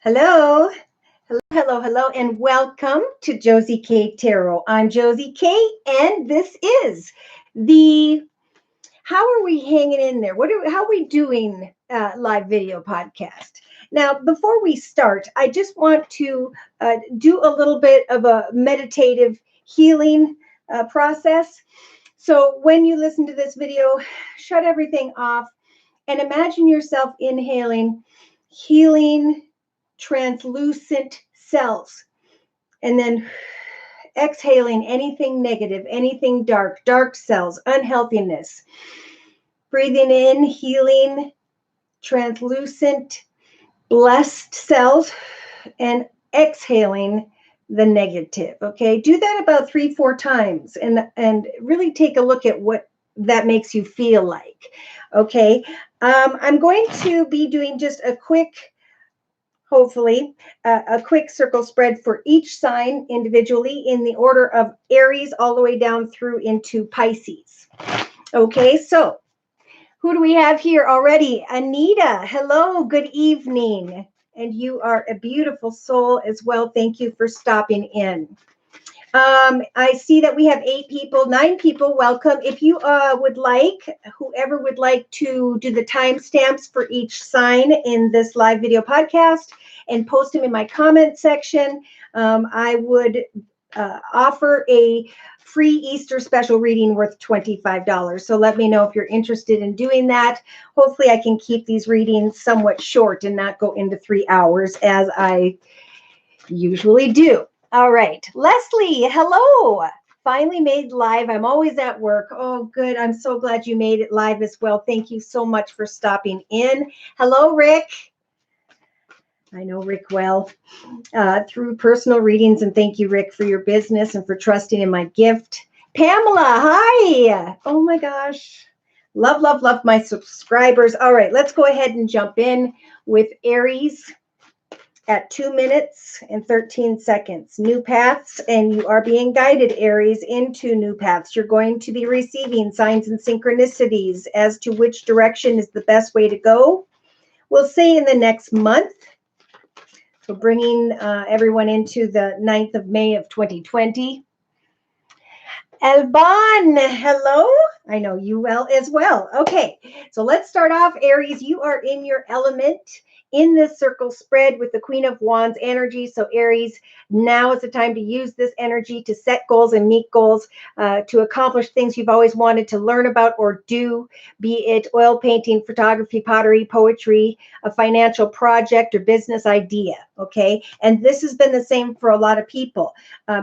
Hello, hello, and welcome to Josie K Tarot. I'm Josie K, and this is the How Are We Hanging in There? How are we doing live video podcast? Now, before we start, I just want to do a little bit of a meditative healing process. So, when you listen to this video, shut everything off and imagine yourself inhaling healing translucent cells and then exhaling anything negative, anything dark cells, unhealthiness. Breathing in healing translucent blessed cells and exhaling the negative. Okay, do that about 3-4 times and really take a look at what that makes you feel like. Okay, I'm going to be doing just a quick, hopefully, a quick circle spread for each sign individually in the order of Aries all the way down through into Pisces. Okay, so who do we have here already? Anita, hello, good evening. And you are a beautiful soul as well. Thank you for stopping in. I see that we have 8 people, 9 people. Welcome. If you would like, whoever would like to do the timestamps for each sign in this live video podcast and post them in my comment section, I would offer a free Easter special reading worth $25. So let me know if you're interested in doing that. Hopefully I can keep these readings somewhat short and not go into 3 hours as I usually do. All right, Leslie, hello. Finally made live. I'm always at work. Oh, good. I'm so glad you made it live as well. Thank you so much for stopping in. Hello, Rick. I know Rick well through personal readings, and thank you, Rick, for your business and for trusting in my gift. Pamela, hi. Oh my gosh. Love my subscribers. All right, let's go ahead and jump in with Aries at 2 minutes and 13 seconds. New paths, and you are being guided, Aries, into new paths. You're going to be receiving signs and synchronicities as to which direction is the best way to go. We'll say in the next month. So bringing everyone into the 9th of May of 2020. Elban, hello. I know you well as well. Okay, so let's start off, Aries. You are in your element in this circle spread with the Queen of Wands energy. So Aries, now is the time to use this energy to set goals and meet goals, to accomplish things you've always wanted to learn about or do, be it oil painting, photography, pottery, poetry, a financial project or business idea. Okay, and this has been the same for a lot of people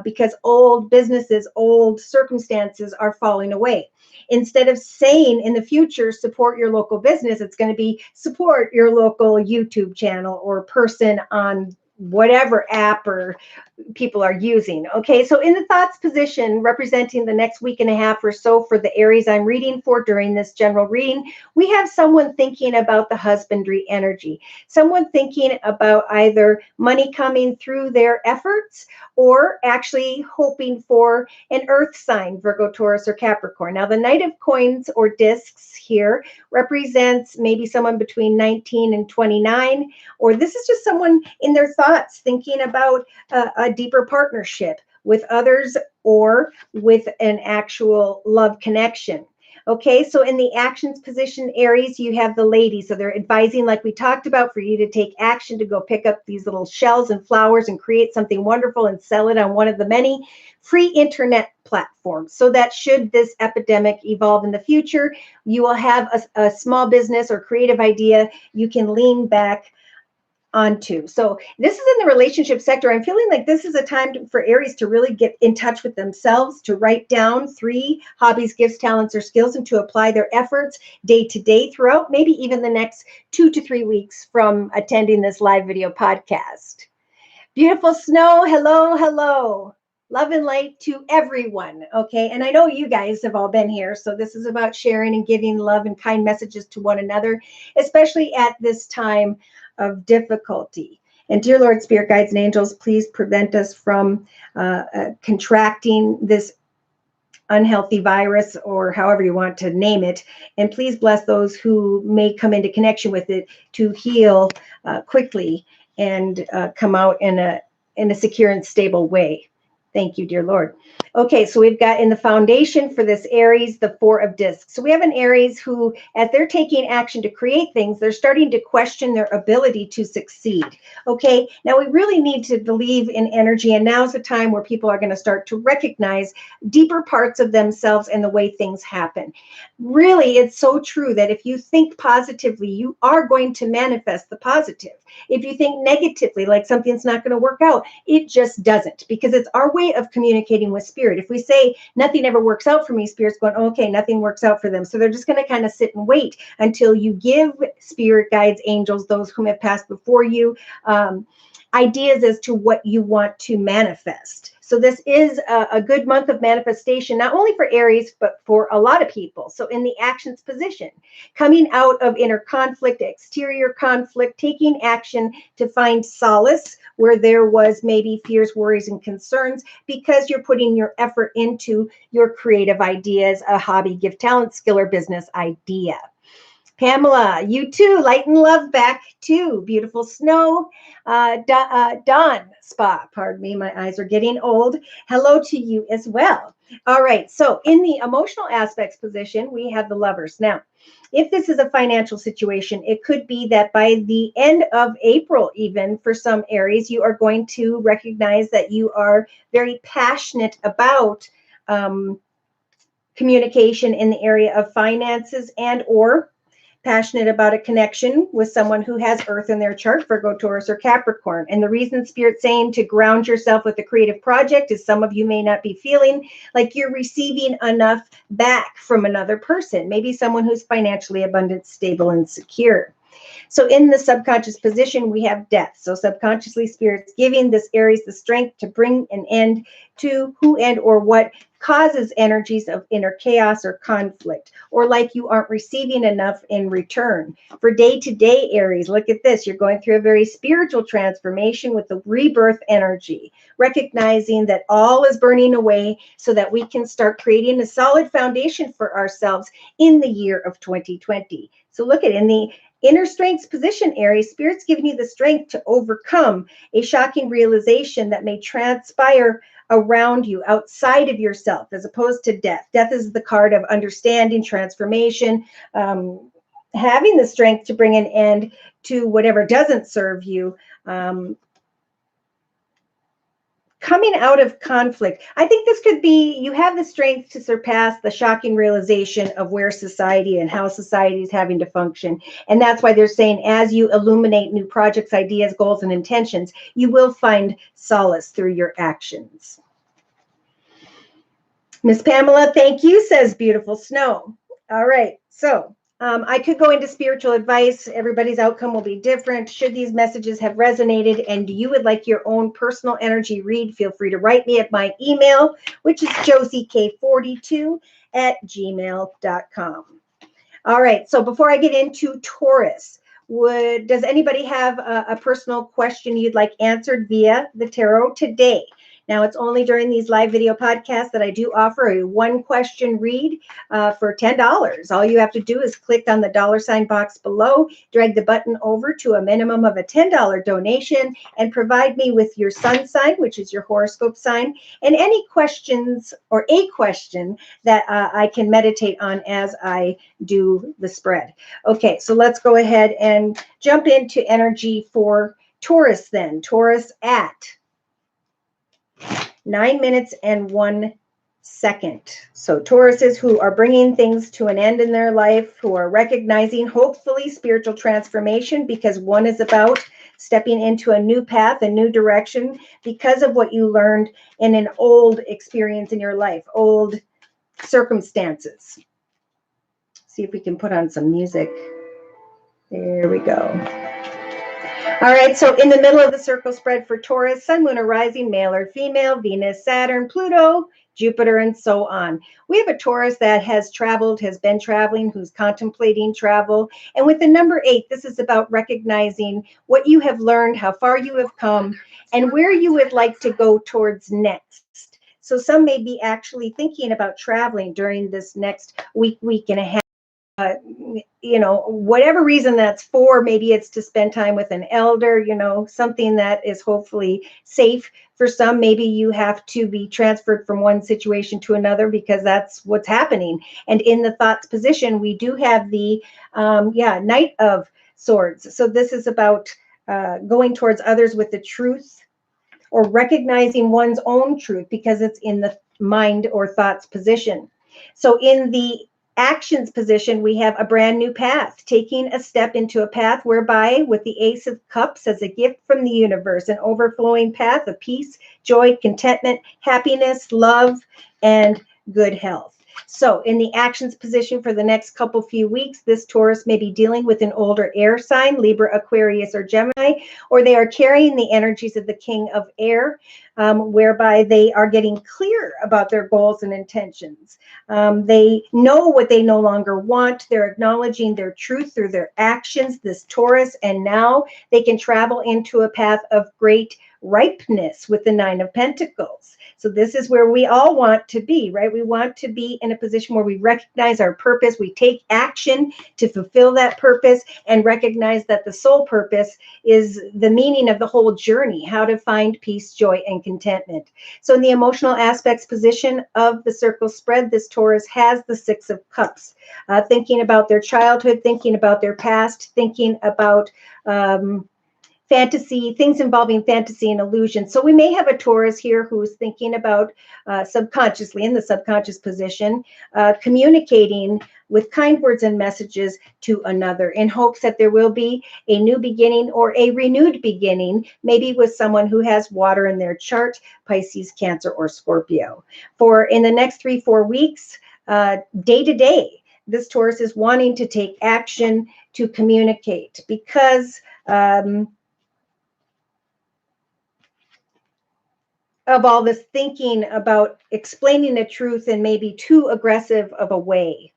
because old businesses, old circumstances are falling away. Instead of saying in the future, support your local business, it's going to be support your local YouTube channel or person on whatever app or people are using. Okay, so in the thoughts position, representing the next week and a half or so for the Aries I'm reading for during this general reading, we have someone thinking about the husbandry energy, someone thinking about either money coming through their efforts or actually hoping for an earth sign, Virgo, Taurus, or Capricorn. Now, the Knight of Coins or discs here represents maybe someone between 19 and 29, or this is just someone in their thoughts thinking about a deeper partnership with others or with an actual love connection. Okay, so in the actions position, Aries, you have the ladies. So they're advising, like we talked about, for you to take action, to go pick up these little shells and flowers and create something wonderful and sell it on one of the many free internet platforms. So that should this epidemic evolve in the future, you will have a small business or creative idea you can lean back onto. So this is in the relationship sector. I'm feeling like this is a time for Aries to really get in touch with themselves, to write down 3 hobbies, gifts, talents, or skills, and to apply their efforts day to day throughout, maybe even the next 2 to 3 weeks from attending this live video podcast. Beautiful Snow, hello. Love and light to everyone. Okay, and I know you guys have all been here, so this is about sharing and giving love and kind messages to one another, especially at this time of difficulty. And dear Lord, Spirit Guides and Angels, please prevent us from contracting this unhealthy virus, or however you want to name it. And please bless those who may come into connection with it to heal quickly come out in a secure and stable way. Thank you, dear Lord. Okay, so we've got in the foundation for this Aries, the Four of Discs. So we have an Aries who, as they're taking action to create things, they're starting to question their ability to succeed. Okay, now we really need to believe in energy, and now's the time where people are going to start to recognize deeper parts of themselves and the way things happen. Really, it's so true that if you think positively, you are going to manifest the positive. If you think negatively, like something's not going to work out, it just doesn't, because it's our way of communicating with spirit. If we say nothing ever works out for me, spirit's going, okay, nothing works out for them. So they're just going to kind of sit and wait until you give spirit guides, angels, those whom have passed before you, ideas as to what you want to manifest. So this is a good month of manifestation, not only for Aries, but for a lot of people. So in the actions position, coming out of inner conflict, exterior conflict, taking action to find solace where there was maybe fears, worries, and concerns, because you're putting your effort into your creative ideas, a hobby, gift, talent, skill, or business idea. Pamela, you too. Light and love back too. Beautiful snow. Dawn Spa, pardon me, my eyes are getting old. Hello to you as well. All right, so in the emotional aspects position, we have the Lovers. Now, if this is a financial situation, it could be that by the end of April, even for some Aries, you are going to recognize that you are very passionate about communication in the area of finances, and or passionate about a connection with someone who has Earth in their chart, Virgo, Taurus, or Capricorn. And the reason Spirit's saying to ground yourself with a creative project is some of you may not be feeling like you're receiving enough back from another person, maybe someone who's financially abundant, stable, and secure. So in the subconscious position, we have death. So subconsciously, Spirit's giving this Aries the strength to bring an end to who and or what causes energies of inner chaos or conflict, or like you aren't receiving enough in return. For day-to-day Aries, look at this. You're going through a very spiritual transformation with the rebirth energy, recognizing that all is burning away so that we can start creating a solid foundation for ourselves in the year of 2020. So look at in the inner strengths position, Aries, Spirit's giving you the strength to overcome a shocking realization that may transpire around you, outside of yourself, as opposed to death. Death is the card of understanding, transformation, having the strength to bring an end to whatever doesn't serve you, coming out of conflict. I think this could be, you have the strength to surpass the shocking realization of where society and how society is having to function. And that's why they're saying, as you illuminate new projects, ideas, goals, and intentions, you will find solace through your actions. Miss Pamela, thank you, says Beautiful Snow. All right, so I could go into spiritual advice. Everybody's outcome will be different. Should these messages have resonated and you would like your own personal energy read, feel free to write me at my email, which is josiek42@gmail.com. All right, so before I get into Taurus, does anybody have a personal question you'd like answered via the tarot today? Now, it's only during these live video podcasts that I do offer a one question read for $10. All you have to do is click on the $ box below, drag the button over to a minimum of a $10 donation, and provide me with your sun sign, which is your horoscope sign, and any questions or a question that I can meditate on as I do the spread. Okay, so let's go ahead and jump into energy for Taurus then. Taurus at 9 minutes and 1 second. So Tauruses who are bringing things to an end in their life, who are recognizing hopefully spiritual transformation, because one is about stepping into a new path, a new direction, because of what you learned in an old experience in your life, old circumstances. See if we can put on some music. There we go. All right, so in the middle of the circle spread for Taurus, Sun, Moon, or Rising, male or female, Venus, Saturn, Pluto, Jupiter, and so on. We have a Taurus that has traveled, has been traveling, who's contemplating travel. And with the number 8, this is about recognizing what you have learned, how far you have come, and where you would like to go towards next. So some may be actually thinking about traveling during this next week and a half. whatever reason that's for. Maybe it's to spend time with an elder, something that is hopefully safe. For some, maybe you have to be transferred from one situation to another because that's what's happening. And in the thoughts position, we do have the Knight of Swords. So this is about going towards others with the truth, or recognizing one's own truth, because it's in the mind or thoughts position. So in the actions position, we have a brand new path, taking a step into a path whereby, with the Ace of Cups as a gift from the universe, an overflowing path of peace, joy, contentment, happiness, love, and good health. So in the actions position for the next few weeks, this Taurus may be dealing with an older air sign, Libra, Aquarius, or Gemini, or they are carrying the energies of the King of Air, whereby they are getting clear about their goals and intentions. They know what they no longer want. They're acknowledging their truth through their actions, this Taurus, and now they can travel into a path of great ripeness with the Nine of Pentacles. So this is where we all want to be, right? We want to be in a position where we recognize our purpose, we take action to fulfill that purpose, and recognize that the soul purpose is the meaning of the whole journey, how to find peace, joy, and contentment. So in the emotional aspects position of the circle spread, this Taurus has the Six of Cups, thinking about their childhood, thinking about their past, thinking about fantasy, things involving fantasy and illusion. So we may have a Taurus here who is thinking about subconsciously, in the subconscious position, communicating with kind words and messages to another in hopes that there will be a new beginning or a renewed beginning, maybe with someone who has water in their chart, Pisces, Cancer, or Scorpio. For in the next 3-4 weeks, day to day, this Taurus is wanting to take action to communicate, because of all this thinking about explaining the truth in maybe too aggressive of a way.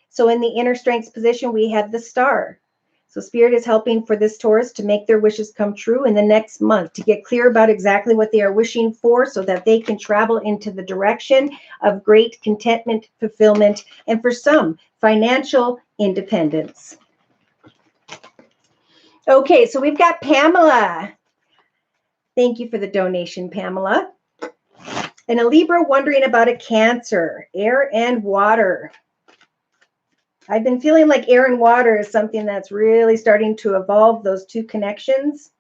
So in the inner strengths position, we have the Star. So Spirit is helping for this Taurus to make their wishes come true in the next month, to get clear about exactly what they are wishing for so that they can travel into the direction of great contentment, fulfillment, and for some, financial independence. Okay, so we've got Pamela. Thank you for the donation, Pamela. And a Libra wondering about a Cancer, air and water. I've been feeling like air and water is something that's really starting to evolve, those two connections.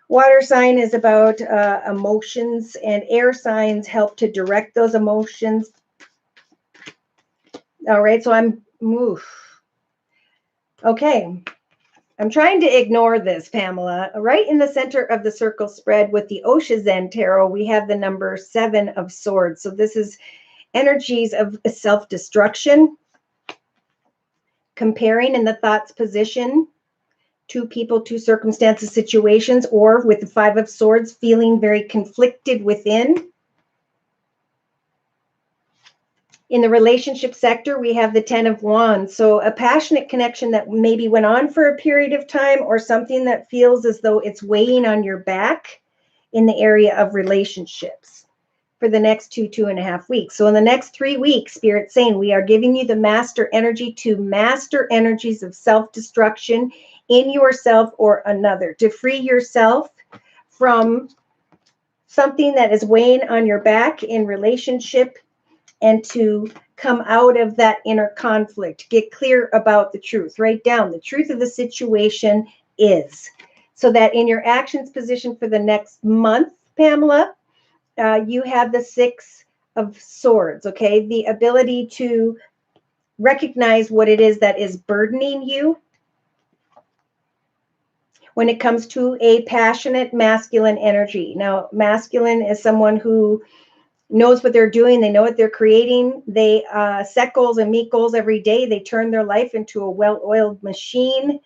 Water sign is about emotions, and air signs help to direct those emotions. All right, so okay. I'm trying to ignore this, Pamela. Right in the center of the circle spread with the Oshizen Tarot, we have the number 7 of Swords. So this is energies of self-destruction, comparing in the thoughts position, two people, two circumstances, situations, or with the 5 of Swords, feeling very conflicted within. In the relationship sector, we have the 10 of Wands. So a passionate connection that maybe went on for a period of time, or something that feels as though it's weighing on your back in the area of relationships for the next 2.5 weeks. So in the next 3 weeks, Spirit's saying we are giving you the master energy to master energies of self-destruction in yourself or another, to free yourself from something that is weighing on your back in relationship, and to come out of that inner conflict, get clear about the truth, write down the truth of the situation is, so that in your actions position for the next month, Pamela, you have the 6 of Swords, okay? The ability to recognize what it is that is burdening you when it comes to a passionate masculine energy. Now, masculine is someone who knows what they're doing. They know what they're creating. They set goals and meet goals every day. They turn their life into a well-oiled machine.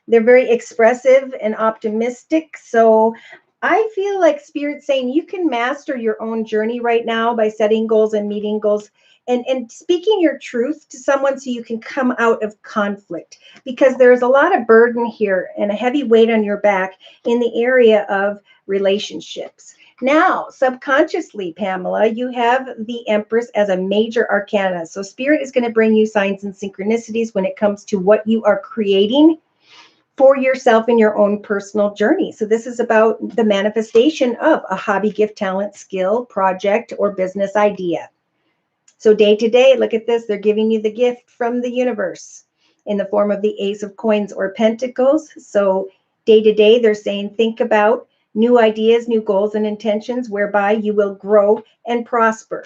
They're very expressive and optimistic. So I feel like Spirit's saying you can master your own journey right now by setting goals and meeting goals, and speaking your truth to someone so you can come out of conflict, because there's a lot of burden here and a heavy weight on your back in the area of relationships. Now, subconsciously, Pamela, you have the Empress as a major arcana. So Spirit is going to bring you signs and synchronicities when it comes to what you are creating for yourself in your own personal journey. So this is about the manifestation of a hobby, gift, talent, skill, project, or business idea. So day to day, look at this. They're giving you the gift from the universe in the form of the Ace of Coins or Pentacles. So day to day, they're saying, think about new ideas, new goals and intentions whereby you will grow and prosper,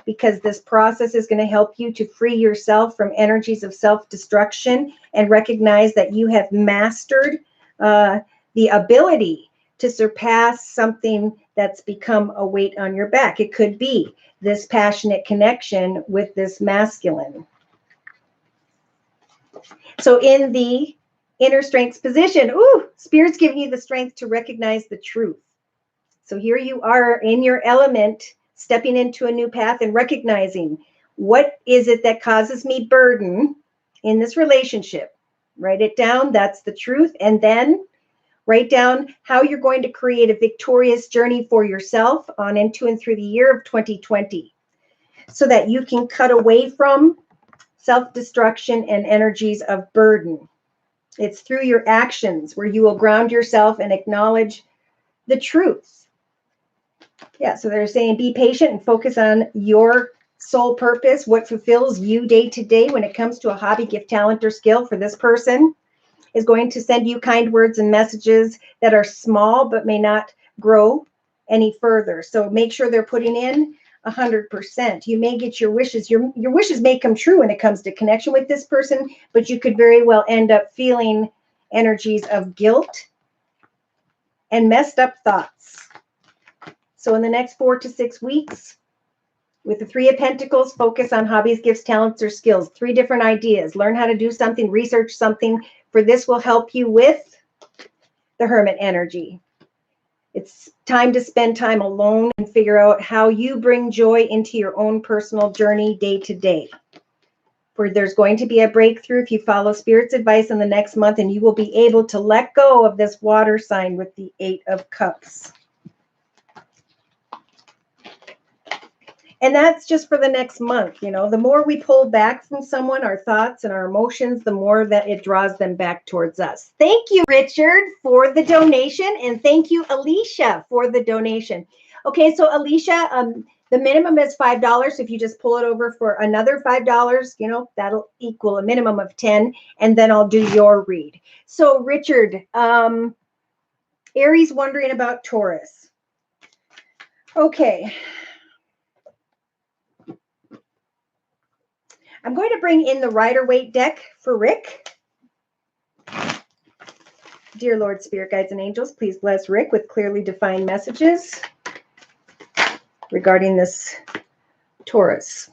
because this process is going to help you to free yourself from energies of self-destruction and recognize that you have mastered the ability to surpass something that's become a weight on your back. It could be this passionate connection with this masculine. So in the inner strengths position, Spirit's giving you the strength to recognize the truth. So here you are in your element, stepping into a new path and recognizing, what is it that causes me burden in this relationship? Write it down. That's the truth. And then write down how you're going to create a victorious journey for yourself on into and through the year of 2020, so that you can cut away from self-destruction and energies of burden. It's through your actions where you will ground yourself and acknowledge the truth. Yeah, so they're saying be patient and focus on your soul purpose, what fulfills you day to day when it comes to a hobby, gift, talent, or skill. For this person is going to send you kind words and messages that are small but may not grow any further. So make sure they're putting in 100%. You may get your wishes. Your wishes may come true when it comes to connection with this person, but you could very well end up feeling energies of guilt and messed up thoughts. So in the next 4 to 6 weeks, with the Three of Pentacles, focus on hobbies, gifts, talents, or skills. 3 different ideas. Learn how to do something, research something. For this will help you with the Hermit energy. It's time to spend time alone and figure out how you bring joy into your own personal journey day to day. For there's going to be a breakthrough if you follow Spirit's advice in the next month, and you will be able to let go of this water sign with the 8 of Cups. And that's just for the next month. You know, the more we pull back from someone, our thoughts and our emotions, the more that it draws them back towards us. Thank you, Richard, for the donation. And thank you, Alicia, for the donation. Okay, so Alicia, the minimum is $5. If you just pull it over for another $5, you know, that'll equal a minimum of 10. And then I'll do your read. So Richard, Aries wondering about Taurus. Okay. I'm going to bring in the Rider-Waite deck for Rick. Dear Lord, Spirit, Guides, and Angels, please bless Rick with clearly defined messages regarding this Taurus.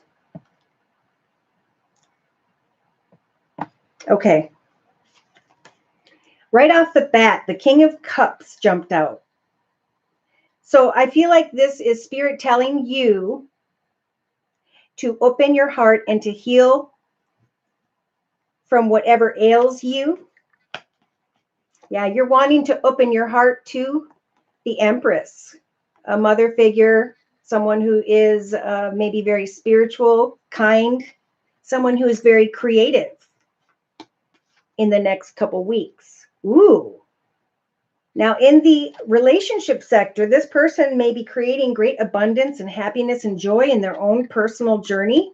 Okay. Right off the bat, the King of Cups jumped out. So I feel like this is Spirit telling you to open your heart and to heal from whatever ails you. Yeah, you're wanting to open your heart to the Empress, a mother figure, someone who is maybe very spiritual, kind, someone who is very creative in the next couple weeks. Ooh. Now, in the relationship sector, this person may be creating great abundance and happiness and joy in their own personal journey.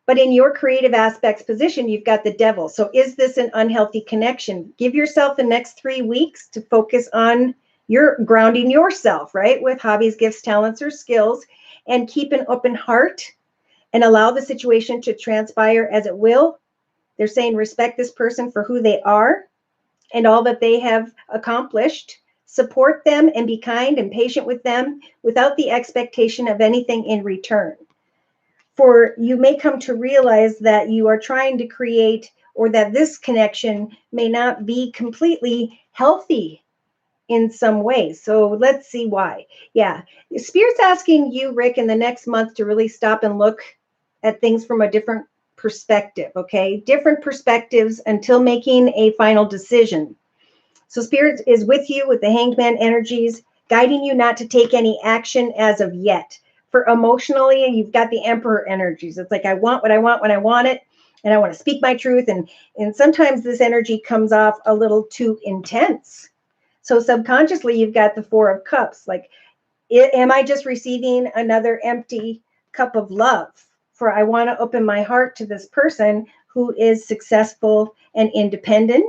But in your creative aspects position, you've got the Devil. So is this an unhealthy connection? Give yourself the next 3 weeks to focus on your grounding yourself, right? With hobbies, gifts, talents, or skills, and keep an open heart and allow the situation to transpire as it will. They're saying respect this person for who they are and all that they have accomplished. Support them and be kind and patient with them without the expectation of anything in return. For you may come to realize that you are trying to create, or that this connection may not be completely healthy in some way. So let's see why. Yeah, Spirit's asking you, Rick, in the next month to really stop and look at things from a different perspective, okay? Different perspectives until making a final decision. So Spirit is with you with the Hanged Man energies, guiding you not to take any action as of yet. For emotionally, you've got the Emperor energies. It's like, I want what I want when I want it, and I want to speak my truth. And sometimes this energy comes off a little too intense. So subconsciously, you've got the Four of Cups. Like, am I just receiving another empty cup of love? For I want to open my heart to this person who is successful and independent.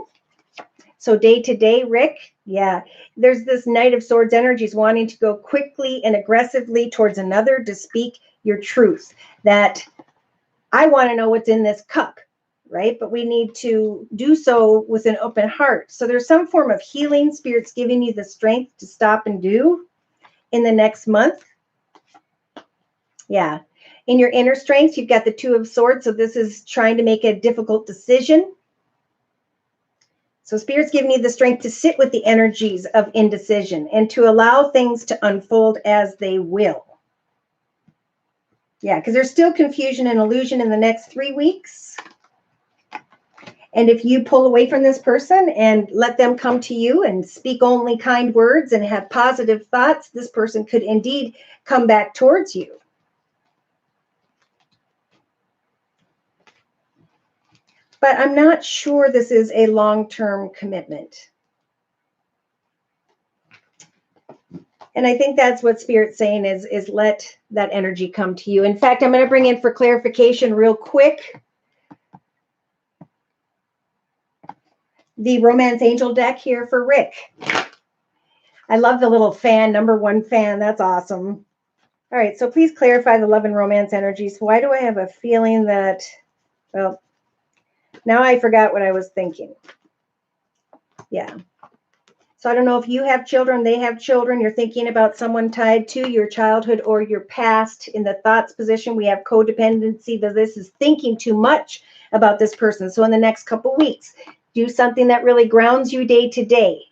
So day to day, Rick, yeah, there's this Knight of Swords energies wanting to go quickly and aggressively towards another to speak your truth. That I want to know what's in this cup, right? But we need to do so with an open heart. So there's some form of healing. Spirit's giving you the strength to stop and do in the next month. Yeah. In your inner strength, you've got the Two of Swords. So this is trying to make a difficult decision. So Spirit's giving you the strength to sit with the energies of indecision and to allow things to unfold as they will. Yeah, because there's still confusion and illusion in the next 3 weeks. And if you pull away from this person and let them come to you and speak only kind words and have positive thoughts, this person could indeed come back towards you. But I'm not sure this is a long-term commitment. And I think that's what Spirit's saying is let that energy come to you. In fact, I'm going to bring in for clarification real quick the Romance Angel deck here for Rick. I love the little fan, #1 fan. That's awesome. All right, so please clarify the love and romance energies. Why do I have a feeling that, well, now I forgot what I was thinking. Yeah. So I don't know if you have children, they have children, you're thinking about someone tied to your childhood or your past. In the thoughts position, we have codependency, that this is thinking too much about this person. So in the next couple weeks, do something that really grounds you day to day.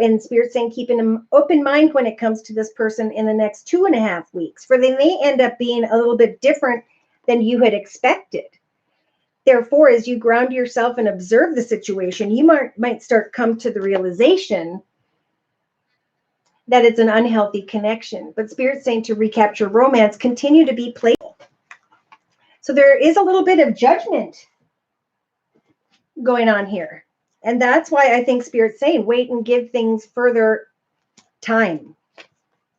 In Spirit saying, keeping an open mind when it comes to this person in the next 2.5 weeks, for they may end up being a little bit different than you had expected. Therefore, as you ground yourself and observe the situation, you might start come to the realization that it's an unhealthy connection. But Spirit's saying to recapture romance, continue to be playful. So there is a little bit of judgment going on here. And that's why I think Spirit's saying, wait and give things further time.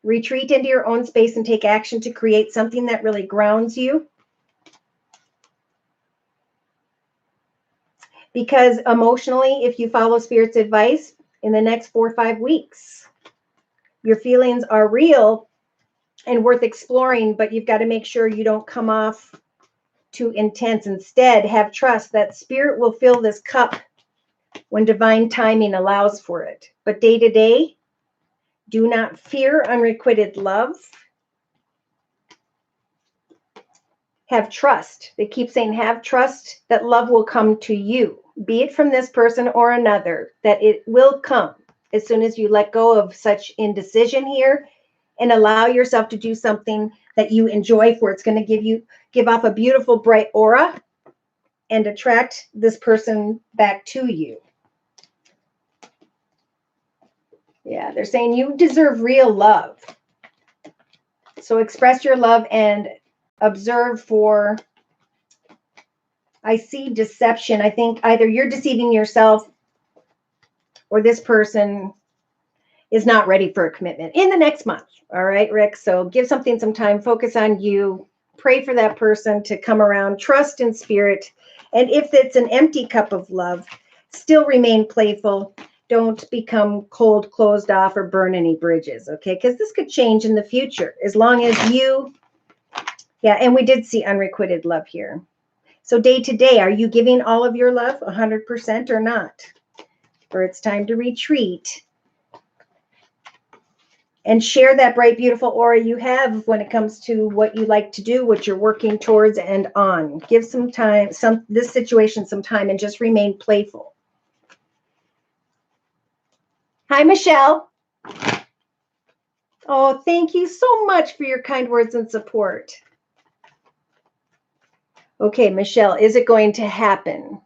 Retreat into your own space and take action to create something that really grounds you. Because emotionally, if you follow Spirit's advice, in the next 4 or 5 weeks, your feelings are real and worth exploring, but you've got to make sure you don't come off too intense. Instead, have trust that Spirit will fill this cup when divine timing allows for it. But day to day, do not fear unrequited love. Have trust. They keep saying, have trust that love will come to you, be it from this person or another, that it will come as soon as you let go of such indecision here and allow yourself to do something that you enjoy, for it's going to give off a beautiful, bright aura and attract this person back to you. Yeah, they're saying you deserve real love. So express your love and observe for, I see deception. I think either you're deceiving yourself or this person is not ready for a commitment in the next month. All right, Rick. So give something some time, focus on you, pray for that person to come around, trust in Spirit. And if it's an empty cup of love, still remain playful. Don't become cold, closed off, or burn any bridges. Okay. Because this could change in the future as long as you, yeah. And we did see unrequited love here. So day to day, are you giving all of your love 100% or not? Or it's time to retreat and share that bright, beautiful aura you have when it comes to what you like to do, what you're working towards and on. Give some time, this situation some time, and just remain playful. Hi, Michelle. Oh, thank you so much for your kind words and support. Okay, Michelle, is it going to happen?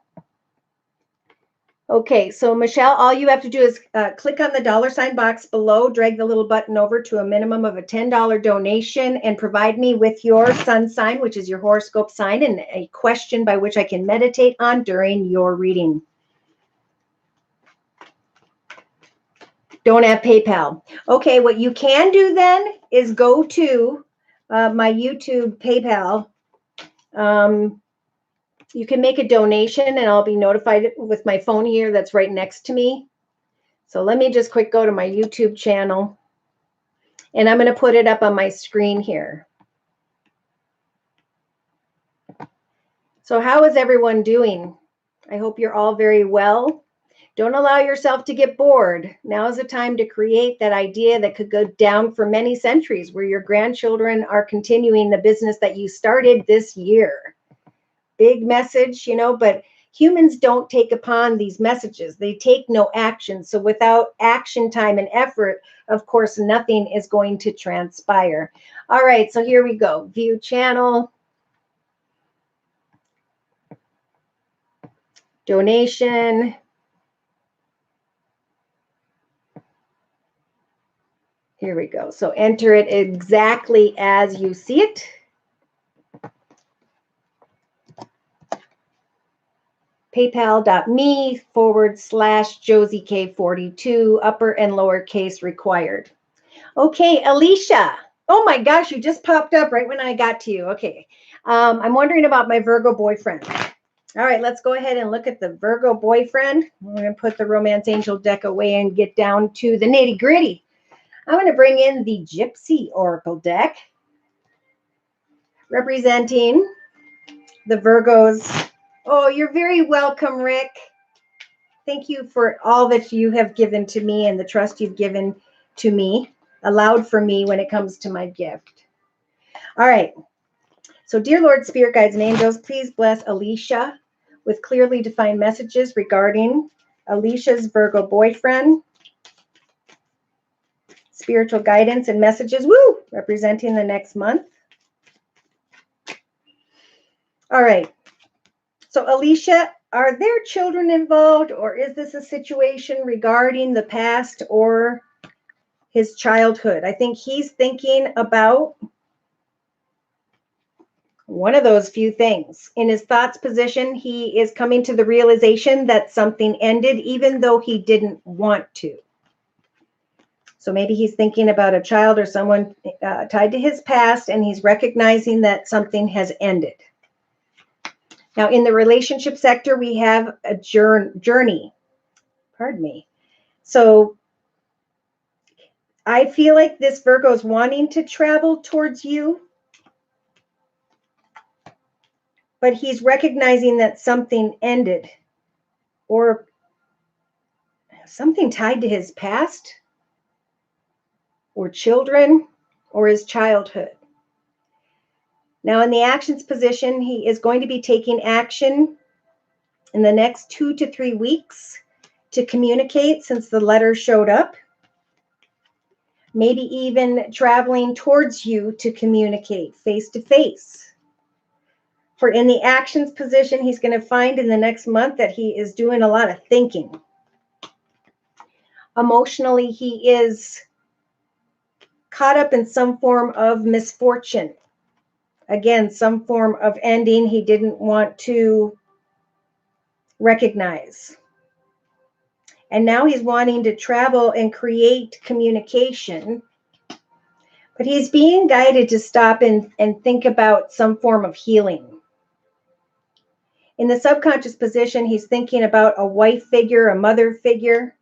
Okay, so Michelle, all you have to do is click on the $ box below, drag the little button over to a minimum of a $10 donation, and provide me with your sun sign, which is your horoscope sign, and a question by which I can meditate on during your reading. Don't have PayPal. Okay, what you can do then is go to my YouTube PayPal. You can make a donation and I'll be notified with my phone here that's right next to me. So let me just quick go to my YouTube channel and I'm going to put it up on my screen here. So how is everyone doing? I hope you're all very well. Don't allow yourself to get bored. Now is the time to create that idea that could go down for many centuries, where your grandchildren are continuing the business that you started this year. Big message, but humans don't take upon these messages. They take no action. So without action, time, and effort, of course, nothing is going to transpire. All right, so here we go. View channel. Donation. Here we go. So enter it exactly as you see it. PayPal.me/Josie K42, upper and lower case required. Okay, Alicia. Oh my gosh, you just popped up right when I got to you. Okay. I'm wondering about my Virgo boyfriend. All right, let's go ahead and look at the Virgo boyfriend. I'm going to put the Romance Angel deck away and get down to the nitty gritty. I'm going to bring in the Gypsy Oracle deck, representing the Virgos. Oh, you're very welcome, Rick. Thank you for all that you have given to me and the trust you've given to me, allowed for me when it comes to my gift. All right. So, dear Lord, Spirit Guides, and Angels, please bless Alicia with clearly defined messages regarding Alicia's Virgo boyfriend. Spiritual guidance and messages, woo, representing the next month. All right. So, Alicia, are there children involved, or is this a situation regarding the past or his childhood? I think he's thinking about one of those few things. In his thoughts position, he is coming to the realization that something ended, even though he didn't want to. So maybe he's thinking about a child or someone tied to his past, and he's recognizing that something has ended. Now, in the relationship sector, we have a journey. Pardon me. So I feel like this Virgo is wanting to travel towards you, but he's recognizing that something ended, or something tied to his past or children or his childhood. Now, in the actions position, he is going to be taking action in the next 2 to 3 weeks to communicate, since the letter showed up. Maybe even traveling towards you to communicate face to face. For in the actions position, he's going to find in the next month that he is doing a lot of thinking. Emotionally, he is caught up in some form of misfortune. Again, some form of ending he didn't want to recognize. And now he's wanting to travel and create communication. But he's being guided to stop and think about some form of healing. In the subconscious position, he's thinking about a wife figure, a mother figure.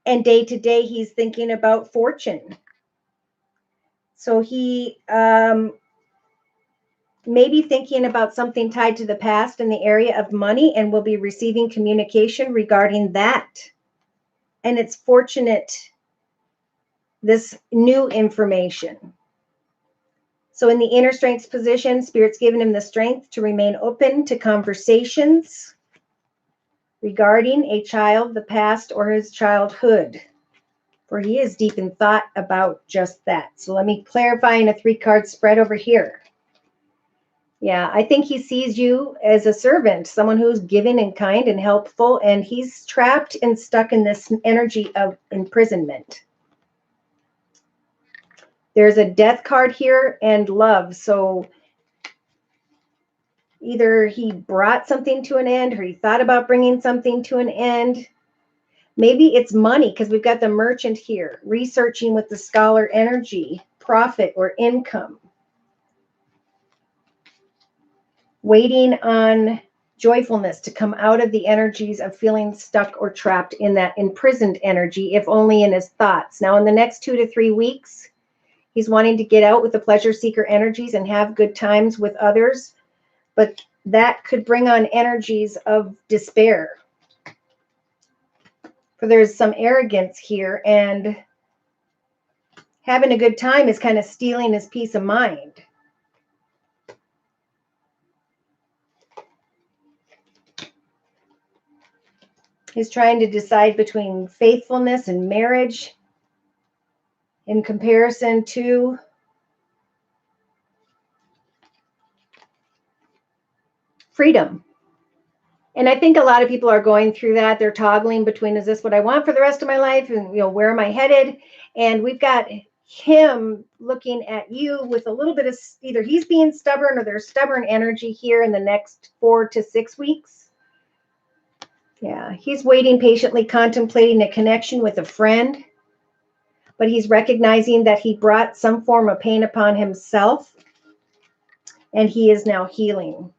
And day to day, he's thinking about fortune. So he may be thinking about something tied to the past in the area of money, and will be receiving communication regarding that. And it's fortunate, this new information. So in the inner strengths position, Spirit's given him the strength to remain open to conversations regarding a child, the past, or his childhood, for he is deep in thought about just that. So let me clarify in a 3-card spread over here. Yeah, I think he sees you as a servant, someone who's giving and kind and helpful, and he's trapped and stuck in this energy of imprisonment. There's a death card here and love. So either he brought something to an end or he thought about bringing something to an end. Maybe it's money because we've got the merchant here, researching with the scholar energy, profit or income. Waiting on joyfulness to come out of the energies of feeling stuck or trapped in that imprisoned energy, if only in his thoughts. Now, in the next 2 to 3 weeks, he's wanting to get out with the pleasure seeker energies and have good times with others, but that could bring on energies of despair. For there's some arrogance here, and having a good time is kind of stealing his peace of mind. He's trying to decide between faithfulness and marriage in comparison to freedom. And I think a lot of people are going through that. They're toggling between, is this what I want for the rest of my life? And, where am I headed? And we've got him looking at you with a little bit of, either he's being stubborn or there's stubborn energy here in the next 4 to 6 weeks. Yeah, he's waiting patiently, contemplating a connection with a friend, but he's recognizing that he brought some form of pain upon himself, and he is now healing.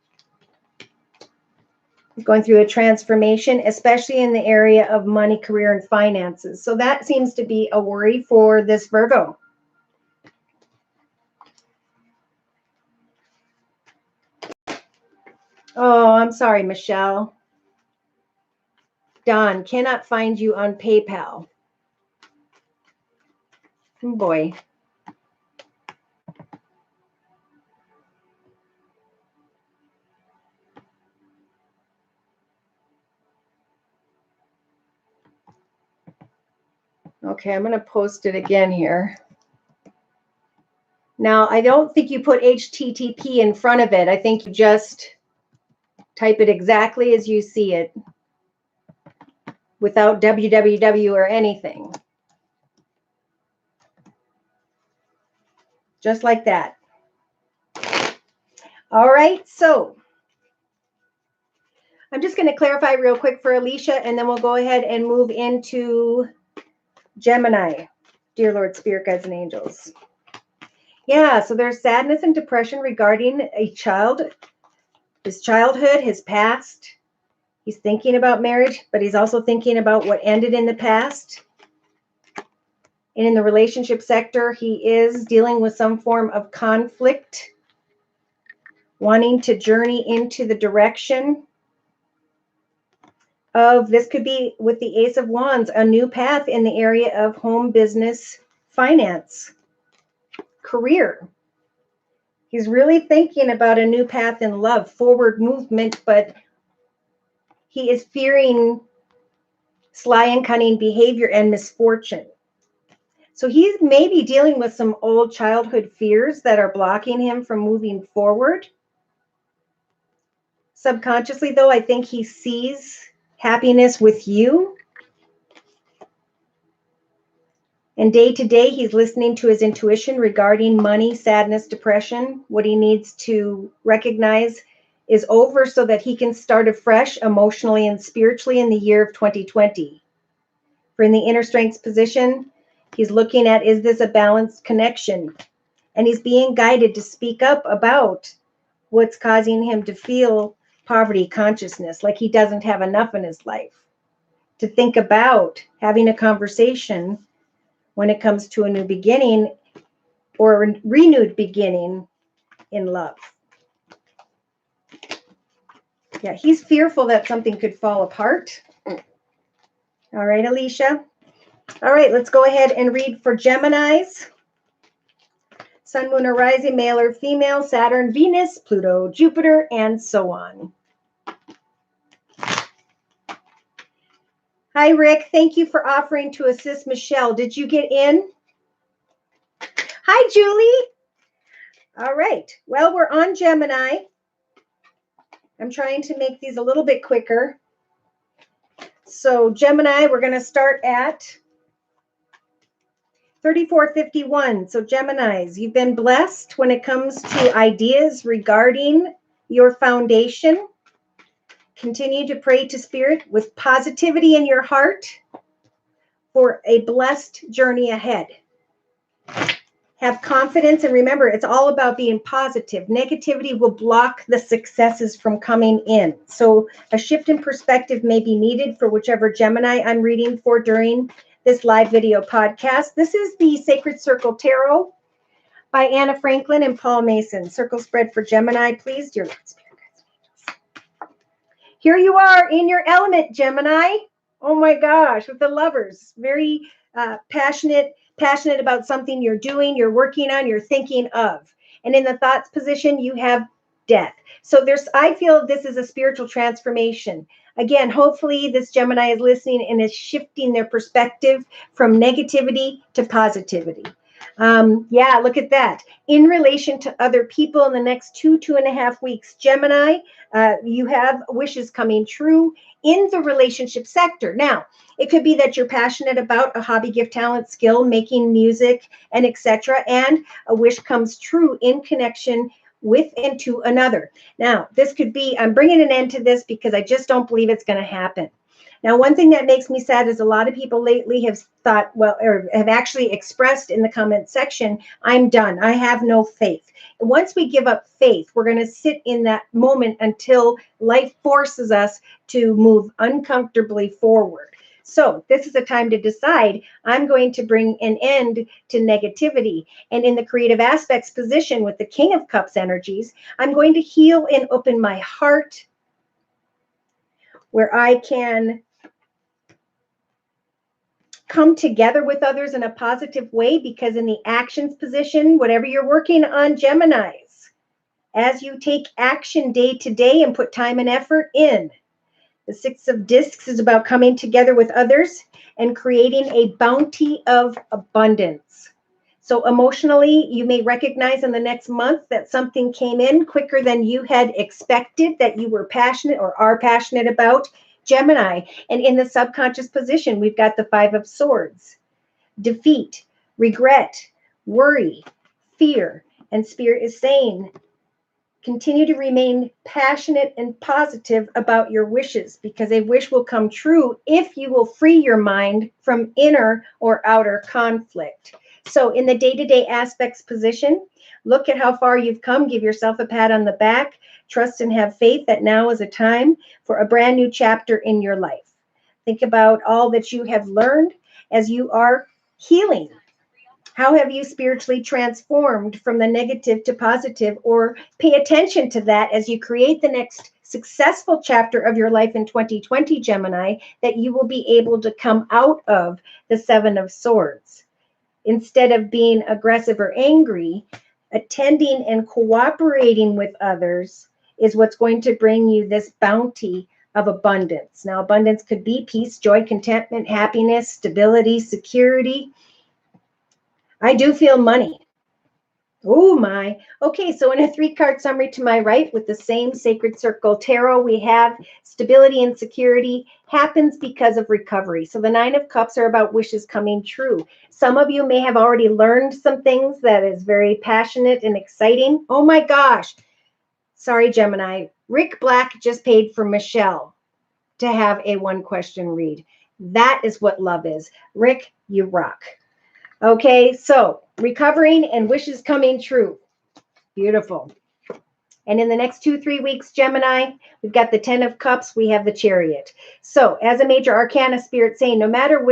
He's going through a transformation, especially in the area of money, career, and finances. So that seems to be a worry for this Virgo. Oh, I'm sorry, Michelle. Don, cannot find you on PayPal. Oh boy. Okay, I'm going to post it again here. Now, I don't think you put HTTP in front of it. I think you just type it exactly as you see it without www or anything. Just like that. All right, so I'm just going to clarify real quick for Alicia, and then we'll go ahead and move into Gemini, dear Lord, Spirit Guides, and Angels. Yeah, so there's sadness and depression regarding a child, his childhood, his past. He's thinking about marriage, but he's also thinking about what ended in the past. And in the relationship sector, he is dealing with some form of conflict, wanting to journey into the direction of, this could be with the Ace of Wands, a new path in the area of home, business, finance, career. He's really thinking about a new path in love, forward movement, but he is fearing sly and cunning behavior and misfortune. So he's maybe dealing with some old childhood fears that are blocking him from moving forward. Subconsciously, though, I think he sees happiness with you. And day to day, he's listening to his intuition regarding money, sadness, depression. What he needs to recognize is over so that he can start afresh emotionally and spiritually in the year of 2020. For in the inner strengths position, he's looking at, is this a balanced connection? And he's being guided to speak up about what's causing him to feel poverty consciousness, like he doesn't have enough in his life. To think about having a conversation when it comes to a new beginning or a renewed beginning in love. Yeah, he's fearful that something could fall apart. All right, Alicia. All right, let's go ahead and read for Geminis. Sun, Moon, or Rising, male or female, Saturn, Venus, Pluto, Jupiter, and so on. Hi, Rick. Thank you for offering to assist Michelle. Did you get in? Hi, Julie. All right. Well, we're on Gemini. I'm trying to make these a little bit quicker. So Gemini, we're going to start at 3451. So Geminis, you've been blessed when it comes to ideas regarding your foundation. Continue to pray to Spirit with positivity in your heart for a blessed journey ahead. Have confidence, and remember, it's all about being positive. Negativity will block the successes from coming in. So a shift in perspective may be needed for whichever Gemini I'm reading for during this live video podcast. This is the Sacred Circle Tarot by Anna Franklin and Paul Mason. Circle spread for Gemini, please, dear Lord, Spirit, guides. Here you are in your element, Gemini. Oh my gosh, with the Lovers. Very passionate about something you're doing, you're working on, you're thinking of. And in the thoughts position, you have Death. So I feel this is a spiritual transformation. Again, hopefully this Gemini is listening and is shifting their perspective from negativity to positivity. Yeah, look at that. In relation to other people in the next 2.5 weeks, Gemini, you have wishes coming true in the relationship sector. Now, it could be that you're passionate about a hobby, gift, talent, skill, making music, and etc. And a wish comes true in connection with and to another. Now, this could be, I'm bringing an end to this because I just don't believe it's going to happen. Now, one thing that makes me sad is a lot of people lately have thought, well, or have actually expressed in the comment section, I'm done. I have no faith. Once we give up faith, we're going to sit in that moment until life forces us to move uncomfortably forward. So this is a time to decide, I'm going to bring an end to negativity. And in the creative aspects position with the King of Cups energies, I'm going to heal and open my heart where I can come together with others in a positive way, because in the actions position, whatever you're working on, Geminis, as you take action day to day and put time and effort in, the Six of Discs is about coming together with others and creating a bounty of abundance. So emotionally, you may recognize in the next month that something came in quicker than you had expected, that you were passionate or are passionate about, Gemini. And in the subconscious position, we've got the Five of Swords, defeat, regret, worry, fear. And Spirit is saying, continue to remain passionate and positive about your wishes, because a wish will come true if you will free your mind from inner or outer conflict. So in the day-to-day aspects position, look at how far you've come. Give yourself a pat on the back. Trust and have faith that now is a time for a brand new chapter in your life. Think about all that you have learned as you are healing. How have you spiritually transformed from the negative to positive? Or pay attention to that as you create the next successful chapter of your life in 2020, Gemini, that you will be able to come out of the Seven of Swords. Instead of being aggressive or angry, attending and cooperating with others is what's going to bring you this bounty of abundance. Now, abundance could be peace, joy, contentment, happiness, stability, security. I do feel money. Oh my. Okay, so in a 3-card summary to my right with the same Sacred Circle Tarot, we have stability and security happens because of recovery. So the 9 of Cups are about wishes coming true. Some of you may have already learned some things that is very passionate and exciting. Oh my gosh. Sorry, Gemini. Rick Black just paid for Michelle to have a 1-question read. That is what love is. Rick, you rock. Okay, so recovering and wishes coming true. Beautiful. And in the next 2-3 weeks, Gemini, we've got the 10 of Cups, we have the Chariot. So as a major arcana, Spirit saying, no matter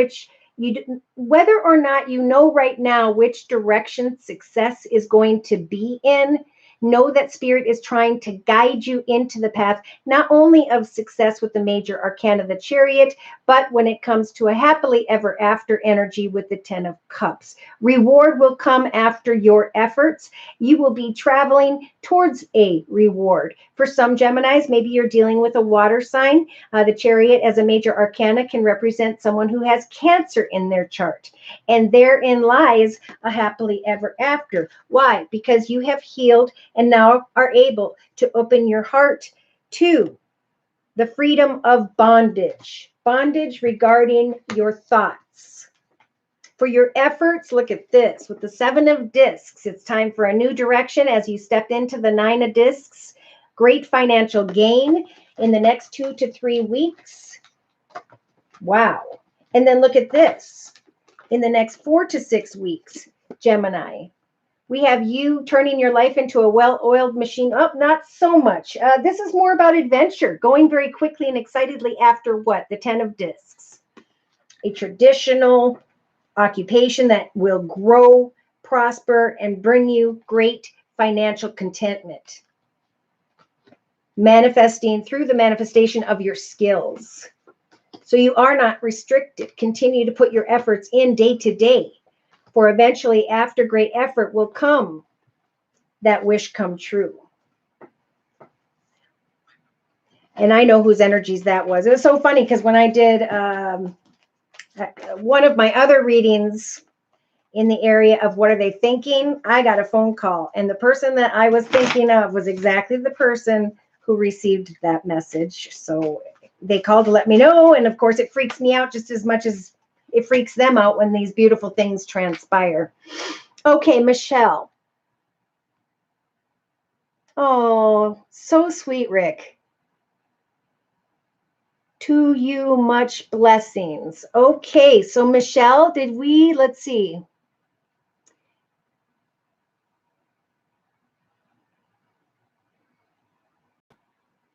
whether or not you know right now which direction success is going to be in, know that Spirit is trying to guide you into the path, not only of success with the major arcana, the Chariot, but when it comes to a happily ever after energy with the 10 of Cups. Reward will come after your efforts. You will be traveling towards a reward. For some Geminis, maybe you're dealing with a water sign. The Chariot as a major arcana can represent someone who has Cancer in their chart. And therein lies a happily ever after. Why? Because you have healed and now are able to open your heart 2, the freedom of bondage. Bondage regarding your thoughts. For your efforts, look at this. With the 7 of discs, it's time for a new direction as you step into the 9 of discs. Great financial gain in the next 2 to 3 weeks. Wow. And then look at this. In the next 4 to 6 weeks, Gemini, we have you turning your life into a well-oiled machine. Oh, not so much. This is more about adventure, going very quickly and excitedly after what? The 10 of discs. A traditional occupation that will grow, prosper, and bring you great financial contentment. Manifesting through the manifestation of your skills. So you are not restricted. Continue to put your efforts in day to day. For eventually, after great effort will come that wish come true. And I know whose energies that was. It was so funny because when I did one of my other readings in the area of what are they thinking, I got a phone call. And the person that I was thinking of was exactly the person who received that message. So they called to let me know. And of course, it freaks me out just as much as it freaks them out when these beautiful things transpire. Okay, Michelle. Oh, so sweet, Rick. To you, much blessings. Okay, so Michelle, let's see.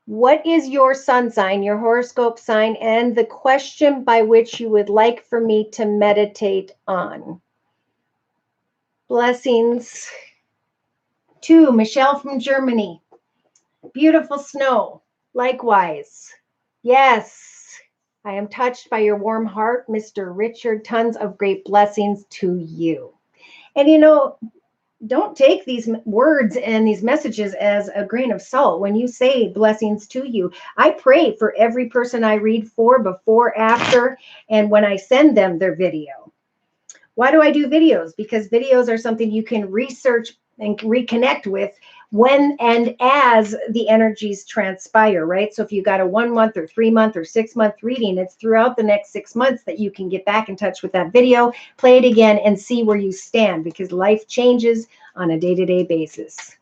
What is your sun sign, your horoscope sign, and the question by which you would like for me to meditate on? Blessings. 2, Michelle from Germany. Beautiful snow. Likewise. Yes, I am touched by your warm heart, Mr. Richard. Tons of great blessings to you. And don't take these words and these messages as a grain of salt. When you say blessings to you, I pray for every person I read for, before, after, and when I send them their video. Why do I do videos? Because videos are something you can research and reconnect with when and as the energies transpire, right? So if you got a 1 month or 3 month or 6 month reading, it's throughout the next 6 months that you can get back in touch with that video, play it again, and see where you stand, because life changes on a day-to-day basis.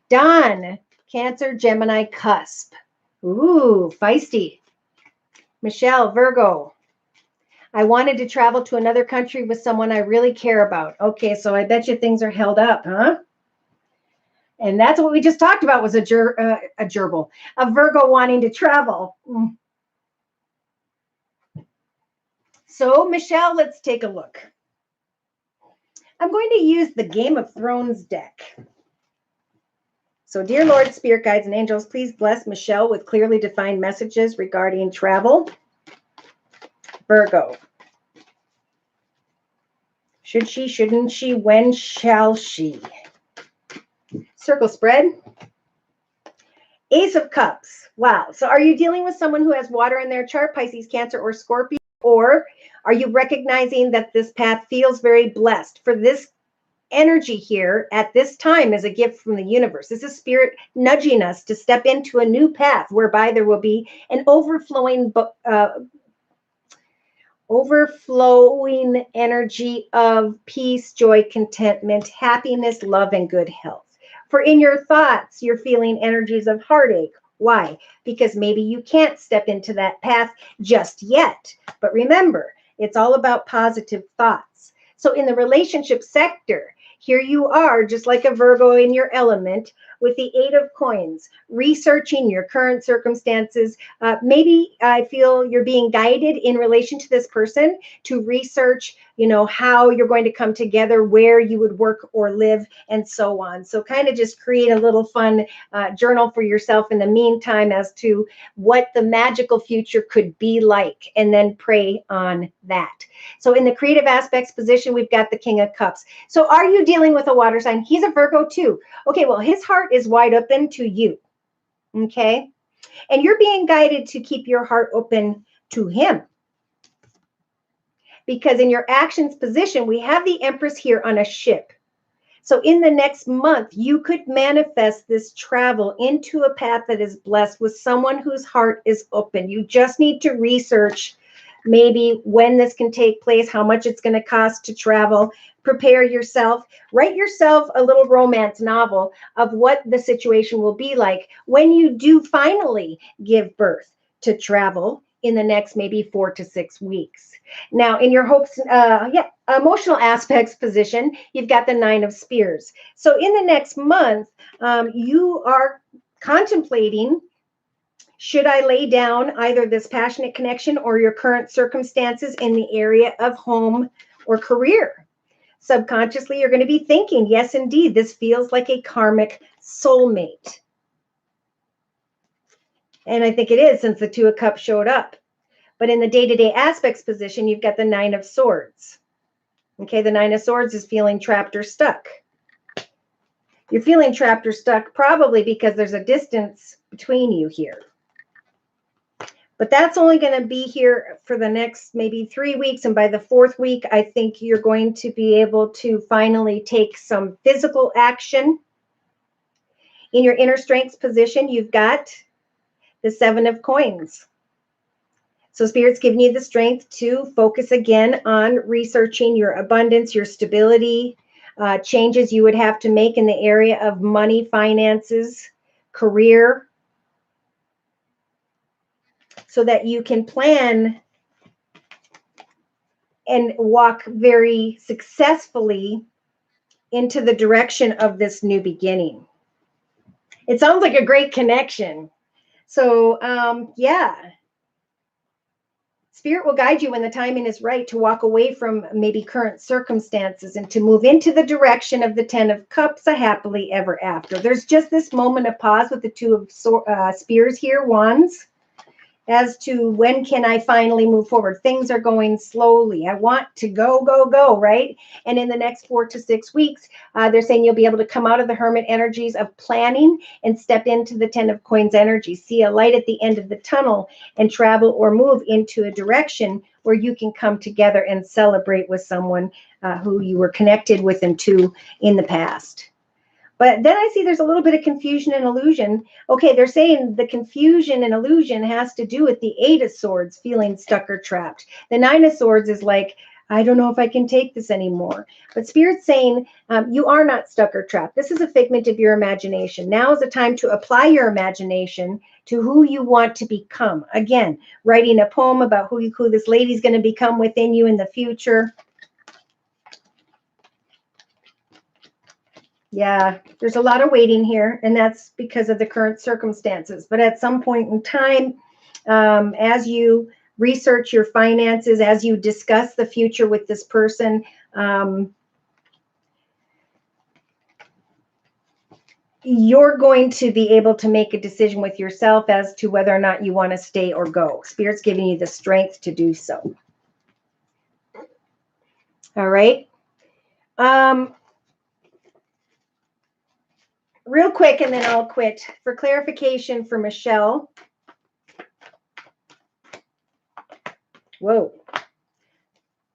Don, Cancer, Gemini, cusp. Ooh, feisty. Michelle, Virgo. I wanted to travel to another country with someone I really care about. Okay, so I bet you things are held up, huh? And that's what we just talked about, was a gerbil, a Virgo wanting to travel. So, Michelle, let's take a look. I'm going to use the Game of Thrones deck. So, dear Lord, Spirit Guides, and Angels, please bless Michelle with clearly defined messages regarding travel. Virgo. Should she, shouldn't she, when shall she? Circle spread. Ace of Cups. Wow. So are you dealing with someone who has water in their chart, Pisces, Cancer, or Scorpio? Or are you recognizing that this path feels very blessed? For this energy here at this time is a gift from the universe. This is spirit nudging us to step into a new path whereby there will be an overflowing energy of peace, joy, contentment, happiness, love, and good health. For in your thoughts, you're feeling energies of heartache. Why? Because maybe you can't step into that path just yet. But remember, it's all about positive thoughts. So in the relationship sector, here you are, just like a Virgo in your element, with the 8 of coins, researching your current circumstances. Maybe I feel you're being guided in relation to this person to research, how you're going to come together, where you would work or live, and so on. So kind of just create a little fun journal for yourself in the meantime as to what the magical future could be like, and then pray on that. So in the creative aspects position, we've got the King of Cups. So are you dealing with a water sign? He's a Virgo too. Okay, well, his heart is wide open to you. Okay, and you're being guided to keep your heart open to him. Because in your actions position, we have the Empress here on a ship. So in the next month, you could manifest this travel into a path that is blessed with someone whose heart is open. You just need to research maybe when this can take place, how much it's going to cost to travel. Prepare yourself, write yourself a little romance novel of what the situation will be like when you do finally give birth to travel in the next maybe 4 to 6 weeks. Now, in your hopes, emotional aspects position, you've got the 9 of Spears. So in the next month, you are contemplating, should I lay down either this passionate connection or your current circumstances in the area of home or career? Subconsciously, you're going to be thinking, yes, indeed, this feels like a karmic soulmate. And I think it is, since the 2 of Cups showed up. But in the day-to-day aspects position, you've got the 9 of Swords. Okay, the 9 of Swords is feeling trapped or stuck. You're feeling trapped or stuck probably because there's a distance between you here. But that's only going to be here for the next maybe 3 weeks. And by the 4th week, I think you're going to be able to finally take some physical action. In your inner strengths position, you've got the 7 of Coins. So Spirit's giving you the strength to focus again on researching your abundance, your stability, changes you would have to make in the area of money, finances, career, so that you can plan and walk very successfully into the direction of this new beginning. It sounds like a great connection. So, yeah. Spirit will guide you when the timing is right to walk away from maybe current circumstances and to move into the direction of the 10 of Cups, a happily ever after. There's just this moment of pause with the 2 of Spears here, Wands, as to when can I finally move forward. Things are going slowly. I want to go, go, go, right? And in the next 4 to 6 weeks, they're saying you'll be able to come out of the Hermit energies of planning and step into the 10 of Coins energy, see a light at the end of the tunnel, and travel or move into a direction where you can come together and celebrate with someone who you were connected with and to in the past. But then I see there's a little bit of confusion and illusion. Okay, they're saying the confusion and illusion has to do with the 8 of Swords feeling stuck or trapped. The 9 of Swords is like, I don't know if I can take this anymore. But Spirit's saying you are not stuck or trapped. This is a figment of your imagination. Now is the time to apply your imagination to who you want to become. Again, writing a poem about who this lady's going to become within you in the future. Yeah, there's a lot of waiting here, and that's because of the current circumstances. But at some point in time, as you research your finances, as you discuss the future with this person, you're going to be able to make a decision with yourself as to whether or not you want to stay or go. Spirit's giving you the strength to do so. All right. Real quick, and then I'll quit. For clarification for Michelle. Whoa.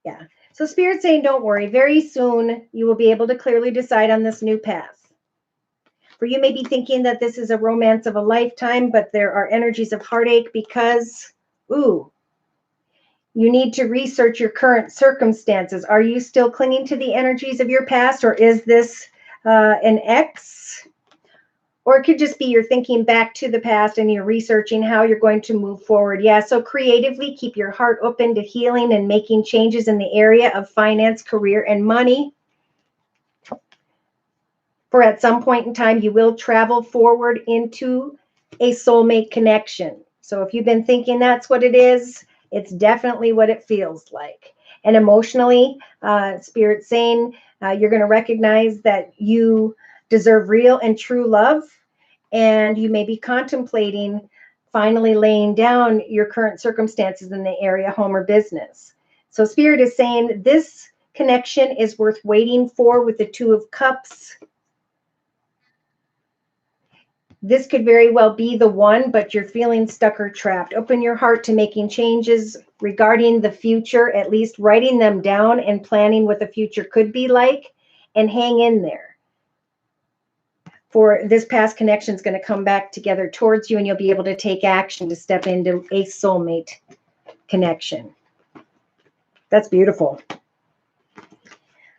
Yeah. So Spirit's saying, don't worry. Very soon, you will be able to clearly decide on this new path. For you may be thinking that this is a romance of a lifetime, but there are energies of heartache because, you need to research your current circumstances. Are you still clinging to the energies of your past, or is this an ex? Or it could just be you're thinking back to the past and you're researching how you're going to move forward. Yeah, so creatively keep your heart open to healing and making changes in the area of finance, career, and money. For at some point in time, you will travel forward into a soulmate connection. So if you've been thinking that's what it is, it's definitely what it feels like. And emotionally, Spirit's saying you're going to recognize that you deserve real and true love, and you may be contemplating finally laying down your current circumstances in the area home or business. So Spirit is saying this connection is worth waiting for with the 2 of Cups. This could very well be the one, but you're feeling stuck or trapped. Open your heart to making changes regarding the future, at least writing them down and planning what the future could be like, and hang in there. for this past connection is going to come back together towards you, and you'll be able to take action to step into a soulmate connection. That's beautiful.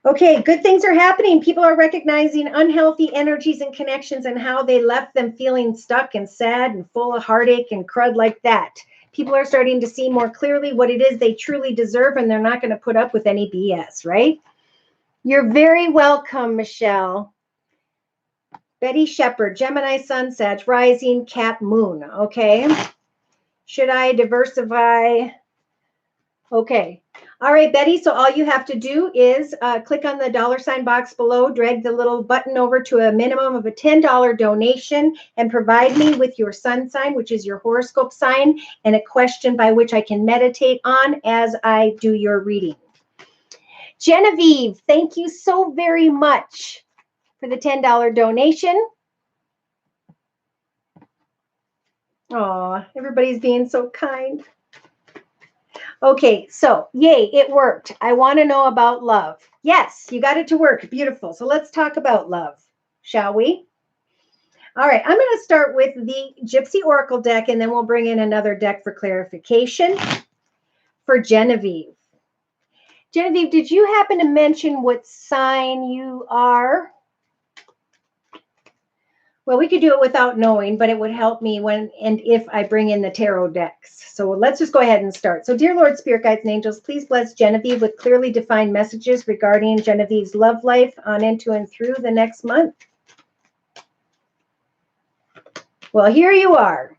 Okay, good things are happening. People are recognizing unhealthy energies and connections and how they left them feeling stuck and sad and full of heartache and crud like that. People are starting to see more clearly what it is they truly deserve, and they're not going to put up with any BS, right? You're very welcome, Michelle. Betty Shepherd, Gemini Sun, Sag Rising, Cap Moon. Okay. Should I diversify? Okay. All right, Betty. So all you have to do is click on the $ box below, drag the little button over to a minimum of a $10 donation, and provide me with your sun sign, which is your horoscope sign, and a question by which I can meditate on as I do your reading. Genevieve, thank you so very much for the $10 donation. Oh, everybody's being so kind. Okay, so yay, it worked. I want to know about love. Yes, you got it to work. Beautiful. So let's talk about love, shall we? All right, I'm going to start with the Gypsy Oracle deck, and then we'll bring in another deck for clarification for Genevieve. Genevieve, did you happen to mention what sign you are? Well, we could do it without knowing, but it would help me when and if I bring in the tarot decks. So let's just go ahead and start. So dear Lord, Spirit Guides and Angels, please bless Genevieve with clearly defined messages regarding Genevieve's love life on into and through the next month. Well, here you are.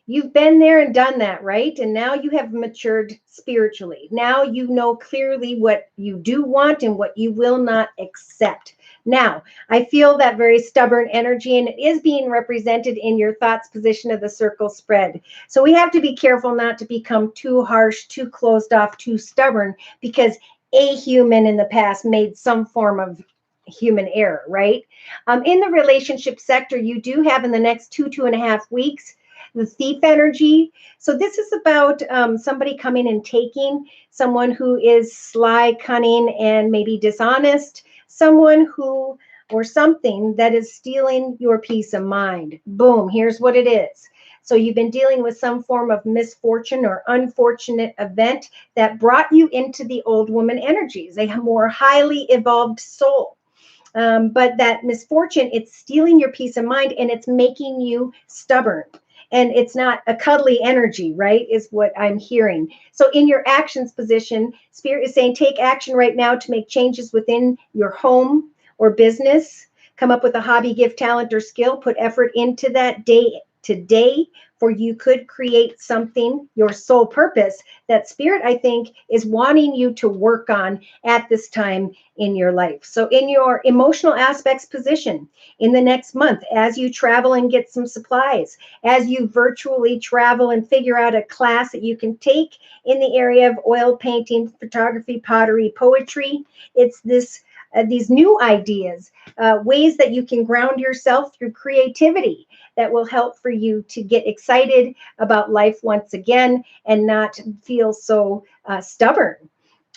You've been there and done that, right? And now you have matured spiritually. Now you know clearly what you do want and what you will not accept. Now, I feel that very stubborn energy, and it is being represented in your thoughts position of the circle spread. So we have to be careful not to become too harsh, too closed off, too stubborn, because a human in the past made some form of human error, right? In the relationship sector, you do have in the next 2.5 weeks, the thief energy. So this is about somebody coming and taking, someone who is sly, cunning, and maybe dishonest, someone who or something that is stealing your peace of mind. Boom, here's what it is. So you've been dealing with some form of misfortune or unfortunate event that brought you into the old woman energies, a more highly evolved soul. But that misfortune, it's stealing your peace of mind, and it's making you stubborn. And it's not a cuddly energy, right, is what I'm hearing. So in your actions position, Spirit is saying take action right now to make changes within your home or business. Come up with a hobby, gift, talent, or skill. Put effort into that day today, for you could create something, your soul purpose, that Spirit, I think, is wanting you to work on at this time in your life. So in your emotional aspects position, in the next month, as you travel and get some supplies, as you virtually travel and figure out a class that you can take in the area of oil painting, photography, pottery, poetry, it's this these new ideas, ways that you can ground yourself through creativity that will help for you to get excited about life once again and not feel so stubborn.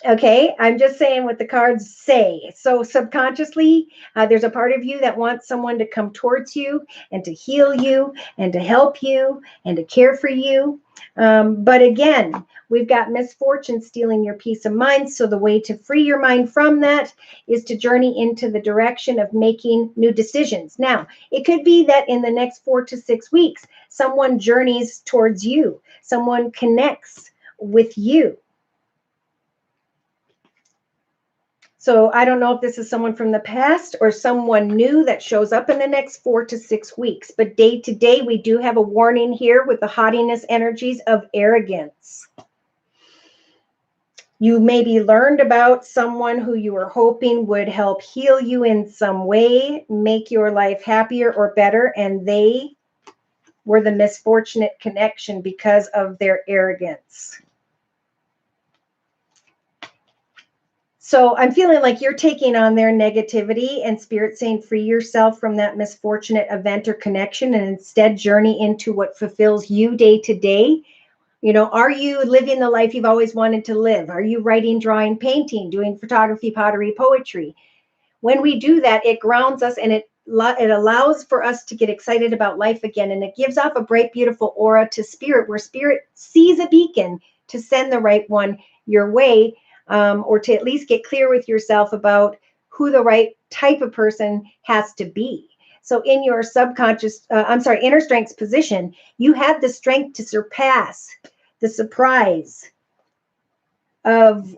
Okay, I'm just saying what the cards say. So subconsciously, there's a part of you that wants someone to come towards you and to heal you and to help you and to care for you. But again, we've got misfortune stealing your peace of mind. So the way to free your mind from that is to journey into the direction of making new decisions. Now, it could be that in the next 4 to 6 weeks, someone journeys towards you, someone connects with you. So I don't know if this is someone from the past or someone new that shows up in the next 4 to 6 weeks. But day to day, we do have a warning here with the haughtiness energies of arrogance. You maybe learned about someone who you were hoping would help heal you in some way, make your life happier or better, and they were the misfortunate connection because of their arrogance. So I'm feeling like you're taking on their negativity, and Spirit saying free yourself from that misfortunate event or connection and instead journey into what fulfills you day to day. You know, are you living the life you've always wanted to live? Are you writing, drawing, painting, doing photography, pottery, poetry? When we do that, it grounds us and it it allows for us to get excited about life again, and it gives off a bright, beautiful aura to spirit, where spirit sees a beacon to send the right one your way, or to at least get clear with yourself about who the right type of person has to be. So in your inner strengths position, you have the strength to surpass the surprise of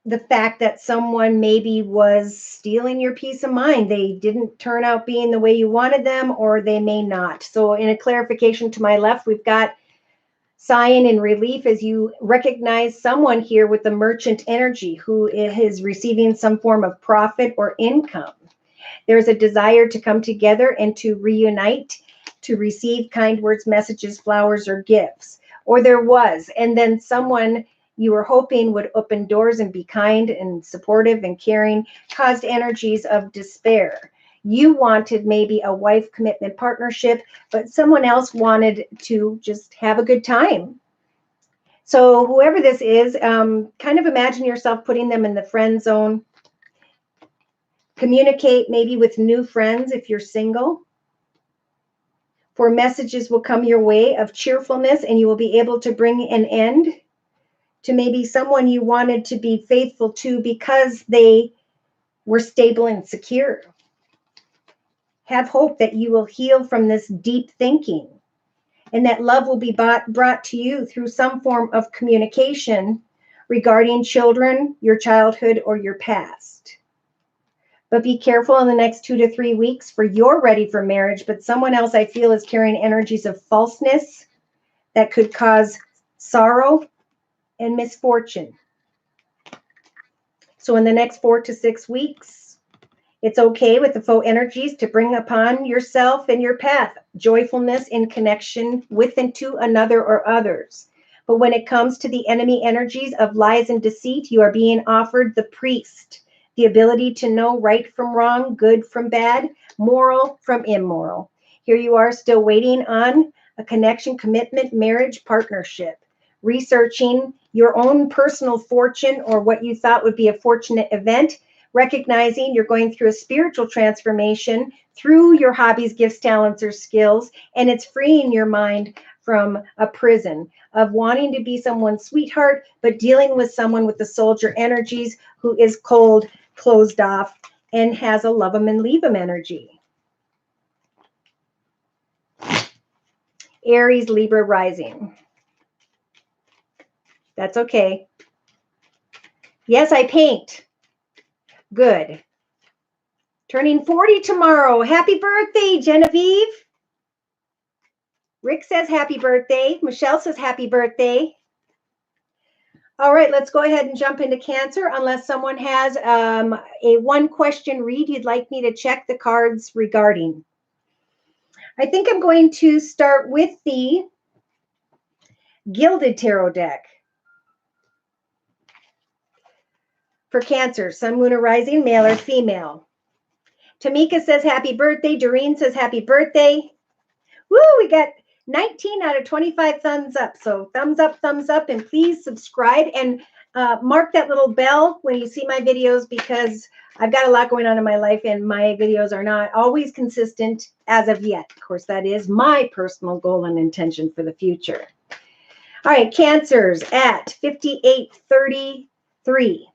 the fact that someone maybe was stealing your peace of mind. They didn't turn out being the way you wanted them, or they may not. So in a clarification to my left, we've got sighing in relief as you recognize someone here with the merchant energy who is receiving some form of profit or income. There's a desire to come together and to reunite, to receive kind words, messages, flowers, or gifts. Or there was, and then someone you were hoping would open doors and be kind and supportive and caring caused energies of despair. You wanted maybe a wife commitment partnership, but someone else wanted to just have a good time. So whoever this is, kind of imagine yourself putting them in the friend zone. Communicate maybe with new friends if you're single. For messages will come your way of cheerfulness, and you will be able to bring an end to maybe someone you wanted to be faithful to because they were stable and secure. Have hope that you will heal from this deep thinking, and that love will be brought to you through some form of communication regarding children, your childhood, or your past. But be careful in the next 2 to 3 weeks, for you're ready for marriage, but someone else I feel is carrying energies of falseness that could cause sorrow and misfortune. So in the next 4 to 6 weeks, it's okay with the faux energies to bring upon yourself and your path joyfulness in connection with and to another or others. But when it comes to the enemy energies of lies and deceit, you are being offered the priest, the ability to know right from wrong, good from bad, moral from immoral. Here you are still waiting on a connection, commitment, marriage, partnership, researching your own personal fortune or what you thought would be a fortunate event, recognizing you're going through a spiritual transformation through your hobbies, gifts, talents, or skills, and it's freeing your mind from a prison of wanting to be someone's sweetheart, but dealing with someone with the soldier energies who is cold, closed off, and has a love 'em and leave 'em energy. Aries, Libra rising. That's okay. Yes, I paint. Good. Turning 40 tomorrow. Happy birthday, Genevieve. Rick says happy birthday. Michelle says happy birthday. All right, let's go ahead and jump into Cancer, unless someone has a one-question read you'd like me to check the cards regarding. I think I'm going to start with the Gilded Tarot deck. For Cancer, Sun, Moon, or Rising, male or female. Tamika says happy birthday. Doreen says happy birthday. Woo, we got 19 out of 25 thumbs up. So thumbs up, and please subscribe and mark that little bell when you see my videos, because I've got a lot going on in my life and my videos are not always consistent as of yet. Of course, that is my personal goal and intention for the future. All right, Cancers at 5833.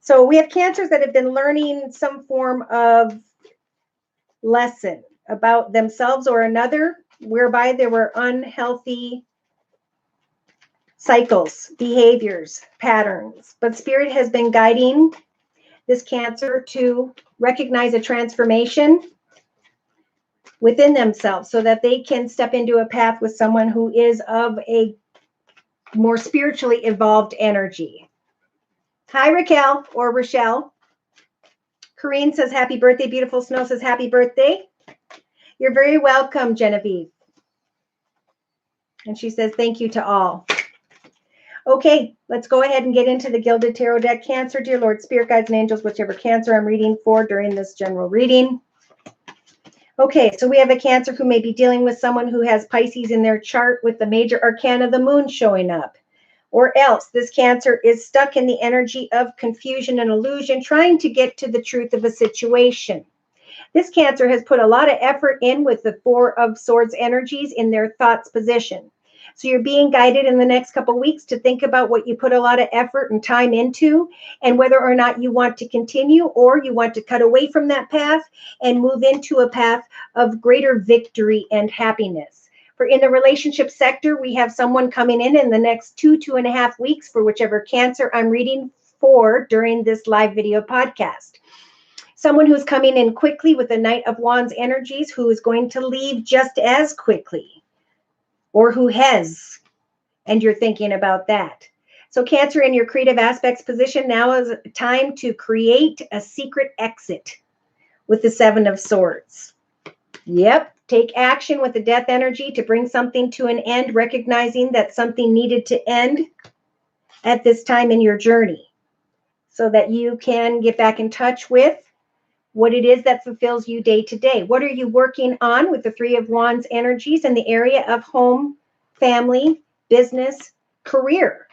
So we have Cancers that have been learning some form of lesson about themselves or another, whereby there were unhealthy cycles, behaviors, patterns. But Spirit has been guiding this Cancer to recognize a transformation within themselves so that they can step into a path with someone who is of a more spiritually evolved energy. Hi, Raquel or Rochelle. Corrine says happy birthday. Beautiful Snow says happy birthday. You're very welcome, Genevieve. And she says thank you to all. Okay, let's go ahead and get into the Gilded Tarot deck. Cancer, dear Lord, Spirit Guides and Angels, whichever Cancer I'm reading for during this general reading. Okay, so we have a Cancer who may be dealing with someone who has Pisces in their chart with the major arcana, the Moon, showing up. Or else this Cancer is stuck in the energy of confusion and illusion, trying to get to the truth of a situation. This Cancer has put a lot of effort in with the Four of Swords energies in their thoughts position. So you're being guided in the next couple weeks to think about what you put a lot of effort and time into, and whether or not you want to continue or you want to cut away from that path and move into a path of greater victory and happiness. For in the relationship sector, we have someone coming in the next 2.5 weeks for whichever Cancer I'm reading for during this live video podcast. Someone who's coming in quickly with the Knight of Wands energies, who is going to leave just as quickly, or who has, and you're thinking about that. So Cancer, in your creative aspects position, now is time to create a secret exit with the Seven of Swords. Yep, take action with the Death energy to bring something to an end, recognizing that something needed to end at this time in your journey so that you can get back in touch with what it is that fulfills you day to day. What are you working on with the Three of Wands energies in the area of home, family, business, career?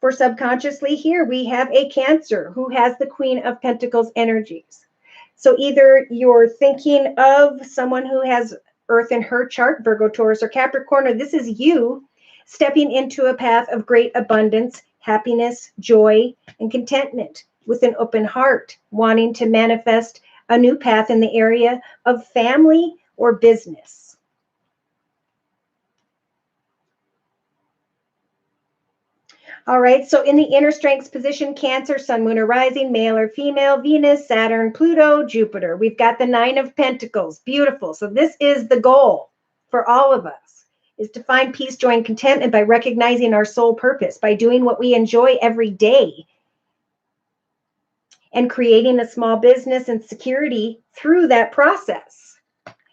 For subconsciously here, we have a Cancer who has the Queen of Pentacles energies. So either you're thinking of someone who has Earth in her chart, Virgo, Taurus, or Capricorn, or this is you stepping into a path of great abundance, happiness, joy, and contentment, with an open heart, wanting to manifest a new path in the area of family or business. All right, so in the inner strengths position, Cancer, Sun, Moon, or Rising, male or female, Venus, Saturn, Pluto, Jupiter. We've got the Nine of Pentacles. Beautiful. So this is the goal for all of us, is to find peace, joy, and contentment by recognizing our soul purpose, by doing what we enjoy every day, and creating a small business and security through that process.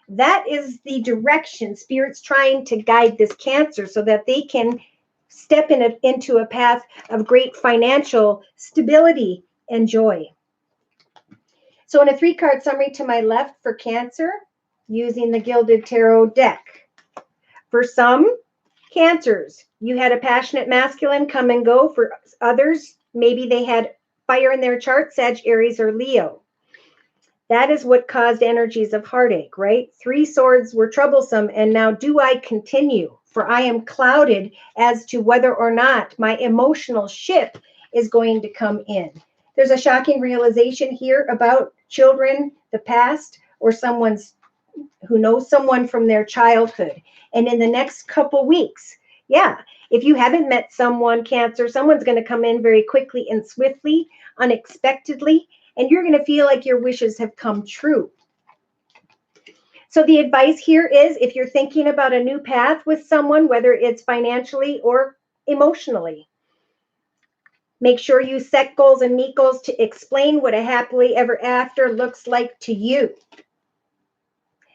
That is the direction Spirit's trying to guide this Cancer so that they can step into a path of great financial stability and joy. So in a 3-card summary to my left for Cancer, using the Gilded Tarot deck. For some Cancers, you had a passionate masculine come and go. For others, maybe they had fire in their chart, Sag, Aries, or Leo. That is what caused energies of heartache, right? 3 swords were troublesome, and now do I continue? For I am clouded as to whether or not my emotional ship is going to come in. There's a shocking realization here about children, the past, or someone's who knows someone from their childhood. And in the next couple weeks, if you haven't met someone, Cancer, someone's going to come in very quickly and swiftly, unexpectedly, and you're going to feel like your wishes have come true. So the advice here is, if you're thinking about a new path with someone, whether it's financially or emotionally, make sure you set goals and meet goals to explain what a happily ever after looks like to you.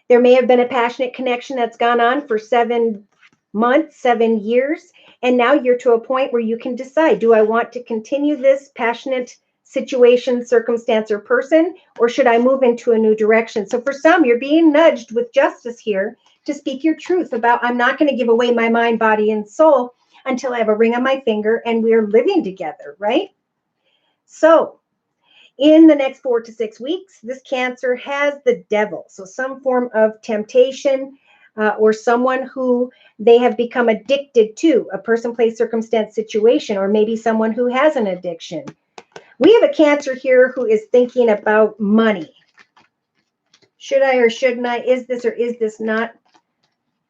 There may have been a passionate connection that's gone on for 7 months, 7 years, and now you're to a point where you can decide, do I want to continue this passionate situation, circumstance, or person, or should I move into a new direction? So for some, you're being nudged with justice here to speak your truth about, I'm not going to give away my mind, body, and soul until I have a ring on my finger and we're living together, right? So in the next 4 to 6 weeks, this Cancer has the Devil. So some form of temptation, or someone who they have become addicted to, a person, place, circumstance, situation, or maybe someone who has an addiction. We have a Cancer here who is thinking about money. Should I or shouldn't I? Is this or is this not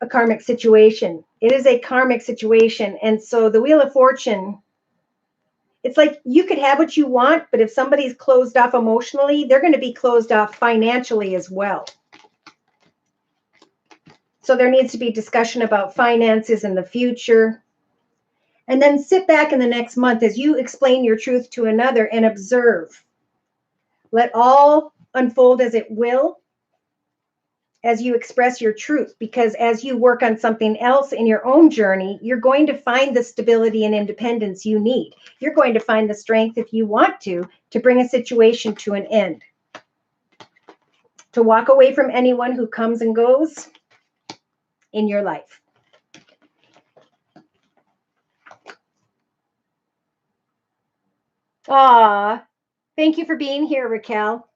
a karmic situation? It is a karmic situation. And so the Wheel of Fortune, it's like you could have what you want, but if somebody's closed off emotionally, they're going to be closed off financially as well. So there needs to be discussion about finances in the future. And then sit back in the next month as you explain your truth to another and observe. Let all unfold as it will as you express your truth, because as you work on something else in your own journey, you're going to find the stability and independence you need. You're going to find the strength, if you want to bring a situation to an end. To walk away from anyone who comes and goes in your life. Aw, thank you for being here, Raquel.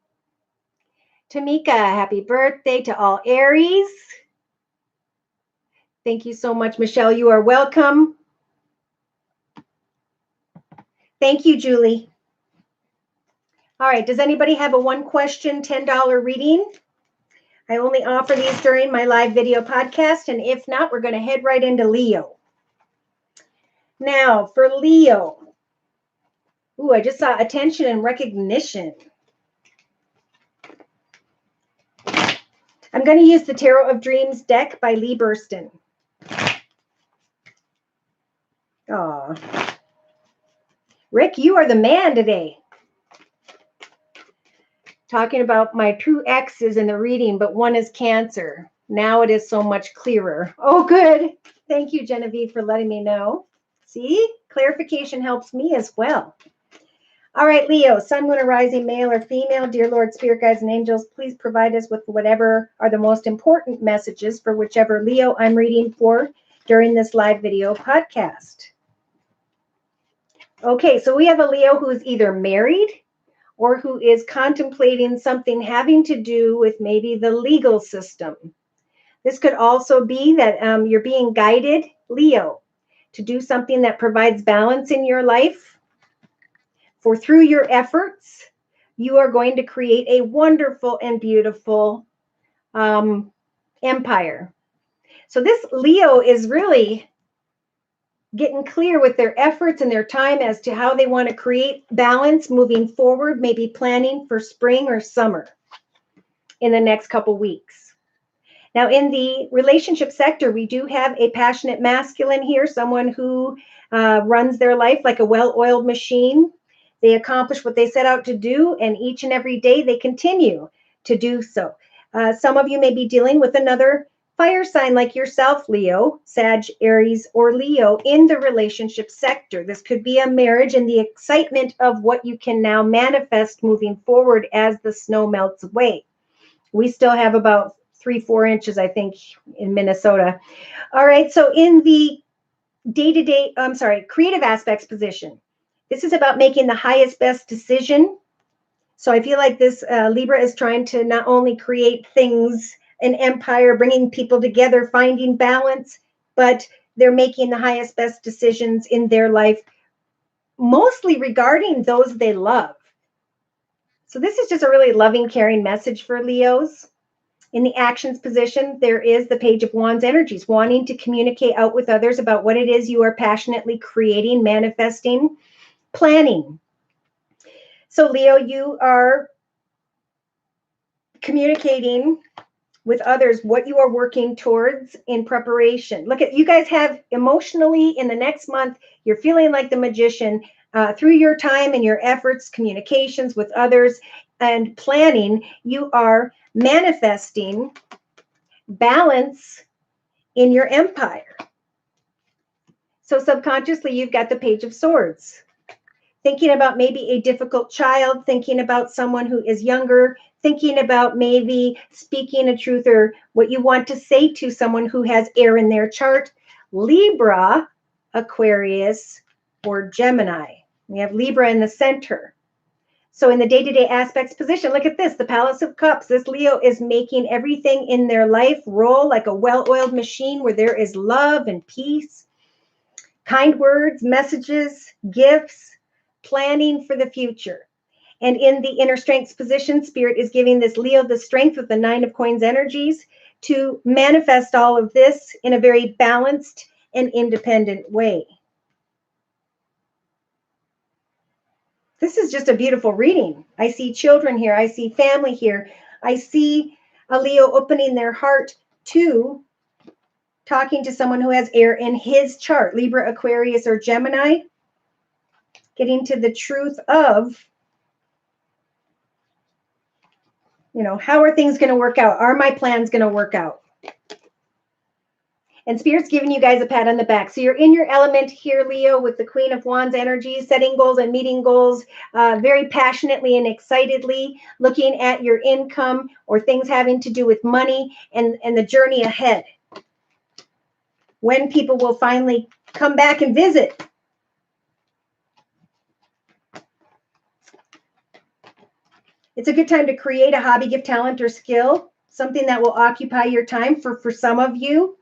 Tamika, happy birthday to all Aries. Thank you so much, Michelle. You are welcome. Thank you, Julie. All right, does anybody have a one question, $10 reading? I only offer these during my live video podcast, and if not, we're going to head right into Leo. Now, for Leo. Ooh, I just saw attention and recognition. I'm going to use the Tarot of Dreams deck by Lee Burston. Aw. Rick, you are the man today. Talking about my two X's in the reading, but one is Cancer. Now it is so much clearer. Oh, good. Thank you, Genevieve, for letting me know. See, clarification helps me as well. All right, Leo, sun, moon, or rising, male or female, dear Lord, spirit guides, and angels, please provide us with whatever are the most important messages for whichever Leo I'm reading for during this live video podcast. Okay, so we have a Leo who is either married or who is contemplating something having to do with maybe the legal system. This could also be that you're being guided, Leo, to do something that provides balance in your life. For through your efforts, you are going to create a wonderful and beautiful empire. So this Leo is really getting clear with their efforts and their time as to how they want to create balance moving forward, maybe planning for spring or summer in the next couple weeks. Now, in the relationship sector, we do have a passionate masculine here, someone who runs their life like a well-oiled machine. They accomplish what they set out to do, and each and every day they continue to do so. Some of you may be dealing with another fire sign like yourself, Leo, Sag, Aries, or Leo in the relationship sector. This could be a marriage and the excitement of what you can now manifest moving forward as the snow melts away. We still have about 3-4 inches, I think, in Minnesota. All right, so in the creative aspects position, this is about making the highest, best decision. So I feel like this Libra is trying to not only create things, an empire, bringing people together, finding balance, but they're making the highest, best decisions in their life, mostly regarding those they love. So this is just a really loving, caring message for Leos. In the actions position, there is the Page of Wands energies, wanting to communicate out with others about what it is you are passionately creating, manifesting, planning. So Leo, you are communicating with others what you are working towards in preparation. Look at, you guys have emotionally in the next month, you're feeling like the magician through your time and your efforts, communications with others, and planning. You are manifesting balance in your empire. So subconsciously, you've got the Page of Swords. Thinking about maybe a difficult child, thinking about someone who is younger, thinking about maybe speaking a truth or what you want to say to someone who has air in their chart. Libra, Aquarius, or Gemini. We have Libra in the center. So in the day-to-day aspects position, look at this, the Palace of Cups. This Leo is making everything in their life roll like a well-oiled machine where there is love and peace, kind words, messages, gifts, planning for the future. And in the inner strengths position, Spirit is giving this Leo the strength with the 9 of Coins energies to manifest all of this in a very balanced and independent way. This is just a beautiful reading. I see children here. I see family here. I see a Leo opening their heart to talking to someone who has air in his chart, Libra, Aquarius, or Gemini, getting to the truth of, you know, how are things going to work out? Are my plans going to work out? And Spirit's giving you guys a pat on the back. So you're in your element here, Leo, with the Queen of Wands energy, setting goals and meeting goals very passionately and excitedly, looking at your income or things having to do with money and the journey ahead. When people will finally come back and visit. It's a good time to create a hobby, gift, talent, or skill, something that will occupy your time. For some of you,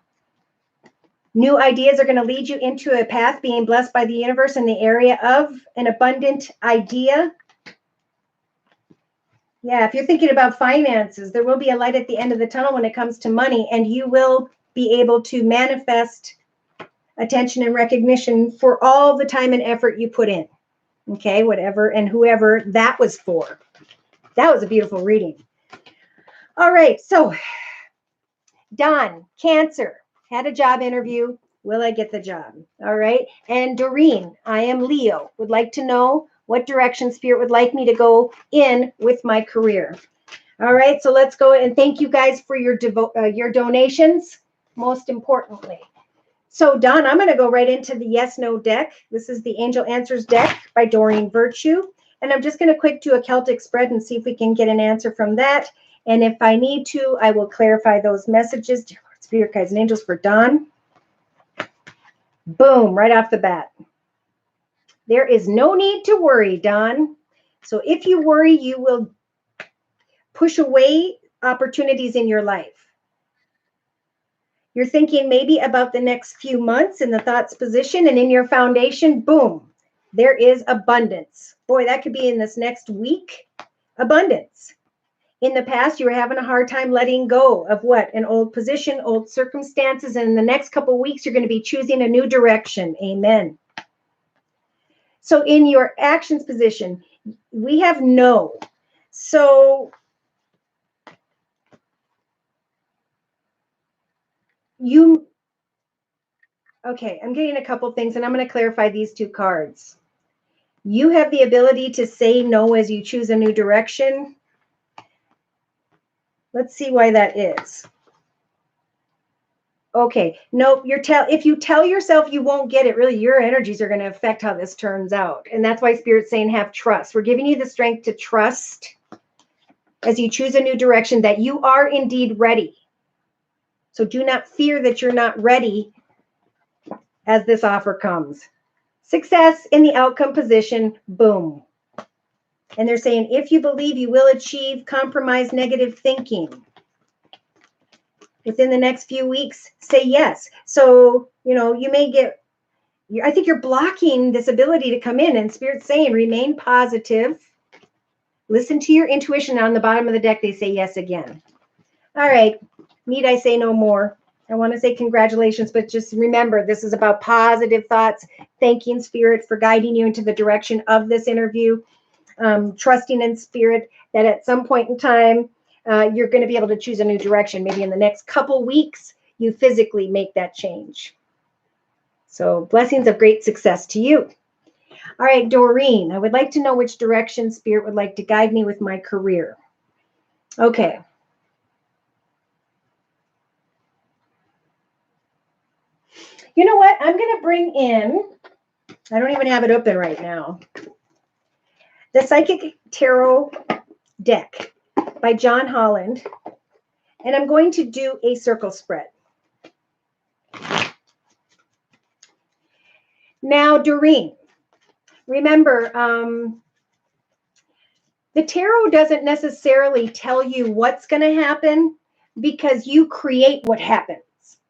new ideas are going to lead you into a path being blessed by the universe in the area of an abundant idea. Yeah, if you're thinking about finances, there will be a light at the end of the tunnel when it comes to money, and you will be able to manifest attention and recognition for all the time and effort you put in. Okay, whatever and whoever that was for. That was a beautiful reading. All right, so Don, Cancer, had a job interview. Will I get the job? All right. And Doreen, I am Leo, would like to know what direction Spirit would like me to go in with my career. All right, so let's go and thank you guys for your donations, most importantly. So Don, I'm going to go right into the yes, no deck. This is the Angel Answers deck by Doreen Virtue. And I'm just going to quick do a Celtic spread and see if we can get an answer from that. And if I need to, I will clarify those messages. Dear Lord, Spirit Guides and Angels for Don. Boom, right off the bat. There is no need to worry, Don. So if you worry, you will push away opportunities in your life. You're thinking maybe about the next few months in the thoughts position, and in your foundation, boom, there is abundance. Boy, that could be in this next week. Abundance. In the past, you were having a hard time letting go of what? An old position, old circumstances. And in the next couple of weeks, you're going to be choosing a new direction. Amen. So in your actions position, we have no. So okay, I'm getting a couple things, and I'm going to clarify these two cards. You have the ability to say no as you choose a new direction. Let's see why that is. Okay, nope, if you tell yourself you won't get it, really your energies are going to affect how this turns out. And that's why Spirit's saying have trust. We're giving you the strength to trust as you choose a new direction that you are indeed ready. So do not fear that you're not ready as this offer comes. Success in the outcome position, boom. And they're saying, if you believe you will achieve, compromise negative thinking. Within the next few weeks, say yes. So, you may get, I think you're blocking this ability to come in, and Spirit's saying, remain positive. Listen to your intuition. On the bottom of the deck, they say yes again. All right. Need I say no more? I want to say congratulations, but just remember, this is about positive thoughts, thanking Spirit for guiding you into the direction of this interview. Trusting in Spirit that at some point in time, you're going to be able to choose a new direction. Maybe in the next couple weeks, you physically make that change. So blessings of great success to you. All right, Doreen, I would like to know which direction Spirit would like to guide me with my career. Okay. You know what? I'm going to bring in, I don't even have it open right now, the Psychic Tarot deck by John Holland, and I'm going to do a circle spread. Now, Doreen, remember, the tarot doesn't necessarily tell you what's going to happen because you create what happens.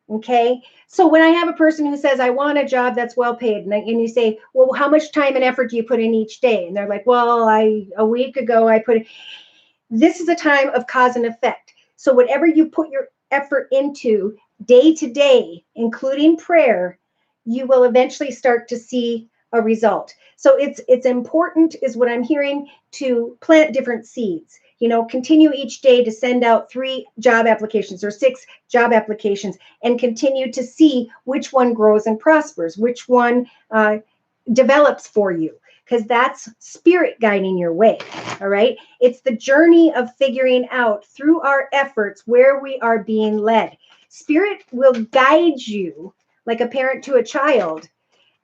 Okay. So when I have a person who says, I want a job that's well paid, and you say, well, how much time and effort do you put in each day? And they're like, well, a week ago, I put it. This is a time of cause and effect. So whatever you put your effort into day to day, including prayer, you will eventually start to see a result. So it's important, is what I'm hearing, to plant different seeds. Continue each day to send out 3 job applications or 6 job applications, and continue to see which one grows and prospers, which one develops for you, because that's Spirit guiding your way. All right. It's the journey of figuring out through our efforts where we are being led. Spirit will guide you like a parent to a child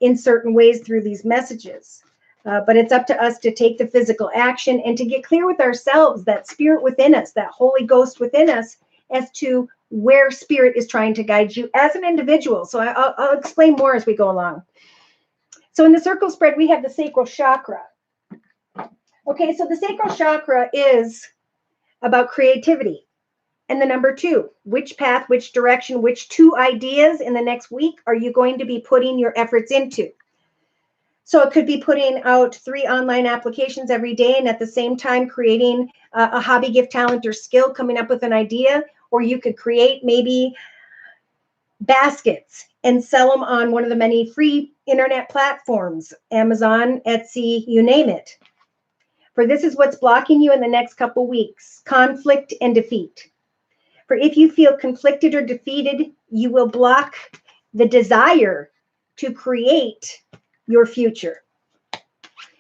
in certain ways through these messages. But it's up to us to take the physical action and to get clear with ourselves, that Spirit within us, that Holy Ghost within us, as to where Spirit is trying to guide you as an individual. So I'll explain more as we go along. So in the circle spread, we have the sacral chakra. Okay, so the sacral chakra is about creativity. And the number 2, which path, which direction, which 2 ideas in the next week are you going to be putting your efforts into? So it could be putting out 3 online applications every day and at the same time creating a hobby, gift, talent, or skill, coming up with an idea. Or you could create maybe baskets and sell them on one of the many free internet platforms, Amazon, Etsy, you name it. For this is what's blocking you in the next couple weeks: conflict and defeat. For if you feel conflicted or defeated, you will block the desire to create your future.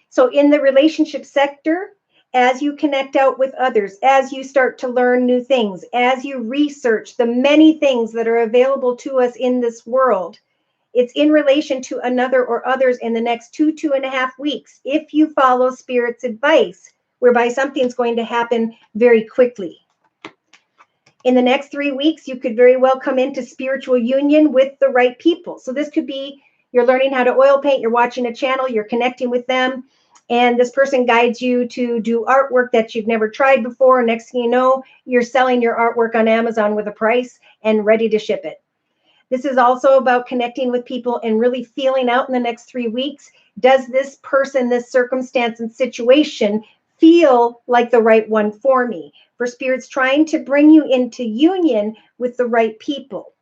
So in the relationship sector, as you connect out with others, as you start to learn new things, as you research the many things that are available to us in this world, it's in relation to another or others in the next 2.5 weeks, if you follow Spirit's advice, whereby something's going to happen very quickly. In the next 3 weeks, you could very well come into spiritual union with the right people. So this could be you're learning how to oil paint, you're watching a channel, you're connecting with them, and this person guides you to do artwork that you've never tried before. Next thing you know, you're selling your artwork on Amazon with a price and ready to ship it. This is also about connecting with people and really feeling out in the next 3 weeks. Does this person, this circumstance and situation feel like the right one for me? For Spirit's trying to bring you into union with the right people.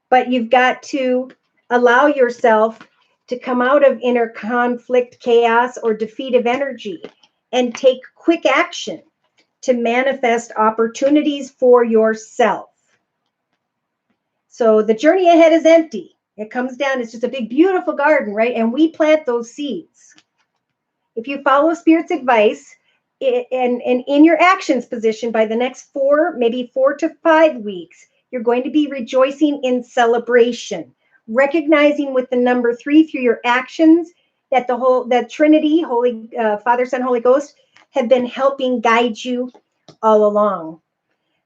But you've got to allow yourself to come out of inner conflict, chaos, or defeat of energy and take quick action to manifest opportunities for yourself. So the journey ahead is empty. It comes down, it's just a big, beautiful garden, right? And we plant those seeds. If you follow Spirit's advice and in your actions position by the next 4, maybe 4 to 5 weeks, you're going to be rejoicing in celebration, recognizing with the number 3 through your actions that that Trinity, Holy Father, Son, Holy Ghost, have been helping guide you all along.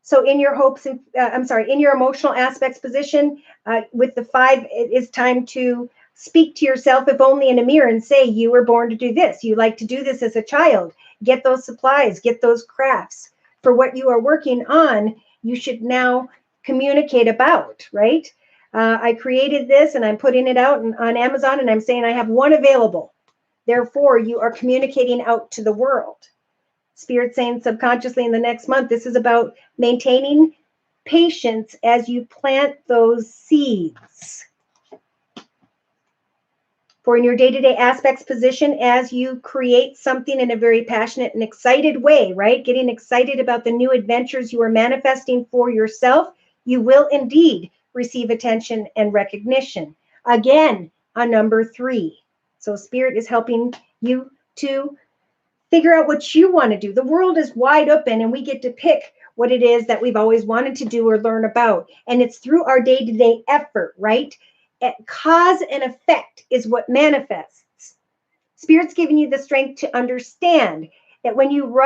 So in your hopes and in your emotional aspects position, with the 5, it is time to speak to yourself, if only in a mirror, and say, you were born to do this. You like to do this as a child. Get those supplies, get those crafts. For what you are working on, you should now communicate about, right? I created this and I'm putting it out on Amazon and I'm saying I have 1 available. Therefore, you are communicating out to the world. Spirit saying subconsciously in the next month, this is about maintaining patience as you plant those seeds. For in your day-to-day aspects position, as you create something in a very passionate and excited way, right? Getting excited about the new adventures you are manifesting for yourself, you will indeed receive attention and recognition. Again, a number 3. So Spirit is helping you to figure out what you want to do. The world is wide open and we get to pick what it is that we've always wanted to do or learn about. And it's through our day-to-day effort, right? Cause and effect is what manifests. Spirit's giving you the strength to understand that when you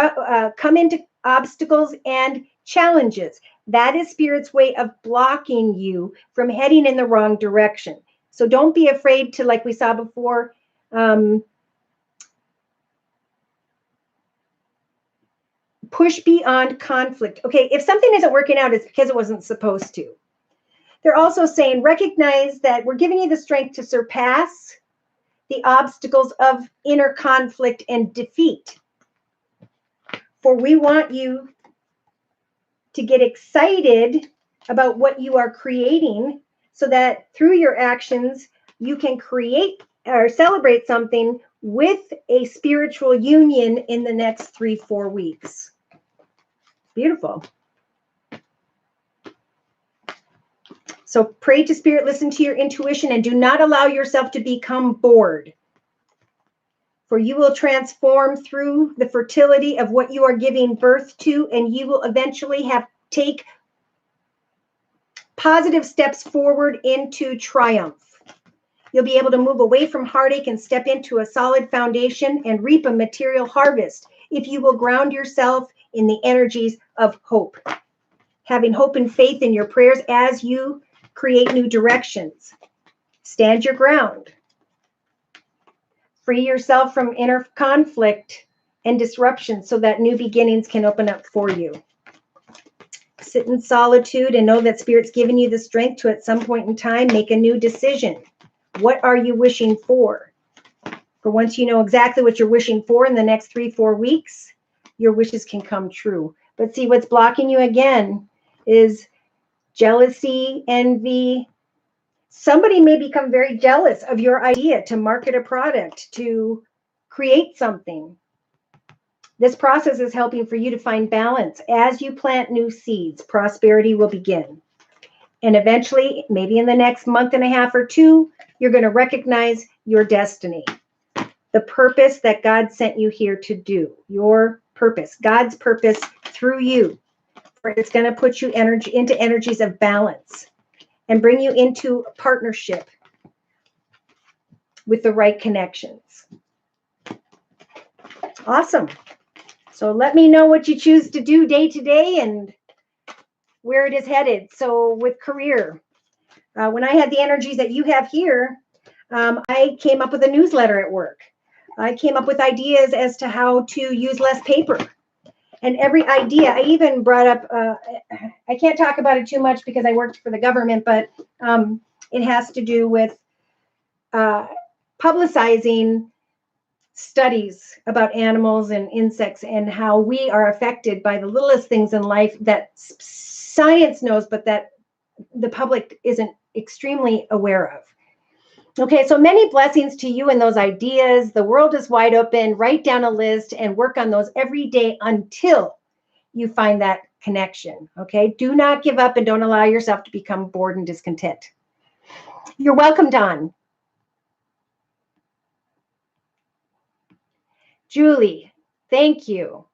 come into obstacles and challenges, that is Spirit's way of blocking you from heading in the wrong direction. So don't be afraid to, like we saw before, push beyond conflict. Okay, if something isn't working out, it's because it wasn't supposed to. They're also saying, recognize that we're giving you the strength to surpass the obstacles of inner conflict and defeat. For we want you to get excited about what you are creating so that through your actions, you can create or celebrate something with a spiritual union in the next 3-4 weeks. Beautiful. So pray to Spirit, listen to your intuition, and do not allow yourself to become bored. For you will transform through the fertility of what you are giving birth to, and you will eventually take positive steps forward into triumph. You'll be able to move away from heartache and step into a solid foundation and reap a material harvest if you will ground yourself in the energies of hope. Having hope and faith in your prayers as you create new directions. Stand your ground. Free yourself from inner conflict and disruption so that new beginnings can open up for you. Sit in solitude and know that Spirit's given you the strength to, at some point in time, make a new decision. What are you wishing for? For once you know exactly what you're wishing for in the next 3-4 weeks, your wishes can come true. But see, what's blocking you again is jealousy, envy. Somebody may become very jealous of your idea to market a product, to create something. This process is helping for you to find balance. As you plant new seeds, prosperity will begin. And eventually, maybe in the next month and a half or 2, you're going to recognize your destiny, the purpose that God sent you here to do, your purpose, God's purpose through you. It's going to put you into energies of balance and bring you into a partnership with the right connections. Awesome. So let me know what you choose to do day to day and where it is headed. So with career, when I had the energies that you have here, I came up with a newsletter at work. I came up with ideas as to how to use less paper. And every idea, I even brought up, I can't talk about it too much because I worked for the government, but it has to do with publicizing studies about animals and insects and how we are affected by the littlest things in life that science knows, but that the public isn't extremely aware of. Okay, so many blessings to you and those ideas. The world is wide open. Write down a list and work on those every day until you find that connection. Okay, do not give up and don't allow yourself to become bored and discontent. You're welcome, Don. Julie, thank you.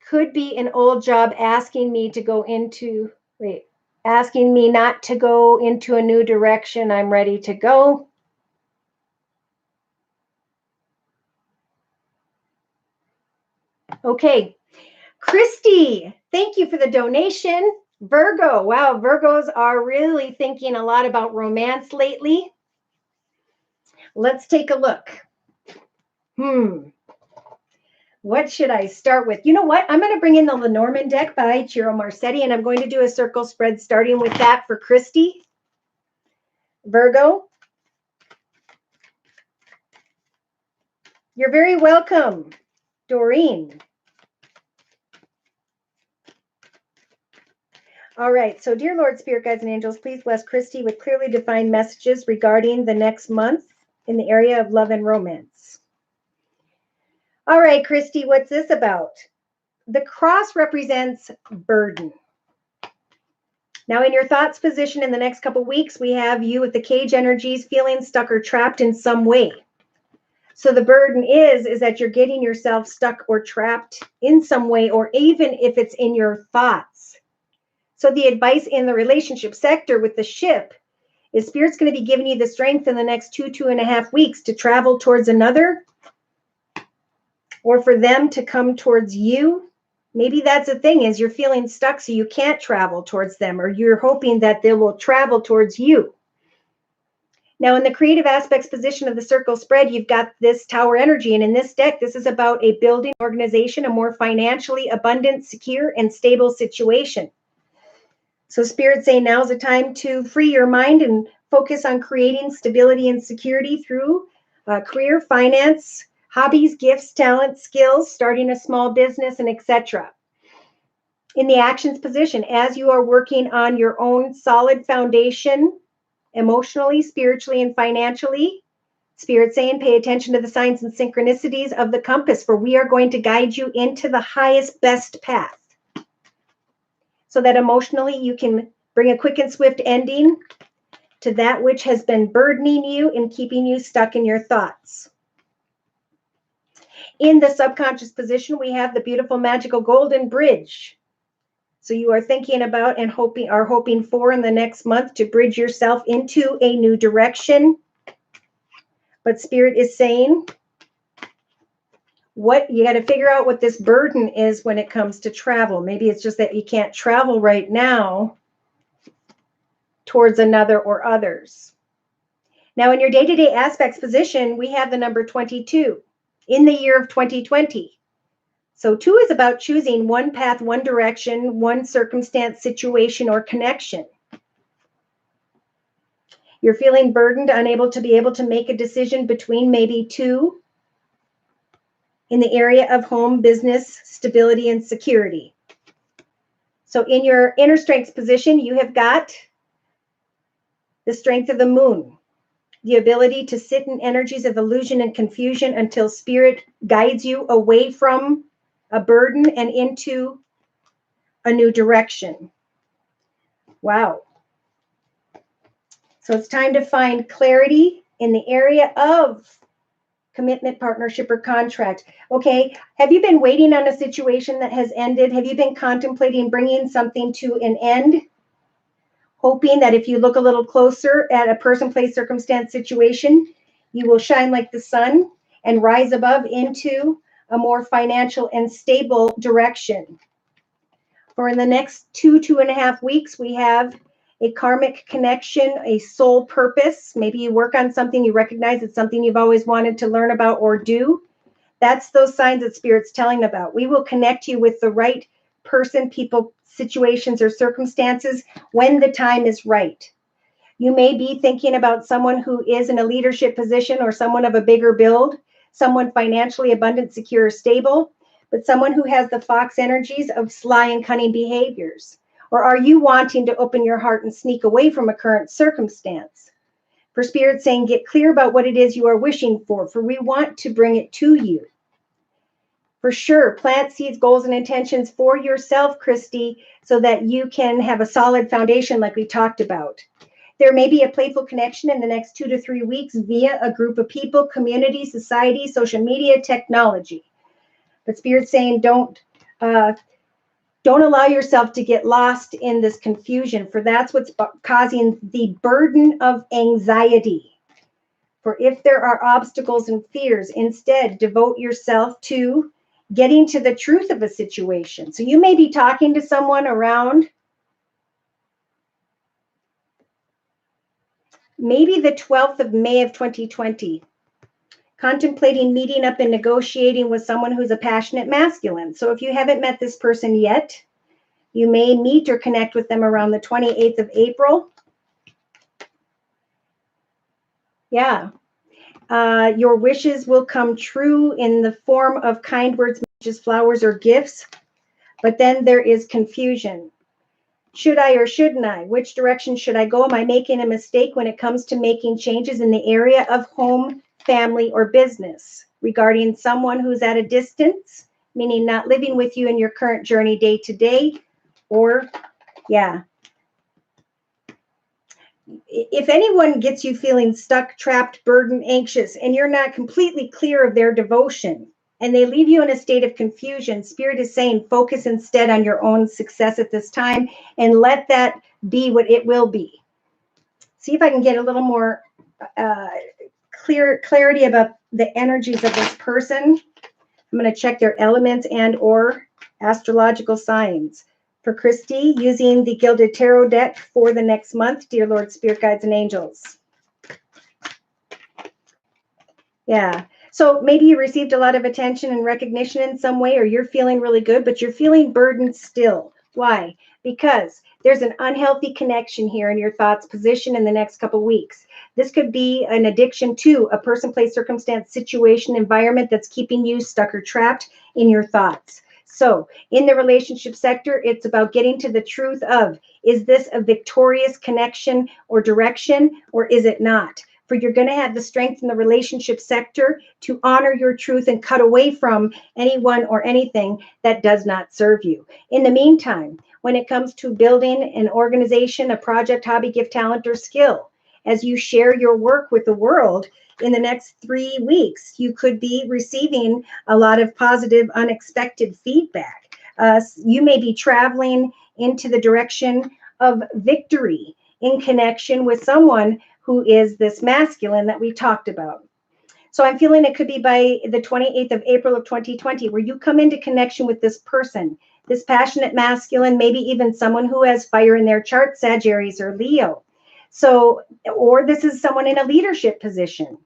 Could be an old job asking me to go into, asking me not to go into a new direction. I'm ready to go. Okay, Christy, thank you for the donation. Virgo, wow, Virgos are really thinking a lot about romance lately. Let's take a look. What should I start with? You know what? I'm going to bring in the Lenormand deck by Ciro Marsetti, and I'm going to do a circle spread starting with that for Christy. Virgo, you're very welcome. Doreen. All right, so dear Lord, Spirit, Guides, and Angels, please bless Christy with clearly defined messages regarding the next month in the area of love and romance. All right, Christy, what's this about? The cross represents burden. Now, in your thoughts position in the next couple weeks, we have you with the cage energies feeling stuck or trapped in some way. So the burden is that you're getting yourself stuck or trapped in some way, or even if it's in your thoughts. So the advice in the relationship sector with the ship is Spirit's going to be giving you the strength in the next 2.5 weeks to travel towards another, or for them to come towards you. Maybe that's the thing, is you're feeling stuck so you can't travel towards them, or you're hoping that they will travel towards you. Now, in the creative aspects position of the circle spread, you've got this tower energy. And in this deck, this is about a building organization, a more financially abundant, secure, and stable situation. So Spirit's saying now's the time to free your mind and focus on creating stability and security through career, finance, hobbies, gifts, talents, skills, starting a small business, and etc. In the actions position, as you are working on your own solid foundation, emotionally, spiritually, and financially, Spirit saying pay attention to the signs and synchronicities of the compass, for we are going to guide you into the highest, best path, so that emotionally you can bring a quick and swift ending to that which has been burdening you and keeping you stuck in your thoughts. In the subconscious position, we have the beautiful magical golden bridge. So you are thinking about and hoping for in the next month to bridge yourself into a new direction. But Spirit is saying, what you got to figure out what this burden is when it comes to travel. Maybe it's just that you can't travel right now towards another or others. Now, in your day-to-day aspects position, we have the number 22 in the year of 2020. So 2 is about choosing one path, one direction, one circumstance, situation, or connection. You're feeling burdened, unable to be able to make a decision between maybe 2 in the area of home, business, stability, and security. So in your inner strengths position, you have got the strength of the moon, the ability to sit in energies of illusion and confusion until spirit guides you away from a burden and into a new direction. Wow. So it's time to find clarity in the area of commitment, partnership, or contract. Okay, have you been waiting on a situation that has ended? Have you been contemplating bringing something to an end? Hoping that if you look a little closer at a person, place, circumstance, situation, you will shine like the sun and rise above into a more financial and stable direction. For in the next 2.5 weeks, we have a karmic connection, a soul purpose. Maybe you work on something, you recognize it's something you've always wanted to learn about or do. That's those signs that Spirit's telling about. We will connect you with the right person, people, situations, or circumstances when the time is right. You may be thinking about someone who is in a leadership position or someone of a bigger build, someone financially abundant, secure, stable, but someone who has the fox energies of sly and cunning behaviors. Or are you wanting to open your heart and sneak away from a current circumstance? For Spirit saying, get clear about what it is you are wishing for we want to bring it to you. For sure, plant seeds, goals, and intentions for yourself, Christy, so that you can have a solid foundation like we talked about. There may be a playful connection in the next 2 to 3 weeks via a group of people, community, society, social media, technology. But Spirit's saying don't allow yourself to get lost in this confusion, for that's what's causing the burden of anxiety. For if there are obstacles and fears, instead devote yourself to getting to the truth of a situation. So you may be talking to someone around maybe the 12th of May of 2020, contemplating meeting up and negotiating with someone who's a passionate masculine. So if you haven't met this person yet, you may meet or connect with them around the 28th of April. Yeah. Your wishes will come true in the form of kind words, messages, flowers, or gifts. But then there is confusion. Should I or shouldn't I? Which direction should I go? Am I making a mistake when it comes to making changes in the area of home, family, or business regarding someone who's at a distance, meaning not living with you in your current journey day to day? Or, yeah. If anyone gets you feeling stuck, trapped, burdened, anxious, and you're not completely clear of their devotion, and they leave you in a state of confusion, Spirit is saying focus instead on your own success at this time and let that be what it will be. See if I can get a little more clarity about the energies of this person. I'm going to check their elements and or astrological signs. For Christy, using the Gilded Tarot deck for the next month, dear Lord, Spirit Guides, and Angels. Yeah. So maybe you received a lot of attention and recognition in some way, or you're feeling really good, but you're feeling burdened still. Why? Because there's an unhealthy connection here in your thoughts position in the next couple weeks. This could be an addiction to a person, place, circumstance, situation, environment that's keeping you stuck or trapped in your thoughts. So in the relationship sector, it's about getting to the truth of, is this a victorious connection or direction, or is it not? For you're going to have the strength in the relationship sector to honor your truth and cut away from anyone or anything that does not serve you. In the meantime, when it comes to building an organization, a project, hobby, gift, talent, or skill, as you share your work with the world, in the next 3 weeks, you could be receiving a lot of positive, unexpected feedback. You may be traveling into the direction of victory in connection with someone who is this masculine that we talked about. So I'm feeling it could be by the 28th of April of 2020, where you come into connection with this person, this passionate masculine, maybe even someone who has fire in their chart, Sagittarius or Leo. So, or this is someone in a leadership position.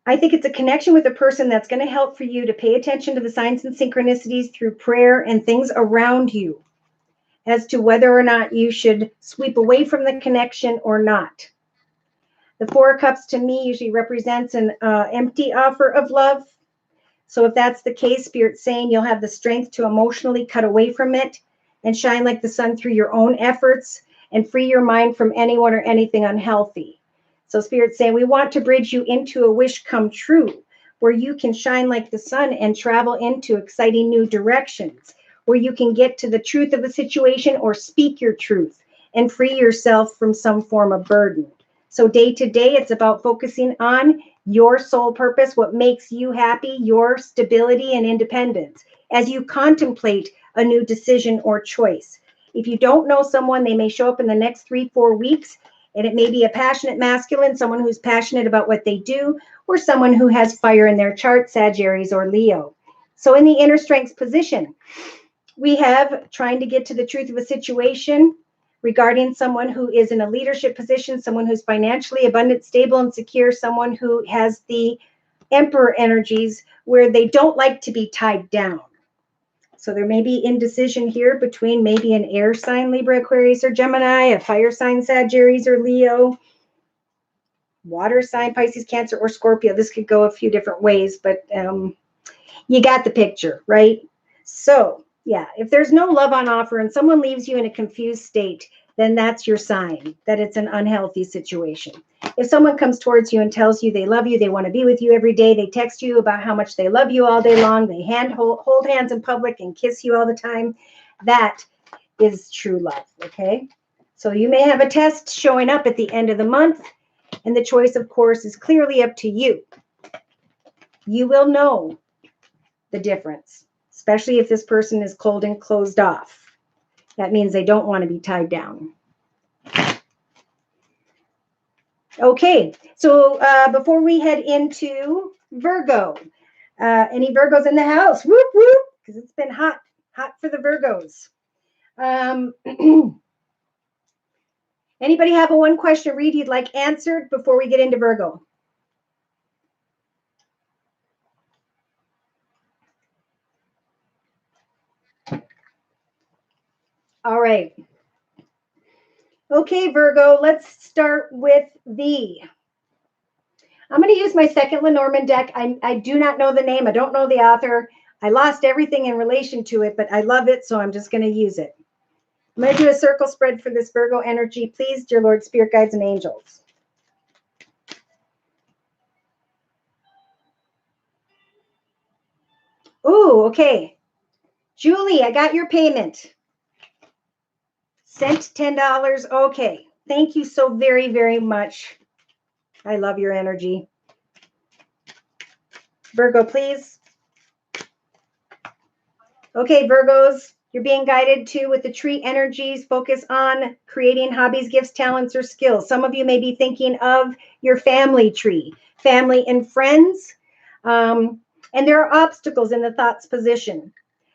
I think it's a connection with a person that's going to help for you to pay attention to the signs and synchronicities through prayer and things around you as to whether or not you should sweep away from the connection or not. The Four of Cups to me usually represents an empty offer of love. So if that's the case, Spirit's saying you'll have the strength to emotionally cut away from it and shine like the sun through your own efforts and free your mind from anyone or anything unhealthy. So Spirit's saying we want to bridge you into a wish come true where you can shine like the sun and travel into exciting new directions, where you can get to the truth of a situation or speak your truth and free yourself from some form of burden. So day to day, it's about focusing on your soul purpose, what makes you happy, your stability and independence as you contemplate a new decision or choice. If you don't know someone, they may show up in the next 3-4 weeks, and it may be a passionate masculine, someone who's passionate about what they do, or someone who has fire in their chart, Sagittarius or Leo. So in the inner strengths position, we have trying to get to the truth of a situation regarding someone who is in a leadership position, someone who's financially abundant, stable, and secure, someone who has the Emperor energies where they don't like to be tied down. So there may be indecision here between maybe an air sign, Libra, Aquarius, or Gemini, a fire sign, Sagittarius or Leo, water sign, Pisces, Cancer, or Scorpio. This could go a few different ways, but you got the picture, right? So yeah, if there's no love on offer and someone leaves you in a confused state, then that's your sign that it's an unhealthy situation. If someone comes towards you and tells you they love you, they want to be with you every day, they text you about how much they love you all day long, they hold hands in public and kiss you all the time, that is true love, okay? So you may have a test showing up at the end of the month, and the choice, of course, is clearly up to you. You will know the difference, especially if this person is cold and closed off. That means they don't want to be tied down. Okay, so before we head into Virgo, any Virgos in the house? Whoop, whoop, because it's been hot for the Virgos. Anybody have a one question read you'd like answered before we get into Virgo? All right. Okay, Virgo, let's start with I'm going to use my second Lenormand deck. I do not know the name. I don't know the author. I lost everything in relation to it, but I love it, so I'm just going to use it. I'm going to do a circle spread for this Virgo energy. Please, dear Lord, Spirit Guides, and Angels. Ooh, okay. Julie, I got your payment. Sent $10. Okay. Thank you so very, very much. I love your energy. Virgo, please. Okay, Virgos, you're being guided to with the tree energies. Focus on creating hobbies, gifts, talents, or skills. Some of you may be thinking of your family tree, family and friends. And there are obstacles in the thoughts position.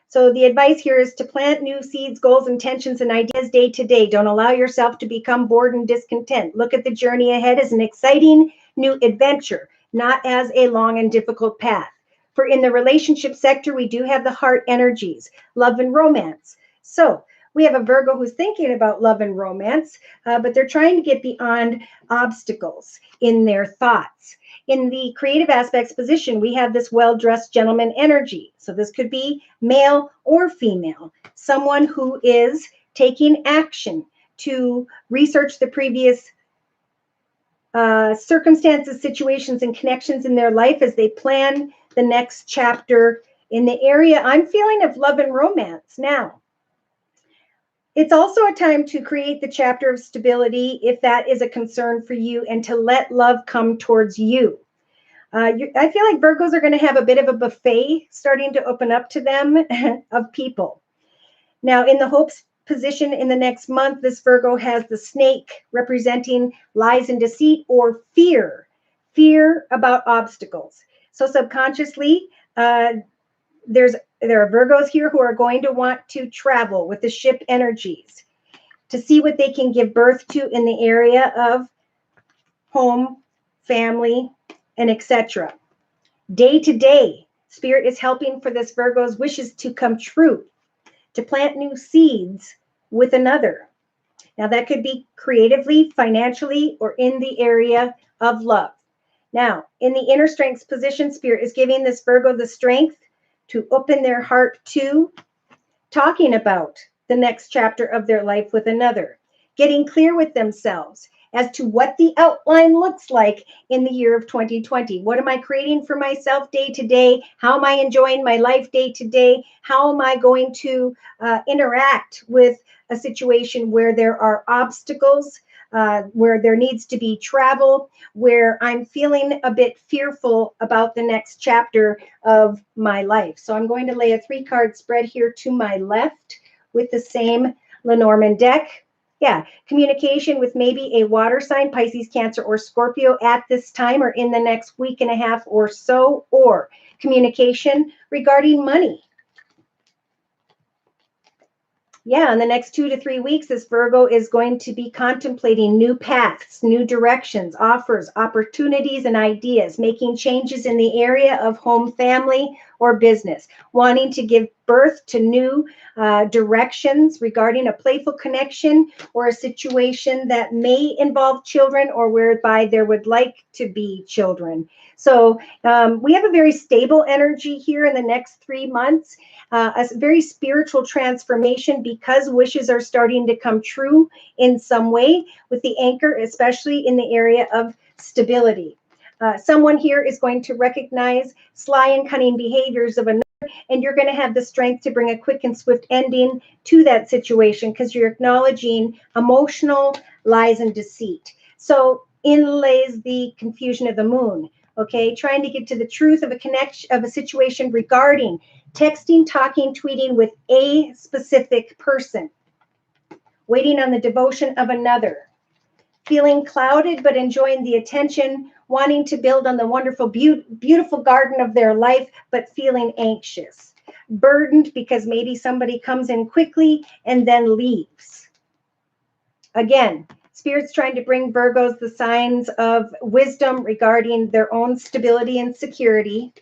So the advice here is to plant new seeds, goals, intentions, and ideas day to day. Don't allow yourself to become bored and discontent. Look at the journey ahead as an exciting new adventure, not as a long and difficult path. For in the relationship sector, we do have the heart energies, love and romance. So we have a Virgo who's thinking about love and romance, but they're trying to get beyond obstacles in their thoughts. In the creative aspects position, we have this well-dressed gentleman energy. So this could be male or female, someone who is taking action to research the previous circumstances, situations, and connections in their life as they plan the next chapter in the area I'm feeling of love and romance. Now, it's also a time to create the chapter of stability if that is a concern for you, and to let love come towards you. I feel like Virgos are going to have a bit of a buffet starting to open up to them of people. Now, in the hopes position in the next month, this Virgo has the snake representing lies and deceit or fear about obstacles. So subconsciously, there are Virgos here who are going to want to travel with the ship energies. to see what they can give birth to in the area of home, family, and etc. Day to day, Spirit is helping for this Virgo's wishes to come true, to plant new seeds with another. Now, that could be creatively, financially, or in the area of love. Now, in the inner strengths position, Spirit is giving this Virgo the strength to open their heart to talking about the next chapter of their life with another, getting clear with themselves as to what the outline looks like in the year of 2020. What am I creating for myself day to day? How am I enjoying my life day to day? How am I going to interact with a situation where there are obstacles, where there needs to be travel, where I'm feeling a bit fearful about the next chapter of my life? So I'm going to lay a 3-card spread here to my left with the same Lenormand deck. Yeah, communication with maybe a water sign, Pisces, Cancer, or Scorpio at this time or in the next week and a half or so, or communication regarding money. Yeah, in the next 2 to 3 weeks, this Virgo is going to be contemplating new paths, new directions, offers, opportunities, and ideas, making changes in the area of home, family, or business, wanting to give birth to new directions regarding a playful connection or a situation that may involve children or whereby there would like to be children. So we have a very stable energy here in the next 3 months. A very spiritual transformation because wishes are starting to come true in some way, with the anchor, especially in the area of stability. Someone here is going to recognize sly and cunning behaviors of another, and you're going to have the strength to bring a quick and swift ending to that situation because you're acknowledging emotional lies and deceit. So in lays the confusion of the moon. Okay, trying to get to the truth of a connection of a situation regarding texting, talking, tweeting with a specific person, waiting on the devotion of another, feeling clouded but enjoying the attention, wanting to build on the wonderful, beautiful garden of their life, but feeling anxious, burdened because maybe somebody comes in quickly and then leaves. Again, Spirit's trying to bring Virgos the signs of wisdom regarding their own stability and security,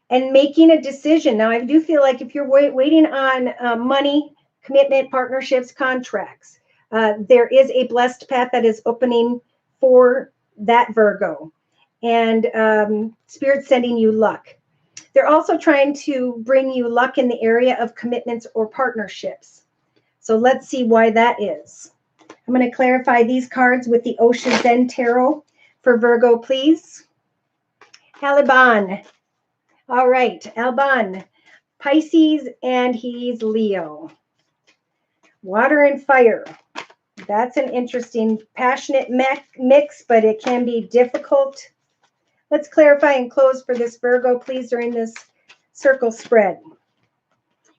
and making a decision. Now, I do feel like if you're waiting on money, commitment, partnerships, contracts, there is a blessed path that is opening for that Virgo. And Spirit's sending you luck. They're also trying to bring you luck in the area of commitments or partnerships. So let's see why that is. I'm going to clarify these cards with the Osho Zen Tarot for Virgo, please. Alban. All right, Alban, Pisces, and he's Leo. Water and fire. That's an interesting, passionate mix, but it can be difficult. Let's clarify and close for this Virgo, please, during this circle spread.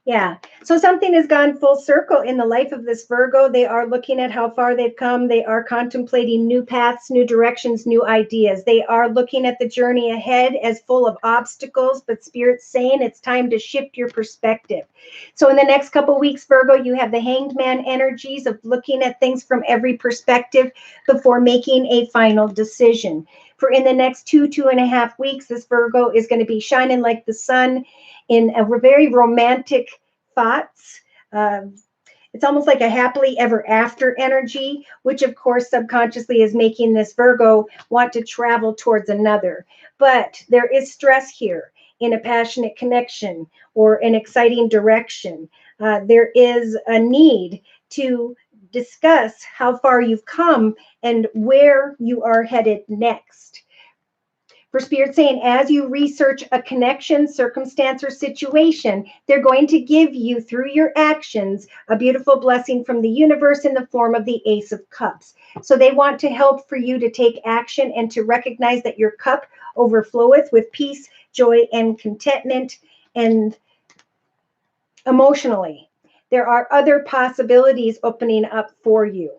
Yeah, so something has gone full circle in the life of this Virgo. They are looking at how far they've come. They are contemplating new paths, new directions, new ideas. They are looking at the journey ahead as full of obstacles, but Spirit's saying it's time to shift your perspective. So in the next couple weeks, Virgo, you have the Hanged Man energies of looking at things from every perspective before making a final decision. For in the next 2.5 weeks, this Virgo is going to be shining like the sun in a very romantic thoughts. It's almost like a happily ever after energy, which of course subconsciously is making this Virgo want to travel towards another. But there is stress here in a passionate connection or an exciting direction. There is a need to discuss how far you've come and where you are headed next. For Spirit saying, as you research a connection, circumstance, or situation, they're going to give you, through your actions, a beautiful blessing from the universe in the form of the Ace of Cups. So they want to help for you to take action and to recognize that your cup overfloweth with peace, joy, and contentment. And emotionally, there are other possibilities opening up for you.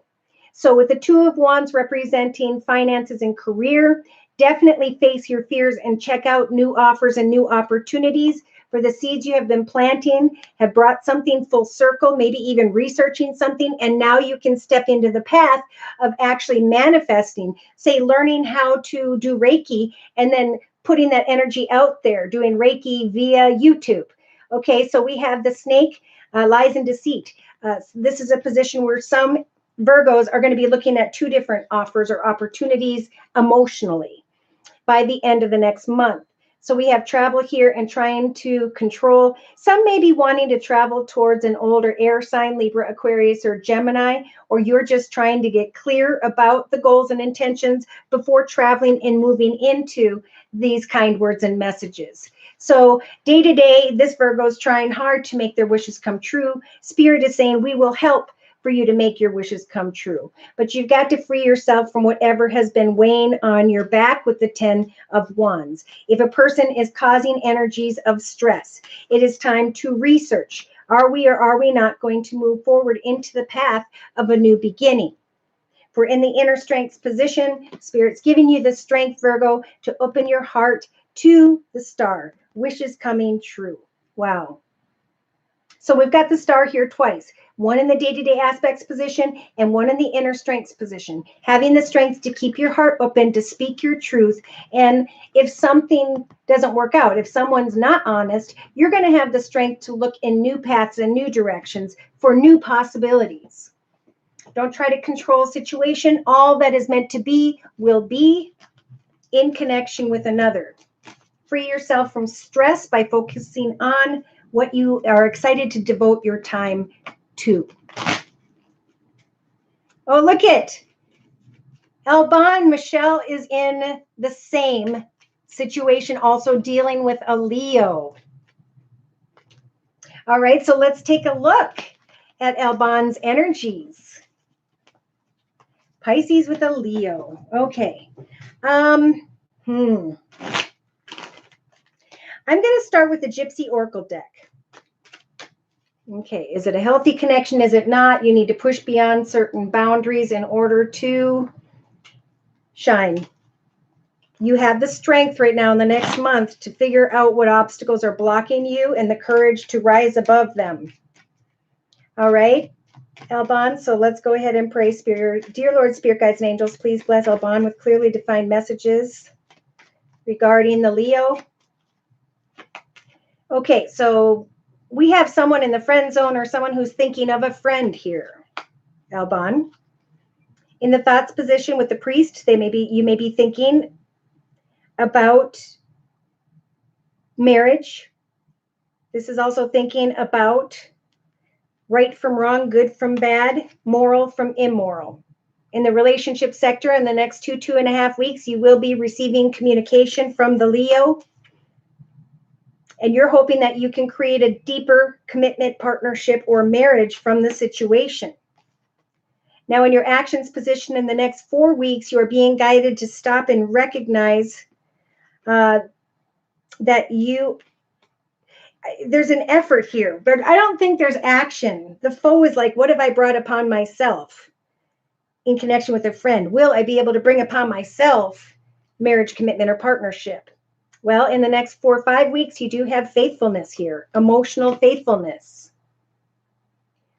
So with the Two of Wands representing finances and career, definitely face your fears and check out new offers and new opportunities. for the seeds you have been planting, have brought something full circle, maybe even researching something, and now you can step into the path of actually manifesting, say learning how to do Reiki and then putting that energy out there, doing Reiki via YouTube. Okay, so we have the snake, lies and deceit. This is a position where some Virgos are going to be looking at two different offers or opportunities emotionally by the end of the next month. So we have travel here and trying to control. Some may be wanting to travel towards an older air sign, Libra, Aquarius, or Gemini, or you're just trying to get clear about the goals and intentions before traveling and moving into these kind words and messages. So day to day, this Virgo is trying hard to make their wishes come true. Spirit is saying, we will help for you to make your wishes come true. But you've got to free yourself from whatever has been weighing on your back with the 10 of Wands. If a person is causing energies of stress, it is time to research. Are we or are we not going to move forward into the path of a new beginning? If we're in the inner strength position, Spirit's giving you the strength, Virgo, to open your heart to the star. Wishes coming true. Wow. So we've got the star here twice, one in the day-to-day aspects position and one in the inner strengths position. Having the strength to keep your heart open, to speak your truth. And if something doesn't work out, if someone's not honest, you're going to have the strength to look in new paths and new directions for new possibilities. Don't try to control a situation. All that is meant to be will be in connection with another. Free yourself from stress by focusing on what you are excited to devote your time to. Oh, look it. Alban, Michelle is in the same situation, also dealing with a Leo. All right, so let's take a look at Alban's energies. Pisces with a Leo. Okay. I'm going to start with the Gypsy Oracle deck. Okay, is it a healthy connection? Is it not? You need to push beyond certain boundaries in order to shine. You have the strength right now in the next month to figure out what obstacles are blocking you and the courage to rise above them. All right, Alban, so let's go ahead and pray. Spirit, dear Lord, Spirit guides and angels, please bless Alban with clearly defined messages regarding the Leo. Okay, so we have someone in the friend zone or someone who's thinking of a friend here, Alban. In the thoughts position with the priest, you may be thinking about marriage. This is also thinking about right from wrong, good from bad, moral from immoral. In the relationship sector, in the next 2.5 weeks, you will be receiving communication from the Leo. And you're hoping that you can create a deeper commitment, partnership, or marriage from the situation. Now, in your actions position in the next 4 weeks, you are being guided to stop and recognize that there's an effort here, but I don't think there's action. The foe is like, what have I brought upon myself in connection with a friend? Will I be able to bring upon myself marriage, commitment, or partnership? Well, in the next 4 or 5 weeks, you do have faithfulness here, emotional faithfulness.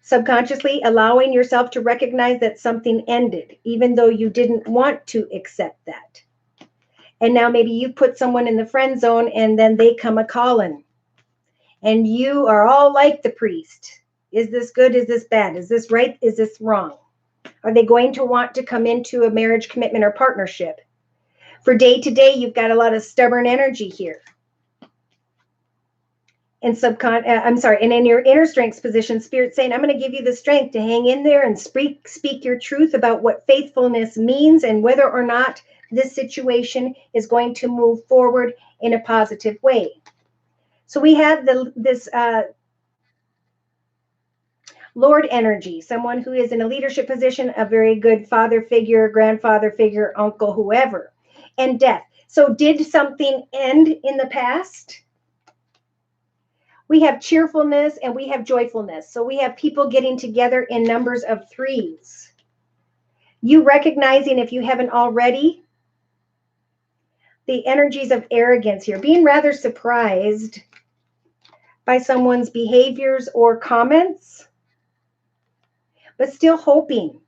Subconsciously allowing yourself to recognize that something ended, even though you didn't want to accept that. And now maybe you put someone in the friend zone and then they come a-calling. And you are all like the priest. Is this good? Is this bad? Is this right? Is this wrong? Are they going to want to come into a marriage, commitment, or partnership? For day to day, you've got a lot of stubborn energy here. And and in your inner strengths position, Spirit's saying, I'm going to give you the strength to hang in there and speak your truth about what faithfulness means and whether or not this situation is going to move forward in a positive way. So we have this Lord energy, someone who is in a leadership position, a very good father figure, grandfather figure, uncle, whoever, and death. So did something end in the past? We have cheerfulness and we have joyfulness. So we have people getting together in numbers of 3s. You recognizing, if you haven't already, the energies of arrogance here, being rather surprised by someone's behaviors or comments, but still hoping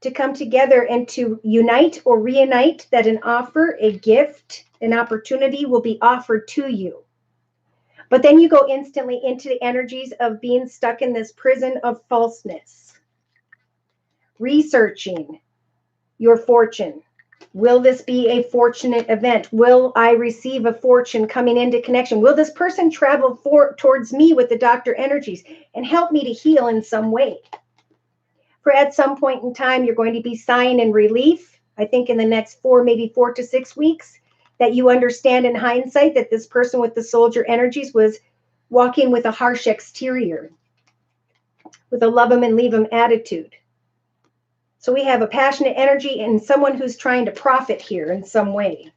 to come together and to unite or reunite, that an offer, a gift, an opportunity will be offered to you. But then you go instantly into the energies of being stuck in this prison of falseness, researching your fortune. Will this be a fortunate event? Will I receive a fortune coming into connection? Will this person travel towards me with the doctor energies and help me to heal in some way? For at some point in time, you're going to be sighing in relief. I think in the next maybe 4 to 6 weeks, that you understand in hindsight that this person with the soldier energies was walking with a harsh exterior, with a love them and leave them attitude. So we have a passionate energy and someone who's trying to profit here in some way,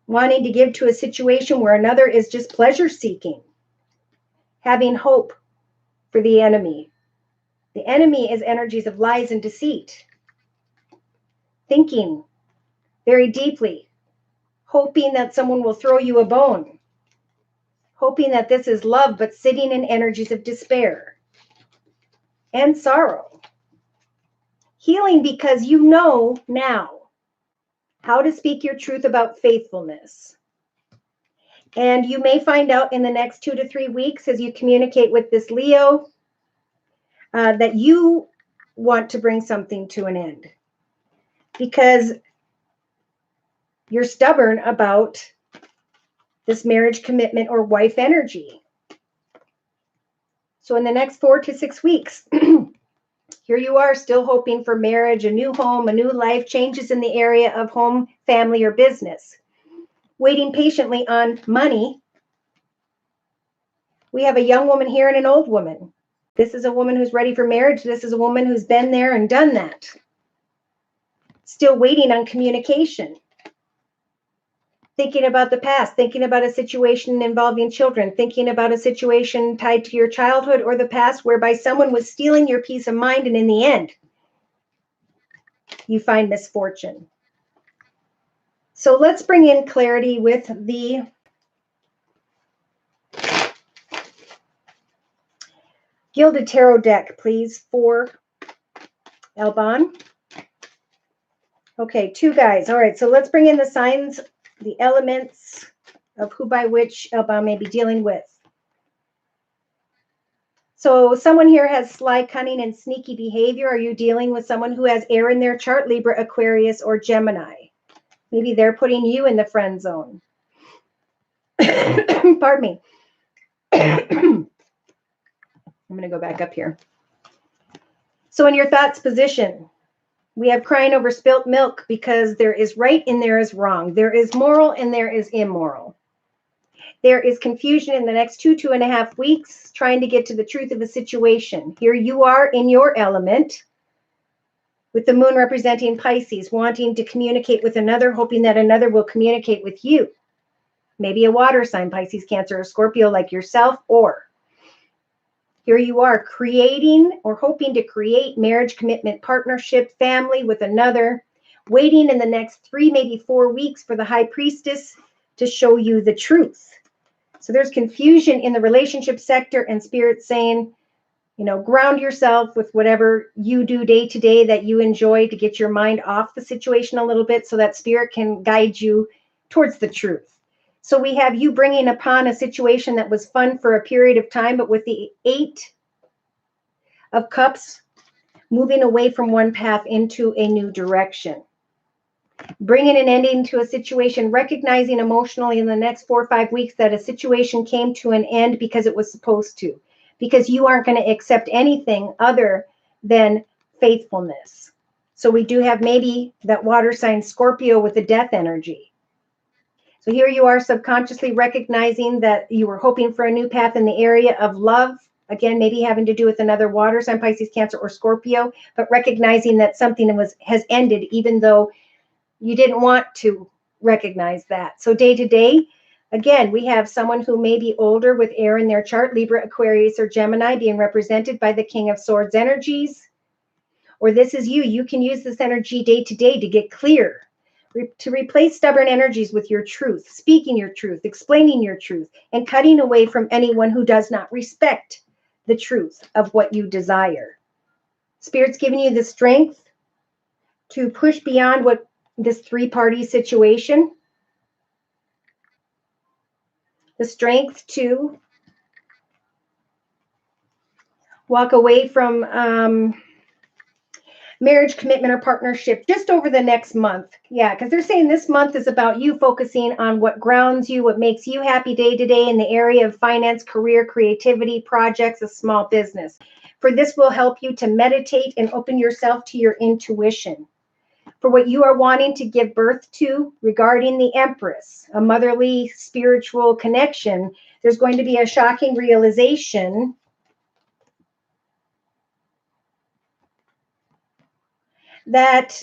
wanting to give to a situation where another is just pleasure seeking, having hope for the enemy. The enemy is energies of lies and deceit, thinking very deeply, hoping that someone will throw you a bone, hoping that this is love, but sitting in energies of despair and sorrow. Healing because you know now how to speak your truth about faithfulness. And you may find out in the next 2 to 3 weeks as you communicate with this Leo that you want to bring something to an end, because you're stubborn about this marriage commitment or wife energy. So in the next 4 to 6 weeks, here you are still hoping for marriage, a new home, a new life, changes in the area of home, family, or business. Waiting patiently on money. We have a young woman here and an old woman. This is a woman who's ready for marriage. This is a woman who's been there and done that. Still waiting on communication. Thinking about the past, thinking about a situation involving children, thinking about a situation tied to your childhood or the past whereby someone was stealing your peace of mind, and in the end, you find misfortune. So let's bring in clarity with the Gilded Tarot deck, please, for Alban. Okay, 2 guys. All right, so let's bring in the signs, the elements of who by which Alban may be dealing with. So someone here has sly, cunning, and sneaky behavior. Are you dealing with someone who has air in their chart, Libra, Aquarius, or Gemini? Maybe they're putting you in the friend zone. Pardon me. I'm going to go back up here. So in your thoughts position, we have crying over spilt milk, because there is right and there is wrong. There is moral and there is immoral. There is confusion in the next 2.5 weeks, trying to get to the truth of a situation. Here you are in your element, with the moon representing Pisces, wanting to communicate with another, hoping that another will communicate with you. Maybe a water sign, Pisces, Cancer, or Scorpio like yourself, or here you are creating or hoping to create marriage, commitment, partnership, family with another, waiting in the next 3, maybe 4 weeks for the high priestess to show you the truth. So there's confusion in the relationship sector, and spirit saying, ground yourself with whatever you do day to day that you enjoy to get your mind off the situation a little bit so that spirit can guide you towards the truth. So we have you bringing upon a situation that was fun for a period of time, but with the 8 of Cups, moving away from one path into a new direction. Bringing an ending to a situation, recognizing emotionally in the next 4 or 5 weeks that a situation came to an end because it was supposed to, because you aren't going to accept anything other than faithfulness. So we do have maybe that water sign Scorpio with the death energy. So here you are subconsciously recognizing that you were hoping for a new path in the area of love. Again, maybe having to do with another water sign, Pisces, Cancer, or Scorpio, but recognizing that something has ended, even though you didn't want to recognize that. So day to day, again, we have someone who may be older with air in their chart, Libra, Aquarius, or Gemini, being represented by the King of Swords energies. Or this is you. You can use this energy day to day to get clear to replace stubborn energies with your truth, speaking your truth, explaining your truth, and cutting away from anyone who does not respect the truth of what you desire. Spirit's giving you the strength to push beyond what this three-party situation, the strength to walk away from marriage, commitment, or partnership just over the next month. Yeah, because they're saying this month is about you focusing on what grounds you, what makes you happy day to day in the area of finance, career, creativity, projects, a small business. For this will help you to meditate and open yourself to your intuition. For what you are wanting to give birth to regarding the Empress, a motherly spiritual connection, there's going to be a shocking realization that,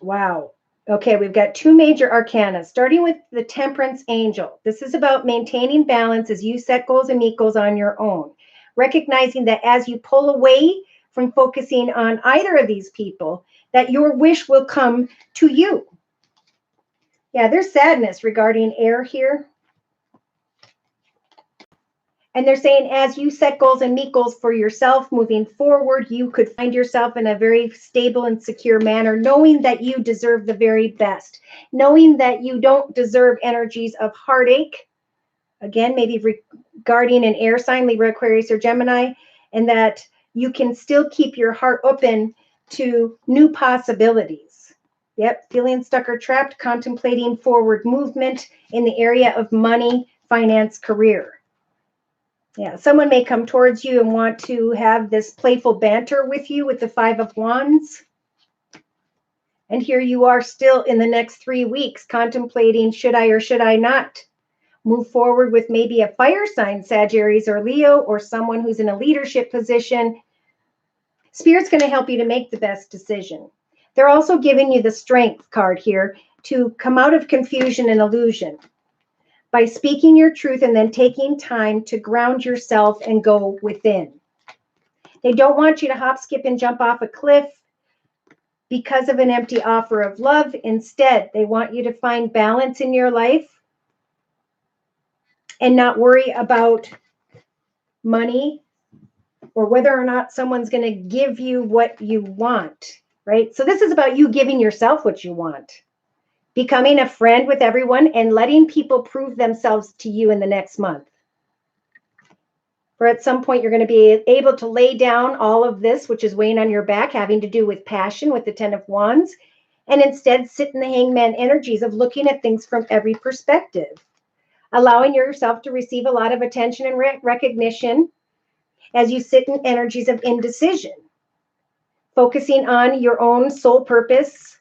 wow. Okay, we've got two major arcana, starting with the Temperance Angel. This is about maintaining balance as you set goals and meet goals on your own. Recognizing that as you pull away from focusing on either of these people, that your wish will come to you. Yeah, there's sadness regarding air here. And they're saying as you set goals and meet goals for yourself moving forward, you could find yourself in a very stable and secure manner, knowing that you deserve the very best, knowing that you don't deserve energies of heartache. Again, maybe regarding an air sign, Libra, Aquarius, or Gemini, and that you can still keep your heart open to new possibilities. Yep, feeling stuck or trapped, contemplating forward movement in the area of money, finance, career. Yeah, someone may come towards you and want to have this playful banter with you with the Five of Wands. And here you are still in the next 3 weeks contemplating, should I or should I not move forward with maybe a fire sign, Sagittarius or Leo, or someone who's in a leadership position. Spirit's going to help you to make the best decision. They're also giving you the Strength card here to come out of confusion and illusion by speaking your truth and then taking time to ground yourself and go within. They don't want you to hop, skip, and jump off a cliff because of an empty offer of love. Instead, they want you to find balance in your life and not worry about money or whether or not someone's going to give you what you want, right? So this is about you giving yourself what you want, becoming a friend with everyone and letting people prove themselves to you in the next month. For at some point, you're going to be able to lay down all of this, which is weighing on your back, having to do with passion, with the 10 of Wands, and instead sit in the Hangman energies of looking at things from every perspective, allowing yourself to receive a lot of attention and recognition as you sit in energies of indecision, focusing on your own soul purpose,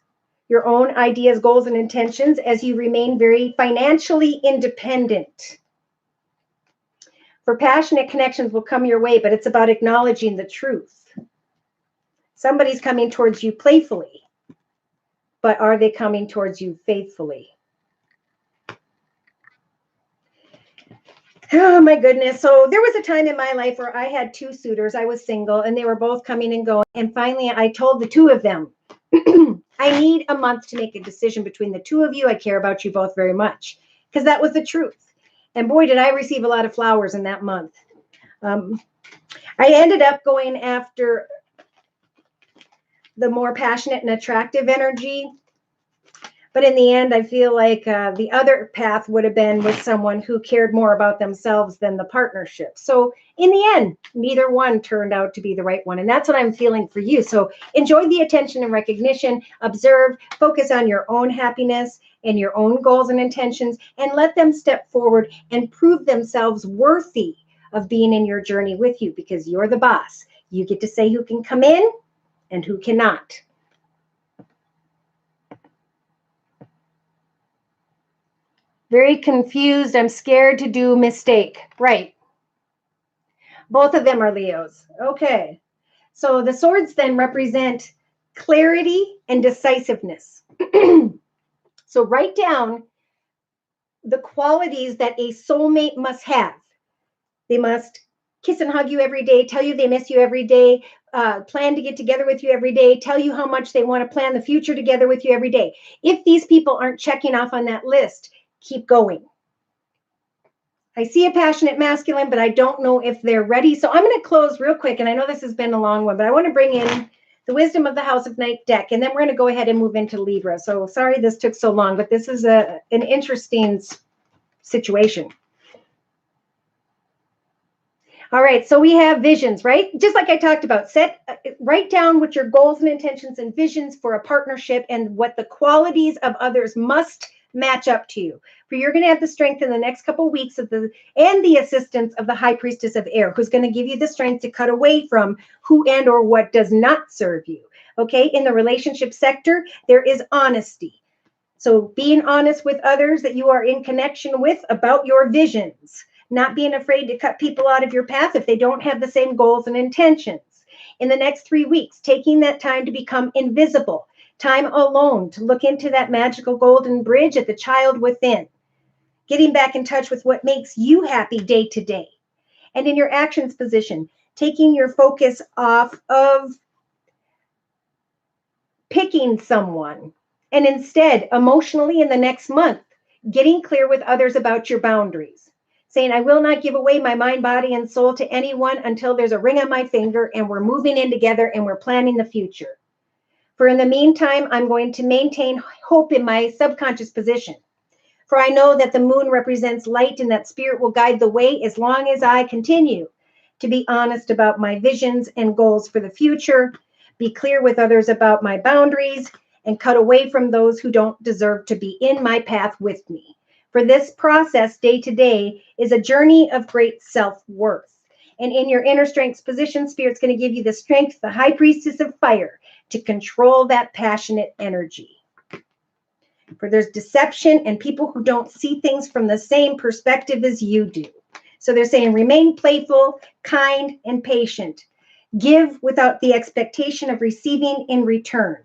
your own ideas, goals, and intentions as you remain very financially independent. For passionate connections will come your way, but it's about acknowledging the truth. Somebody's coming towards you playfully, but are they coming towards you faithfully? Oh my goodness. So there was a time in my life where I had two suitors. I was single and they were both coming and going. And finally I told the two of them, I need a month to make a decision between the two of you. I care about you both very much, because that was the truth. And boy, did I receive a lot of flowers in that month. I ended up going after the more passionate and attractive energy. But in the end, I feel like the other path would have been with someone who cared more about themselves than the partnership. So in the end, neither one turned out to be the right one. And that's what I'm feeling for you. So enjoy the attention and recognition, observe, focus on your own happiness and your own goals and intentions, and let them step forward and prove themselves worthy of being in your journey with you, because you're the boss. You get to say who can come in and who cannot. Very confused. I'm scared to do a mistake. Right. Both of them are Leos. Okay. So the swords then represent clarity and decisiveness. So write down the qualities that a soulmate must have. They must kiss and hug you every day, tell you they miss you every day, plan to get together with you every day, tell you how much they want to plan the future together with you every day. If these people aren't checking off on that list, keep going. I see a passionate masculine, but I don't know if they're ready. So I'm going to close real quick. And I know this has been a long one, but I want to bring in the Wisdom of the House of Night deck. And then we're going to go ahead and move into Libra. So sorry this took so long, but this is an interesting situation. All right, so we have visions, right? Just like I talked about, write down what your goals and intentions and visions for a partnership and what the qualities of others must match up to you. For you're going to have the strength in the next couple of weeks and the assistance of the High Priestess of Air, who's going to give you the strength to cut away from who and or what does not serve you. Okay, in the relationship sector, there is honesty. So being honest with others that you are in connection with about your visions. Not being afraid to cut people out of your path if they don't have the same goals and intentions. In the next 3 weeks, taking that time to become invisible, time alone to look into that magical golden bridge at the child within, getting back in touch with what makes you happy day to day. And in your actions position, taking your focus off of picking someone and instead emotionally in the next month, getting clear with others about your boundaries. Saying, I will not give away my mind, body, and soul to anyone until there's a ring on my finger and we're moving in together and we're planning the future. For in the meantime, I'm going to maintain hope in my subconscious position. For I know that the moon represents light and that spirit will guide the way as long as I continue to be honest about my visions and goals for the future, be clear with others about my boundaries, and cut away from those who don't deserve to be in my path with me. For this process, day to day, is a journey of great self-worth. And in your inner strengths position, Spirit's going to give you the strength, the High Priestess of Fire, to control that passionate energy. For there's deception and people who don't see things from the same perspective as you do. So they're saying remain playful, kind, and patient. Give without the expectation of receiving in return.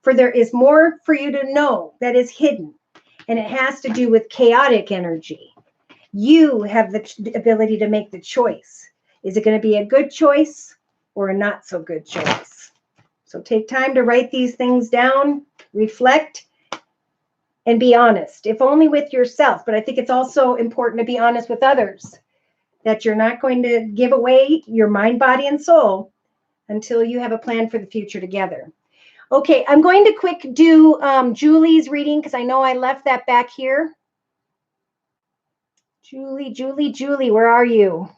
For there is more for you to know that is hidden. And it has to do with chaotic energy. You have the ability to make the choice. Is it going to be a good choice or a not so good choice? So take time to write these things down, reflect, and be honest, if only with yourself. But I think it's also important to be honest with others, that you're not going to give away your mind, body, and soul until you have a plan for the future together. Okay, I'm going to quick do Julie's reading because I know I left that back here. Julie, where are you?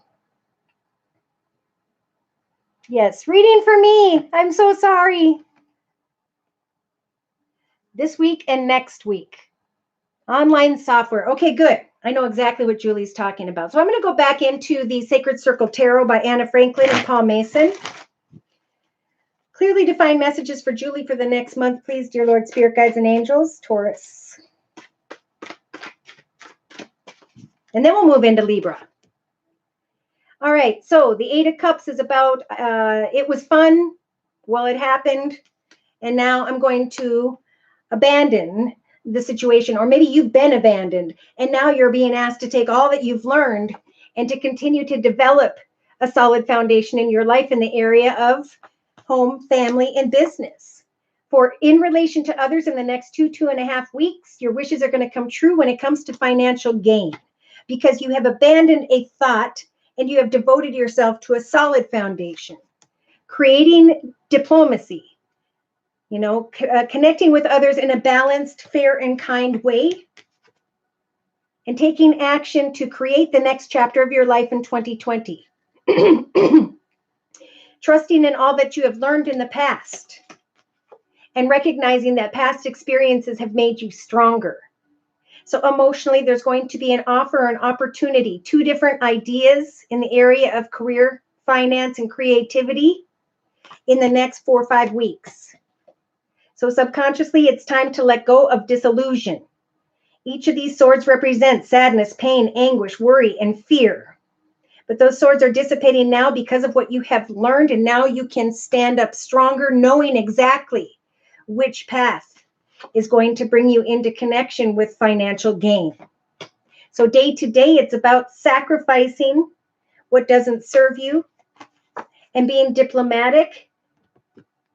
Yes, reading for me. I'm so sorry. This week and next week. Online software. Okay, good. I know exactly what Julie's talking about. So I'm going to go back into the Sacred Circle Tarot by Anna Franklin and Paul Mason. Clearly defined messages for Julie for the next month, please, dear Lord, Spirit, Guides, and Angels. Taurus. And then we'll move into Libra. All right, so the Eight of Cups is about, it was fun while it happened, and now I'm going to abandon the situation, or maybe you've been abandoned, and now you're being asked to take all that you've learned and to continue to develop a solid foundation in your life in the area of home, family, and business. For in relation to others in the next 2.5 weeks, your wishes are going to come true when it comes to financial gain, because you have abandoned a thought and you have devoted yourself to a solid foundation. Creating diplomacy, connecting with others in a balanced, fair, and kind way, and taking action to create the next chapter of your life in 2020. Trusting in all that you have learned in the past and recognizing that past experiences have made you stronger. So emotionally, there's going to be an offer, an opportunity, 2 different ideas in the area of career, finance, and creativity in the next 4 or 5 weeks. So subconsciously, it's time to let go of disillusion. Each of these swords represents sadness, pain, anguish, worry, and fear. But those swords are dissipating now because of what you have learned, and now you can stand up stronger, knowing exactly which path is going to bring you into connection with financial gain. So day to day, it's about sacrificing what doesn't serve you, and being diplomatic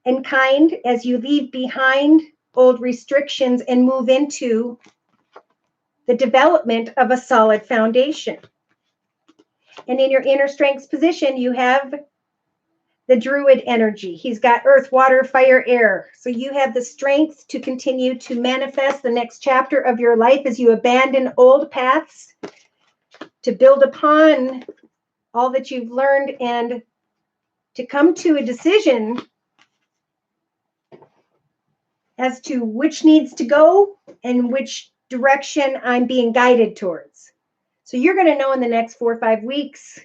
and kind as you leave behind old restrictions and move into the development of a solid foundation. And in your inner strengths position, you have the druid energy. He's got earth, water, fire, air. So you have the strength to continue to manifest the next chapter of your life as you abandon old paths, to build upon all that you've learned, and to come to a decision as to which needs to go and which direction I'm being guided towards. So you're going to know in the next 4 or 5 weeks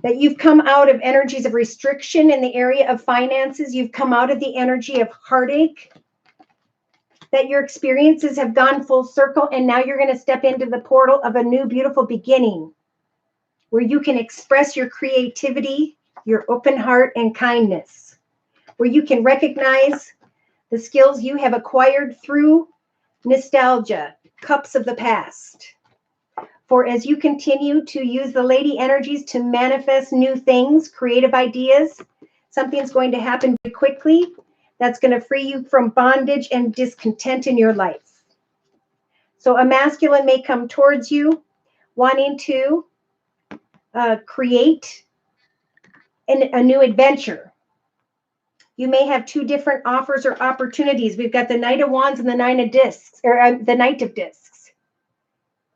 that you've come out of energies of restriction in the area of finances. You've come out of the energy of heartache, that your experiences have gone full circle, and now you're going to step into the portal of a new, beautiful beginning where you can express your creativity, your open heart, and kindness, where you can recognize the skills you have acquired through nostalgia, cups of the past. For as you continue to use the lady energies to manifest new things, creative ideas, something's going to happen very quickly that's going to free you from bondage and discontent in your life. So a masculine may come towards you wanting to create a new adventure. You may have 2 different offers or opportunities. We've got the Knight of Wands and the Nine of Discs, or the Knight of Discs.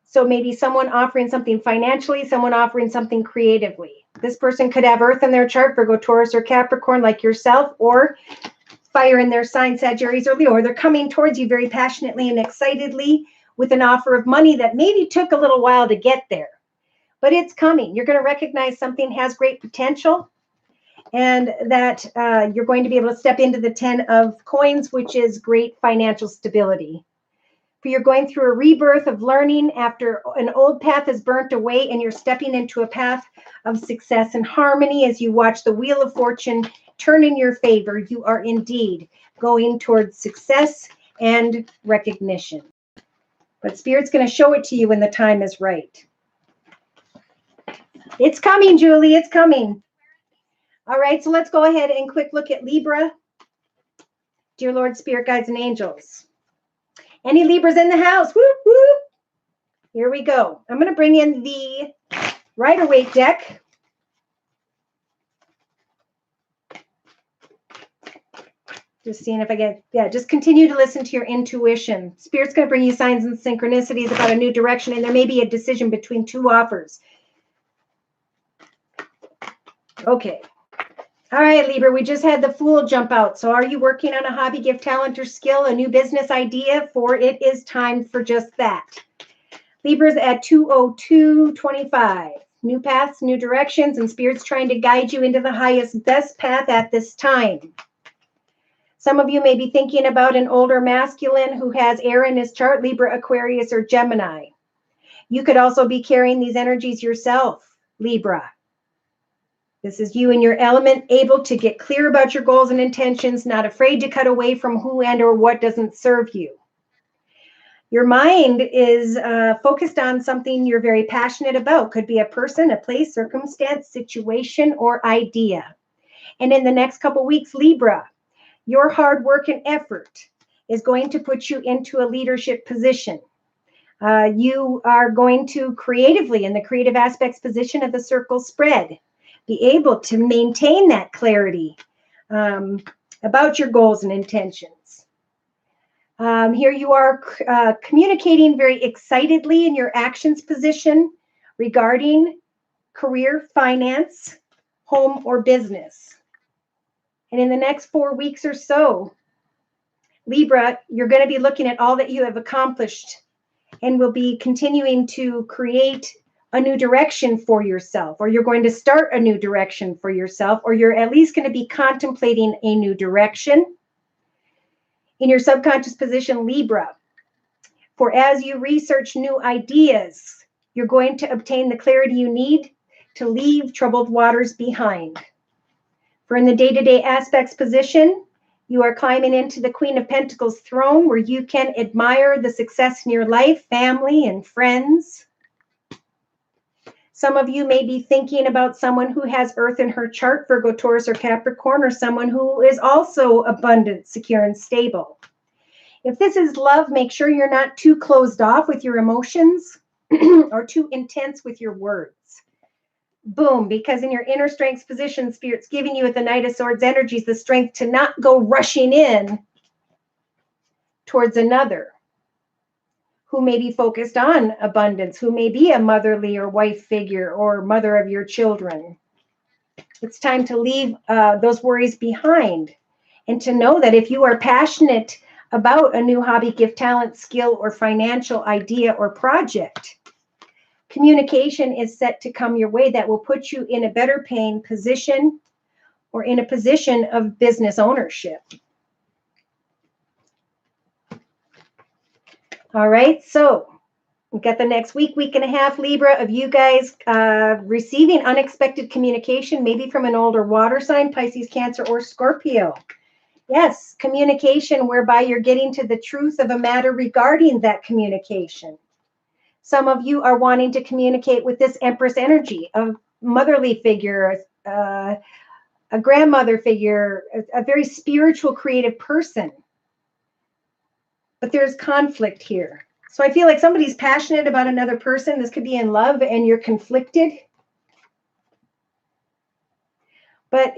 So maybe someone offering something financially, someone offering something creatively. This person could have Earth in their chart, Virgo, Taurus, or Capricorn like yourself, or fire in their sign, Sagittarius or Leo, or they're coming towards you very passionately and excitedly with an offer of money that maybe took a little while to get there. But it's coming. You're going to recognize something has great potential, and that you're going to be able to step into the 10 of coins, which is great financial stability. For you're going through a rebirth of learning after an old path is burnt away, and you're stepping into a path of success and harmony as you watch the wheel of fortune turn in your favor. You are indeed going towards success and recognition. But Spirit's going to show it to you when the time is right. It's coming, Julie. It's coming. All right, so let's go ahead and quick look at Libra. Dear Lord, Spirit, Guides, and Angels. Any Libras in the house? Whoop, whoop. Here we go. I'm going to bring in the Rider-Waite deck. Just seeing if I get, just continue to listen to your intuition. Spirit's going to bring you signs and synchronicities about a new direction, and there may be a decision between 2 offers. Okay. All right, Libra, we just had the Fool jump out. So are you working on a hobby, gift, talent, or skill, a new business idea? For it is time for just that. Libra's at 202.25. New paths, new directions, and Spirit's trying to guide you into the highest, best path at this time. Some of you may be thinking about an older masculine who has air in his chart, Libra, Aquarius, or Gemini. You could also be carrying these energies yourself, Libra. This is you in your element, able to get clear about your goals and intentions, not afraid to cut away from who and or what doesn't serve you. Your mind is focused on something you're very passionate about. Could be a person, a place, circumstance, situation, or idea. And in the next couple weeks, Libra, your hard work and effort is going to put you into a leadership position. You are going to creatively, in the creative aspects position of the circle spread, be able to maintain that clarity about your goals and intentions. Here you are communicating very excitedly in your actions position regarding career, finance, home, or business. And in the next 4 weeks or so, Libra, you're going to be looking at all that you have accomplished and will be continuing to create a new direction for yourself, or you're going to start a new direction for yourself, or you're at least going to be contemplating a new direction. In your subconscious position, Libra, for as you research new ideas, you're going to obtain the clarity you need to leave troubled waters behind. For in the day-to-day aspects position, you are climbing into the Queen of Pentacles throne where you can admire the success in your life, family, and friends. Some of you may be thinking about someone who has Earth in her chart, Virgo, Taurus, or Capricorn, or someone who is also abundant, secure, and stable. If this is love, make sure you're not too closed off with your emotions or too intense with your words. Boom, because in your inner strengths position, Spirit's giving you with the Knight of Swords energies the strength to not go rushing in towards another who may be focused on abundance, who may be a motherly or wife figure or mother of your children. It's time to leave those worries behind and to know that if you are passionate about a new hobby, gift, talent, skill, or financial idea or project, communication is set to come your way that will put you in a better paying position or in a position of business ownership. All right, so we've got the next week and a half, Libra, of you guys receiving unexpected communication, maybe from an older water sign, Pisces, Cancer, or Scorpio. Yes, communication whereby you're getting to the truth of a matter regarding that communication. Some of you are wanting to communicate with this Empress energy, a motherly figure, a grandmother figure, a very spiritual, creative person. But there's conflict here. So I feel like somebody's passionate about another person. This could be in love and you're conflicted. But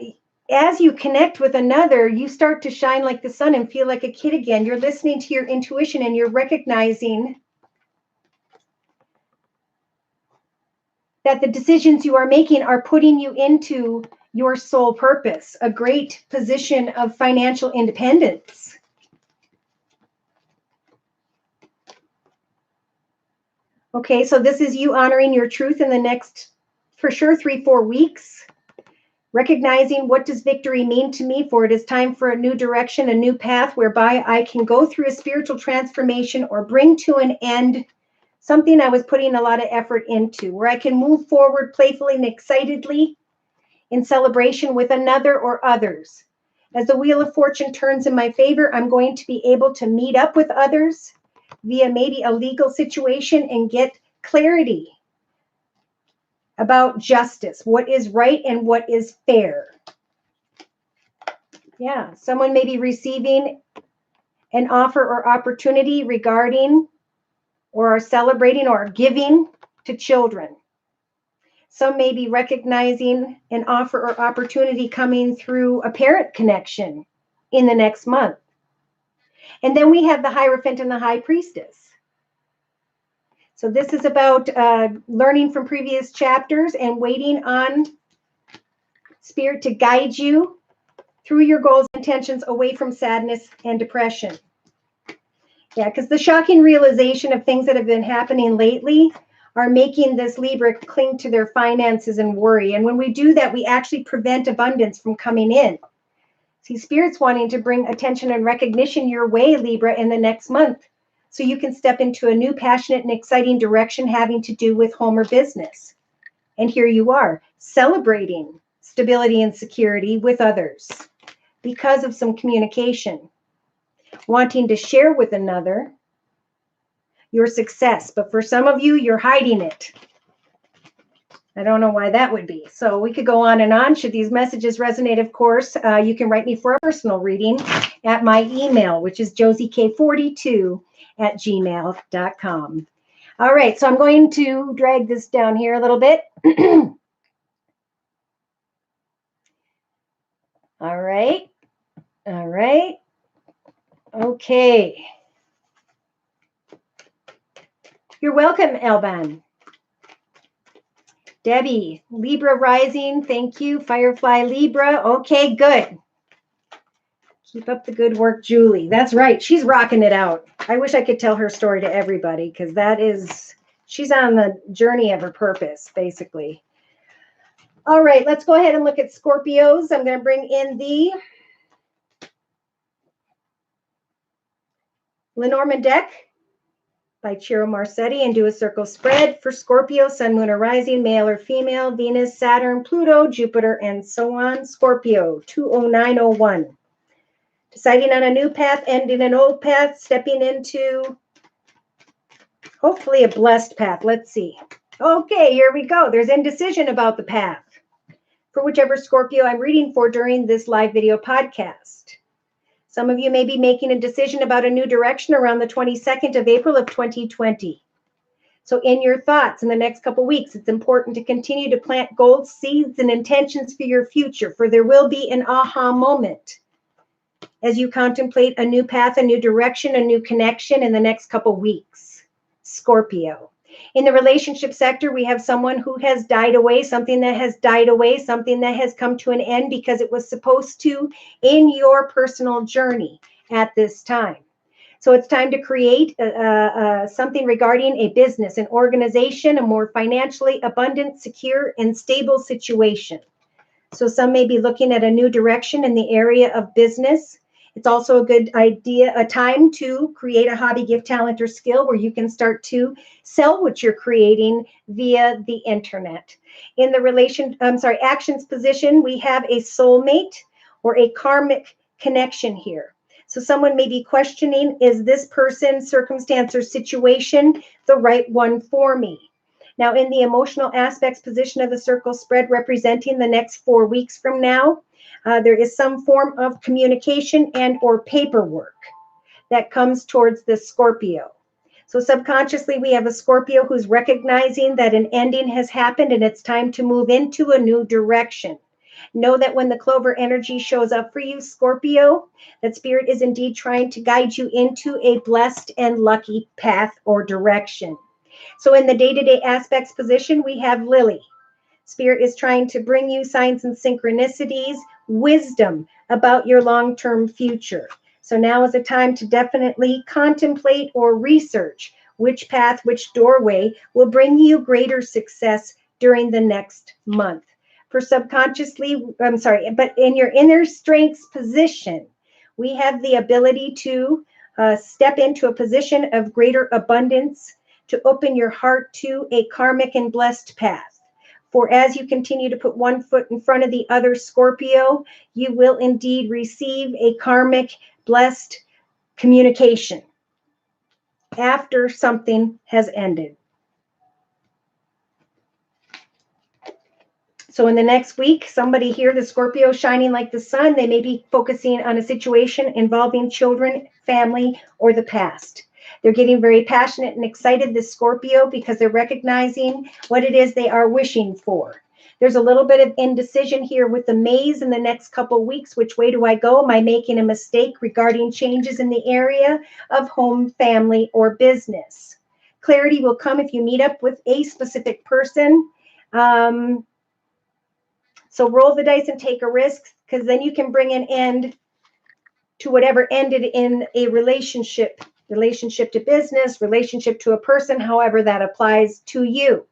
as you connect with another, you start to shine like the sun and feel like a kid again. You're listening to your intuition and you're recognizing that the decisions you are making are putting you into your soul purpose, a great position of financial independence. Okay, so this is you honoring your truth in the next, for sure, 3-4 weeks. Recognizing what does victory mean to me, for it is time for a new direction, a new path whereby I can go through a spiritual transformation or bring to an end something I was putting a lot of effort into, where I can move forward playfully and excitedly in celebration with another or others. As the Wheel of Fortune turns in my favor, I'm going to be able to meet up with others via maybe a legal situation and get clarity about justice, what is right and what is fair. Yeah, someone may be receiving an offer or opportunity regarding or are celebrating or giving to children. Some may be recognizing an offer or opportunity coming through a parent connection in the next month. And then we have the Hierophant and the High Priestess. So this is about learning from previous chapters and waiting on Spirit to guide you through your goals and intentions away from sadness and depression. Yeah, because the shocking realization of things that have been happening lately are making this Libra cling to their finances and worry. And when we do that, we actually prevent abundance from coming in. See, Spirit's wanting to bring attention and recognition your way, Libra, in the next month, so you can step into a new passionate and exciting direction having to do with home or business. And here you are, celebrating stability and security with others because of some communication, wanting to share with another your success. But for some of you, you're hiding it. I don't know why that would be. So we could go on and on. Should these messages resonate, of course, you can write me for a personal reading at my email, which is josiek42@gmail.com. All right, so I'm going to drag this down here a little bit. All right. All right. Okay. You're welcome, Elban. Debbie, Libra rising. Thank you. Firefly Libra. Okay, good. Keep up the good work, Julie. That's right. She's rocking it out. I wish I could tell her story to everybody because she's on the journey of her purpose, basically. All right, let's go ahead and look at Scorpios. I'm going to bring in the Lenormand deck by Ciro Marsetti and do a circle spread for Scorpio, Sun, Moon, or Rising, male or female, Venus, Saturn, Pluto, Jupiter, and so on. Scorpio, 20901. Deciding on a new path, ending an old path, stepping into hopefully a blessed path. Let's see. Okay, here we go. There's indecision about the path for whichever Scorpio I'm reading for during this live video podcast. Some of you may be making a decision about a new direction around the 22nd of April of 2020. So in your thoughts in the next couple weeks, it's important to continue to plant gold seeds and intentions for your future, for there will be an aha moment as you contemplate a new path, a new direction, a new connection in the next couple weeks. Scorpio. In the relationship sector, we have someone who has died away, something that has died away, something that has come to an end because it was supposed to in your personal journey at this time. So it's time to create something regarding a business, an organization, a more financially abundant, secure, and stable situation. So some may be looking at a new direction in the area of business. It's also a good idea, a time to create a hobby, gift, talent, or skill where you can start to sell what you're creating via the internet. In the actions position, we have a soulmate or a karmic connection here. So someone may be questioning, is this person, circumstance, or situation the right one for me? Now, in the emotional aspects position of the circle spread representing the next 4 weeks from now, there is some form of communication and or paperwork that comes towards the Scorpio. So subconsciously, we have a Scorpio who's recognizing that an ending has happened and it's time to move into a new direction. Know that when the clover energy shows up for you, Scorpio, that spirit is indeed trying to guide you into a blessed and lucky path or direction. So in the day-to-day aspects position, we have Lily. Spirit is trying to bring you signs and synchronicities, wisdom about your long-term future. So now is a time to definitely contemplate or research which path, which doorway will bring you greater success during the next month. For but in your inner strengths position, we have the ability to step into a position of greater abundance, to open your heart to a karmic and blessed path. For as you continue to put one foot in front of the other, Scorpio, you will indeed receive a karmic blessed communication after something has ended. So in the next week, somebody here, the Scorpio shining like the sun, they may be focusing on a situation involving children, family, or the past. They're getting very passionate and excited, this Scorpio, because they're recognizing what it is they are wishing for. There's a little bit of indecision here with the maze in the next couple weeks. Which way do I go? Am I making a mistake regarding changes in the area of home, family, or business? Clarity will come if you meet up with a specific person. So roll the dice and take a risk, because then you can bring an end to whatever ended in a relationship to business, relationship to a person, however that applies to you.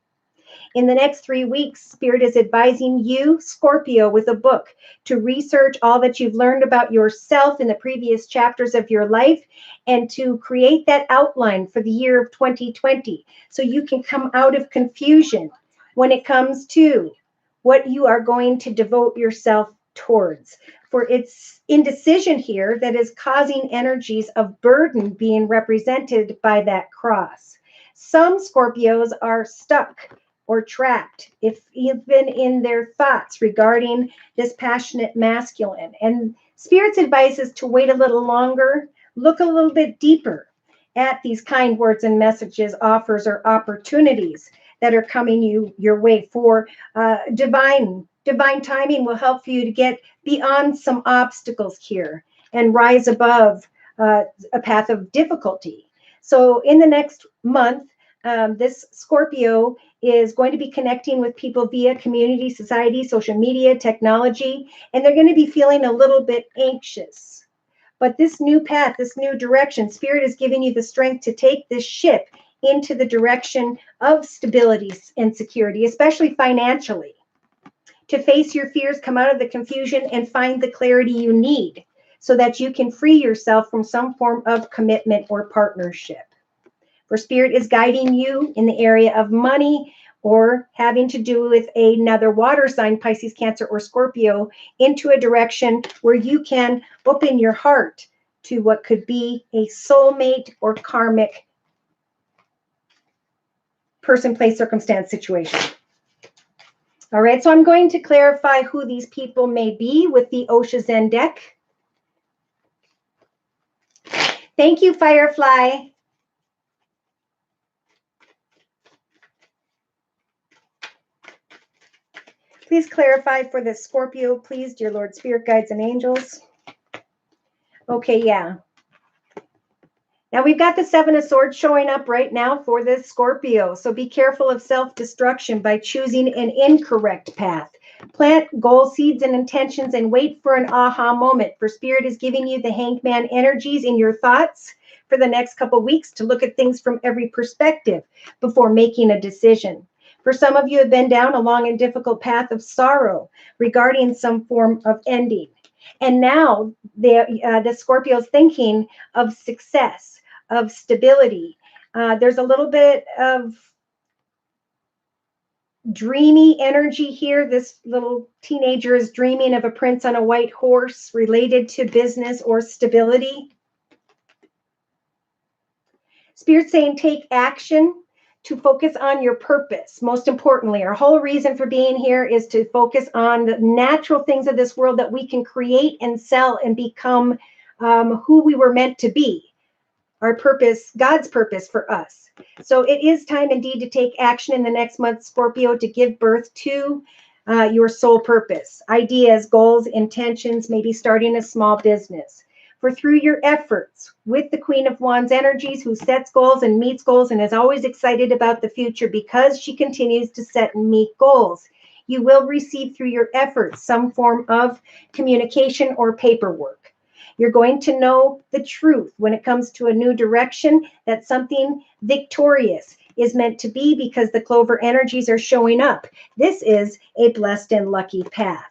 In the next 3 weeks, Spirit is advising you, Scorpio, with a book to research all that you've learned about yourself in the previous chapters of your life and to create that outline for the year of 2020 so you can come out of confusion when it comes to what you are going to devote yourself towards. For it's indecision here that is causing energies of burden being represented by that cross. Some Scorpios are stuck or trapped, if even in their thoughts regarding this passionate masculine. And Spirit's advice is to wait a little longer, look a little bit deeper at these kind words and messages, offers, or opportunities that are coming your way. For divine timing will help you to get beyond some obstacles here and rise above a path of difficulty. So in the next month, this Scorpio is going to be connecting with people via community, society, social media, technology, and they're going to be feeling a little bit anxious. But this new path, this new direction, Spirit is giving you the strength to take this ship into the direction of stability and security, especially financially. To face your fears, come out of the confusion, and find the clarity you need so that you can free yourself from some form of commitment or partnership. For Spirit is guiding you in the area of money or having to do with another water sign, Pisces, Cancer, or Scorpio, into a direction where you can open your heart to what could be a soulmate or karmic person, place, circumstance, situation. All right, so I'm going to clarify who these people may be with the Osha Zen deck. Thank you, Firefly. Please clarify for the Scorpio, please, dear Lord, Spirit Guides and Angels. Okay, yeah. Now we've got the Seven of Swords showing up right now for this Scorpio. So be careful of self-destruction by choosing an incorrect path. Plant goal seeds and intentions and wait for an aha moment. For Spirit is giving you the Hangman energies in your thoughts for the next couple of weeks to look at things from every perspective before making a decision. For some of you have been down a long and difficult path of sorrow regarding some form of ending. And now the Scorpio is thinking of success, of stability. There's a little bit of dreamy energy here. This little teenager is dreaming of a prince on a white horse related to business or stability. Spirit saying take action to focus on your purpose. Most importantly, our whole reason for being here is to focus on the natural things of this world that we can create and sell and become who we were meant to be. Our purpose, God's purpose for us. So it is time indeed to take action in the next month, Scorpio, to give birth to your soul purpose, ideas, goals, intentions, maybe starting a small business. For through your efforts with the Queen of Wands energies, who sets goals and meets goals and is always excited about the future because she continues to set and meet goals, you will receive through your efforts some form of communication or paperwork. You're going to know the truth when it comes to a new direction, that something victorious is meant to be because the Clover energies are showing up. This is a blessed and lucky path.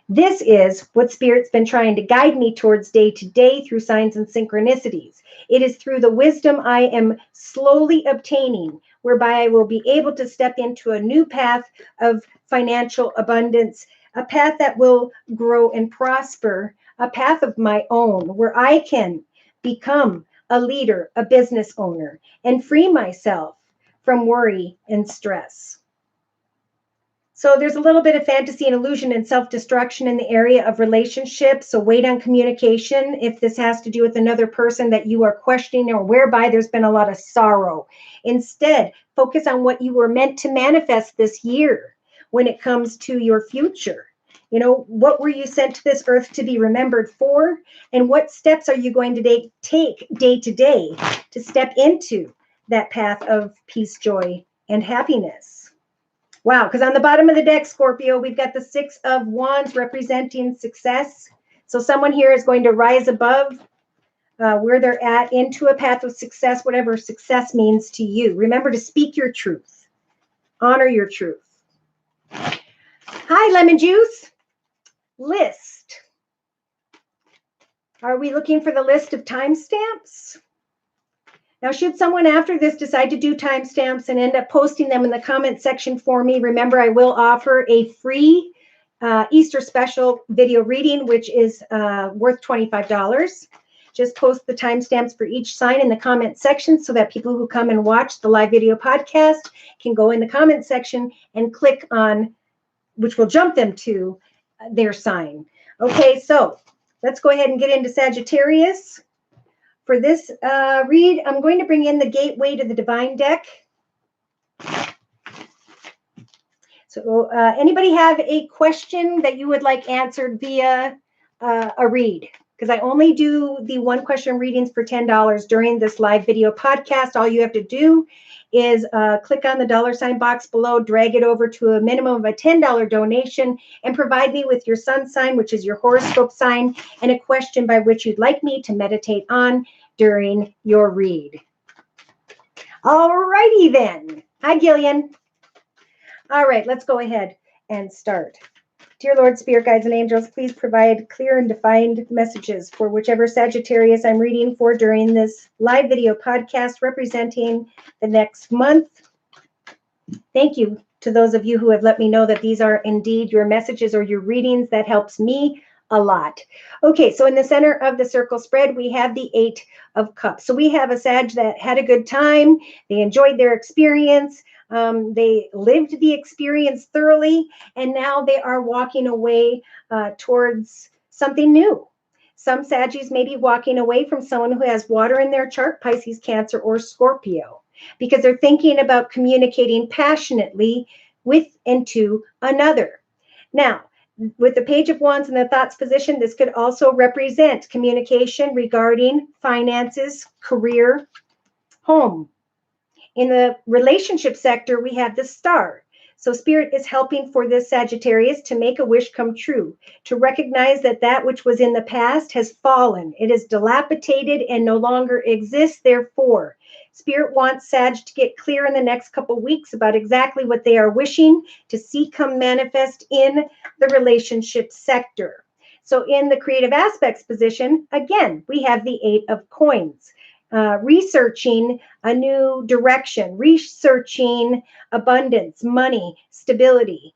This is what Spirit's been trying to guide me towards day to day through signs and synchronicities. It is through the wisdom I am slowly obtaining, whereby I will be able to step into a new path of financial abundance, a path that will grow and prosper, a path of my own, where I can become a leader, a business owner, and free myself from worry and stress. So there's a little bit of fantasy and illusion and self-destruction in the area of relationships. So wait on communication if this has to do with another person that you are questioning or whereby there's been a lot of sorrow. Instead, focus on what you were meant to manifest this year when it comes to your future. You know, what were you sent to this earth to be remembered for? And what steps are you going to take day to day to step into that path of peace, joy, and happiness? Wow, because on the bottom of the deck, Scorpio, we've got the Six of Wands representing success. So someone here is going to rise above where they're at into a path of success, whatever success means to you. Remember to speak your truth. Honor your truth. Hi, Lemon Juice. List. Are we looking for the list of timestamps? Now, should someone after this decide to do timestamps and end up posting them in the comment section for me, remember I will offer a free Easter special video reading, which is worth $25. Just post the timestamps for each sign in the comment section so that people who come and watch the live video podcast can go in the comment section and click on, which will jump them to their sign. Okay, so let's go ahead and get into Sagittarius. For this read, I'm going to bring in the Gateway to the Divine deck. So anybody have a question that you would like answered via a read? Because I only do the one question readings for $10 during this live video podcast. All you have to do is click on the $sign box below, drag it over to a minimum of a $10 donation, and provide me with your sun sign, which is your horoscope sign, and a question by which you'd like me to meditate on during your read. All righty then. Hi, Gillian. All right, let's go ahead and start. Dear Lord, Spirit Guides and Angels, please provide clear and defined messages for whichever Sagittarius I'm reading for during this live video podcast representing the next month. Thank you to those of you who have let me know that these are indeed your messages or your readings. That helps me a lot. Okay, so in the center of the circle spread, we have the Eight of Cups. So we have a Sag that had a good time. They enjoyed their experience. They lived the experience thoroughly, and now they are walking away towards something new. Some Saggies may be walking away from someone who has water in their chart, Pisces, Cancer, or Scorpio, because they're thinking about communicating passionately with and to another. Now, with the Page of Wands in the thoughts position, this could also represent communication regarding finances, career, home. In the relationship sector, we have the Star. So Spirit is helping for this Sagittarius to make a wish come true, to recognize that that which was in the past has fallen. It is dilapidated and no longer exists. Therefore, Spirit wants Sag to get clear in the next couple weeks about exactly what they are wishing to see come manifest in the relationship sector. So in the creative aspects position, again, we have the Eight of Coins. Researching a new direction, researching abundance, money, stability.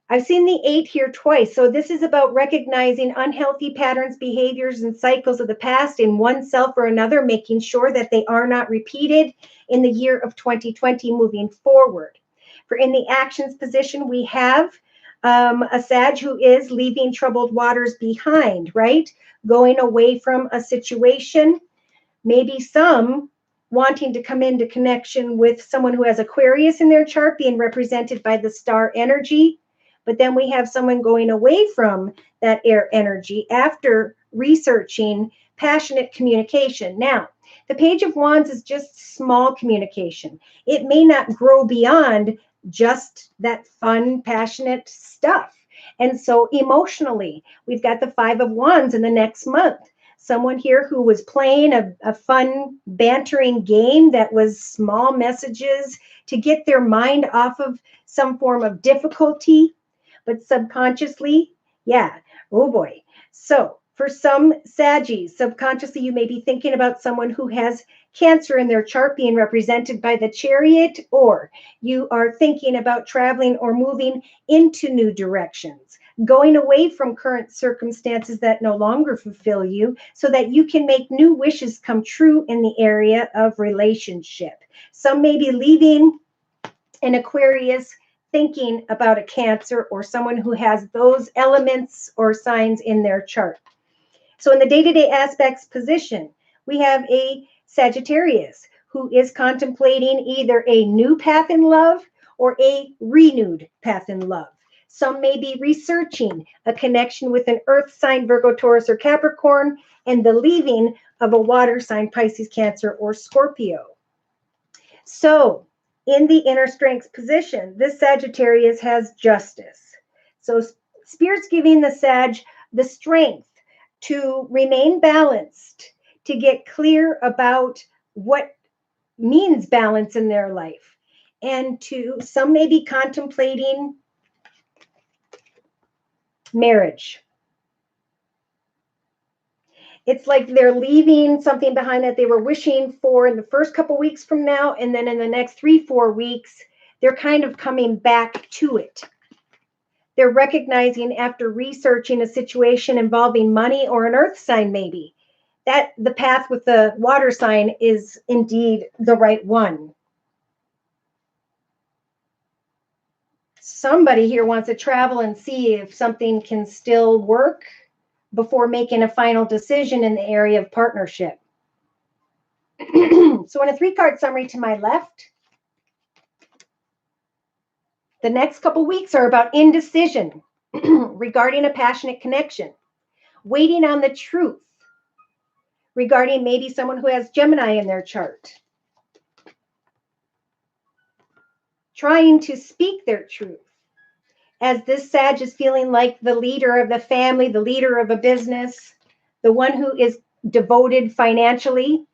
I've seen the Eight here twice. So this is about recognizing unhealthy patterns, behaviors, and cycles of the past in oneself or another, making sure that they are not repeated in the year of 2020 moving forward. For in the actions position, we have a Sag who is leaving troubled waters behind, right? Going away from a situation. Maybe some wanting to come into connection with someone who has Aquarius in their chart being represented by the star energy. But then we have someone going away from that air energy after researching passionate communication. Now, the Page of Wands is just small communication. It may not grow beyond just that fun, passionate stuff. And so emotionally, we've got the Five of Wands in the next month. Someone here who was playing a fun, bantering game that was small messages to get their mind off of some form of difficulty, but subconsciously, yeah, oh boy. So for some Saggies, subconsciously, you may be thinking about someone who has Cancer in their chart being represented by the Chariot, or you are thinking about traveling or moving into new directions, going away from current circumstances that no longer fulfill you so that you can make new wishes come true in the area of relationship. Some may be leaving an Aquarius thinking about a Cancer or someone who has those elements or signs in their chart. So in the day-to-day aspects position, we have a Sagittarius who is contemplating either a new path in love or a renewed path in love. Some may be researching a connection with an earth sign, Virgo, Taurus, or Capricorn, and the leaving of a water sign, Pisces, Cancer, or Scorpio. So in the inner strengths position, this Sagittarius has justice. So Spirit's giving the Sag the strength to remain balanced, to get clear about what means balance in their life. And some may be contemplating marriage. It's like they're leaving something behind that they were wishing for in the first couple weeks from now, and then in the next 3-4 weeks, they're kind of coming back to it. They're recognizing after researching a situation involving money or an earth sign maybe, that the path with the water sign is indeed the right one. Somebody here wants to travel and see if something can still work before making a final decision in the area of partnership. So in a 3-card summary to my left, the next couple weeks are about indecision regarding a passionate connection, waiting on the truth regarding maybe someone who has Gemini in their chart, trying to speak their truth, as this Sag is feeling like the leader of the family, the leader of a business, the one who is devoted financially.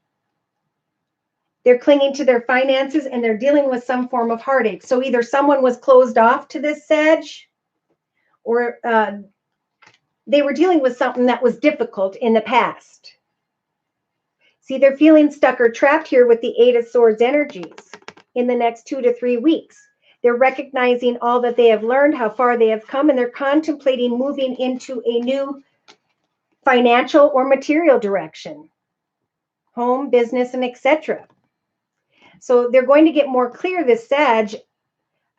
They're clinging to their finances and they're dealing with some form of heartache. So either someone was closed off to this Sag, or they were dealing with something that was difficult in the past. See, they're feeling stuck or trapped here with the Eight of Swords energies in the next 2 to 3 weeks. They're recognizing all that they have learned, how far they have come, and they're contemplating moving into a new financial or material direction, home, business, and etc. So they're going to get more clear, this Sag,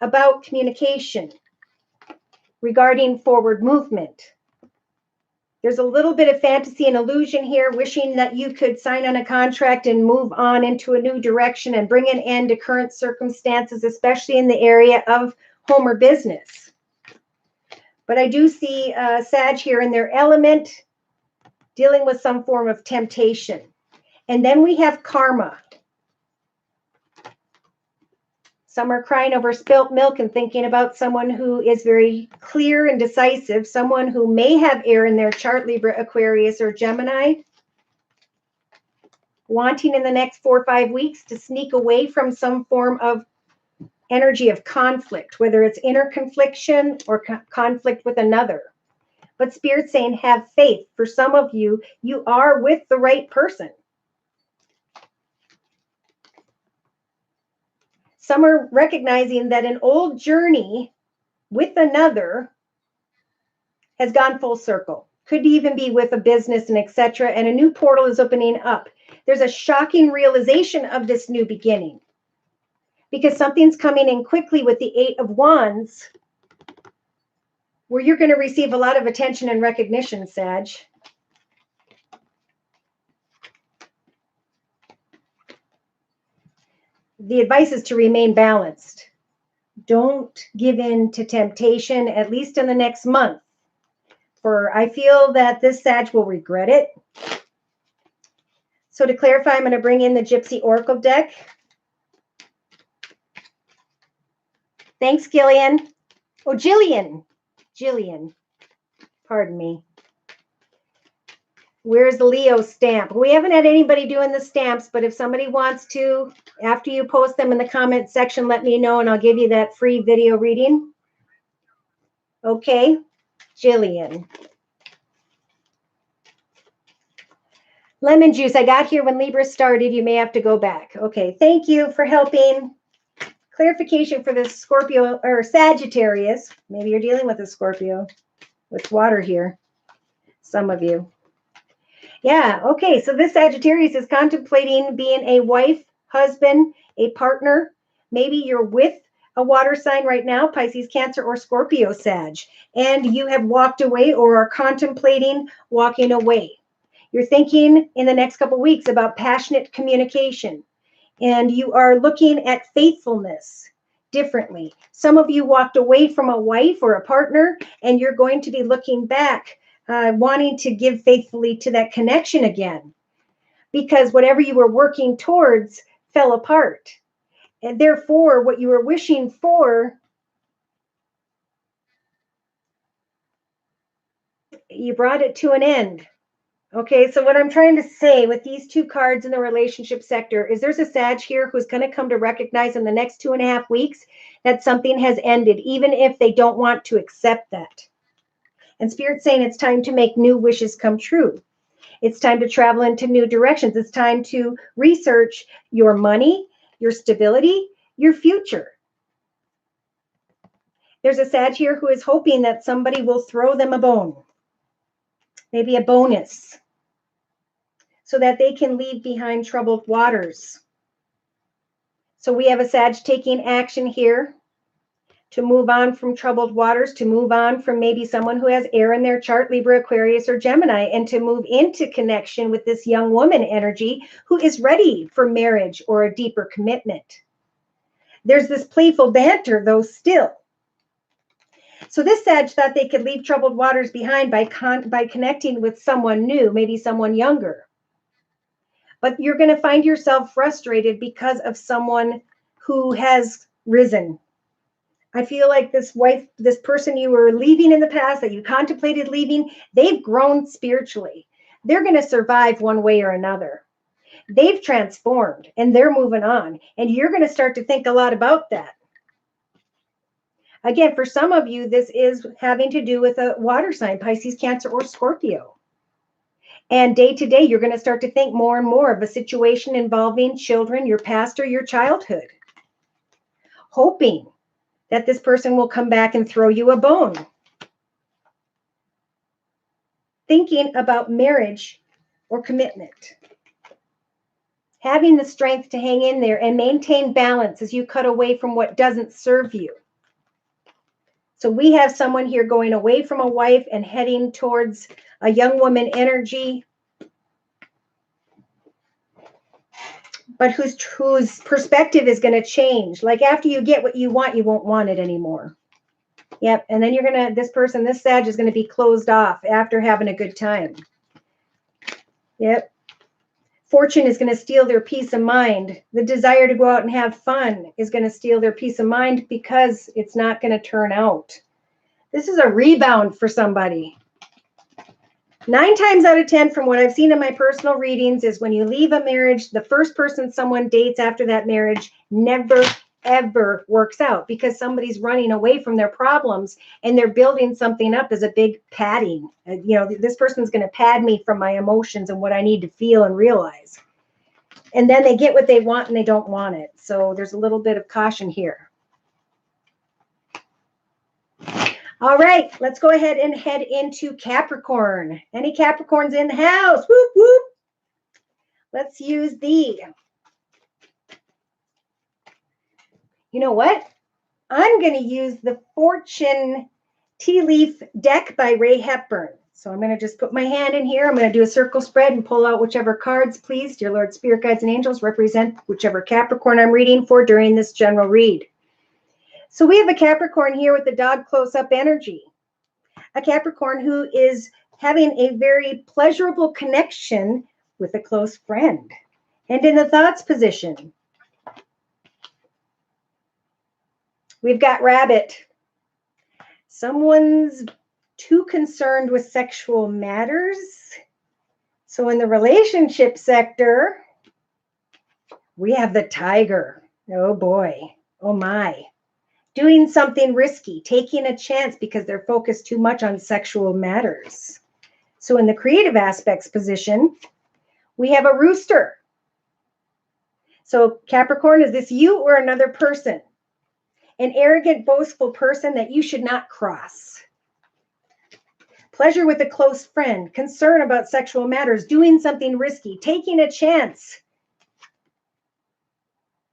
about communication regarding forward movement. There's a little bit of fantasy and illusion here, wishing that you could sign on a contract and move on into a new direction and bring an end to current circumstances, especially in the area of home or business. But I do see Sag here in their element, dealing with some form of temptation. And then we have karma. Some are crying over spilt milk and thinking about someone who is very clear and decisive, someone who may have air in their chart, Libra, Aquarius, or Gemini, wanting in the next 4 or 5 weeks to sneak away from some form of energy of conflict, whether it's inner confliction or conflict with another. But Spirit's saying, have faith. For some of you, you are with the right person. Some are recognizing that an old journey with another has gone full circle. Could even be with a business and etc. And a new portal is opening up. There's a shocking realization of this new beginning, because something's coming in quickly with the 8 of Wands, where you're going to receive a lot of attention and recognition, Sag. The advice is to remain balanced. Don't give in to temptation, at least in the next month. For I feel that this Sag will regret it. So to clarify, I'm going to bring in the Gypsy Oracle deck. Thanks, Gillian. Oh, Jillian. Jillian. Pardon me. Where's the Leo stamp? We haven't had anybody doing the stamps, but if somebody wants to, after you post them in the comment section, let me know and I'll give you that free video reading. Okay, Jillian. Lemon juice, I got here when Libra started. You may have to go back. Okay, thank you for helping. Clarification for the Scorpio or Sagittarius. Maybe you're dealing with a Scorpio with water here. Some of you. Yeah, okay, so this Sagittarius is contemplating being a wife, husband, a partner. Maybe you're with a water sign right now, Pisces, Cancer, or Scorpio, Sag, and you have walked away or are contemplating walking away. You're thinking in the next couple of weeks about passionate communication, and you are looking at faithfulness differently. Some of you walked away from a wife or a partner, and you're going to be looking back, wanting to give faithfully to that connection again, because whatever you were working towards fell apart. And therefore, what you were wishing for, you brought it to an end. Okay, so what I'm trying to say with these 2 cards in the relationship sector is there's a Sag here who's going to come to recognize in the next 2.5 weeks that something has ended, even if they don't want to accept that. And Spirit's saying it's time to make new wishes come true. It's time to travel into new directions. It's time to research your money, your stability, your future. There's a Sag here who is hoping that somebody will throw them a bone, maybe a bonus, so that they can leave behind troubled waters. So we have a Sag taking action here to move on from troubled waters, to move on from maybe someone who has air in their chart, Libra, Aquarius, or Gemini, and to move into connection with this young woman energy who is ready for marriage or a deeper commitment. There's this playful banter, though, still. So this Sag thought they could leave troubled waters behind by connecting with someone new, maybe someone younger. But you're going to find yourself frustrated because of someone who has risen. I feel like this person you were leaving in the past, that you contemplated leaving, they've grown spiritually. They're going to survive one way or another. They've transformed and they're moving on. And you're going to start to think a lot about that. Again, for some of you, this is having to do with a water sign, Pisces, Cancer, or Scorpio. And day to day, you're going to start to think more and more of a situation involving children, your past or your childhood. Hoping that this person will come back and throw you a bone. Thinking about marriage or commitment. Having the strength to hang in there and maintain balance as you cut away from what doesn't serve you. So we have someone here going away from a wife and heading towards a young woman energy, but whose perspective is going to change. Like after you get what you want, you won't want it anymore. Yep. And then this Sag is going to be closed off after having a good time. Yep. Fortune is going to steal their peace of mind. The desire to go out and have fun is going to steal their peace of mind because it's not going to turn out. This is a rebound for somebody. 9 times out of 10 from what I've seen in my personal readings is when you leave a marriage, the first person someone dates after that marriage never, ever works out because somebody's running away from their problems and they're building something up as a big padding. This person's going to pad me from my emotions and what I need to feel and realize. And then they get what they want and they don't want it. So there's a little bit of caution here. All right, let's go ahead and head into Capricorn. Any Capricorns in the house? Whoop, whoop. Let's use you know what? I'm going to use the Fortune Tea Leaf deck by Ray Hepburn. So I'm going to just put my hand in here. I'm going to do a circle spread and pull out whichever cards, please, dear Lord, Spirit Guides, and Angels, represent whichever Capricorn I'm reading for during this general read. So we have a Capricorn here with the dog close-up energy. A Capricorn who is having a very pleasurable connection with a close friend and in the thoughts position. We've got Rabbit. Someone's too concerned with sexual matters. So in the relationship sector, we have the Tiger. Oh boy. Oh my. Doing something risky, taking a chance because they're focused too much on sexual matters. So in the creative aspects position, we have a Rooster. So Capricorn, is this you or another person? An arrogant, boastful person that you should not cross. Pleasure with a close friend, concern about sexual matters, doing something risky, taking a chance.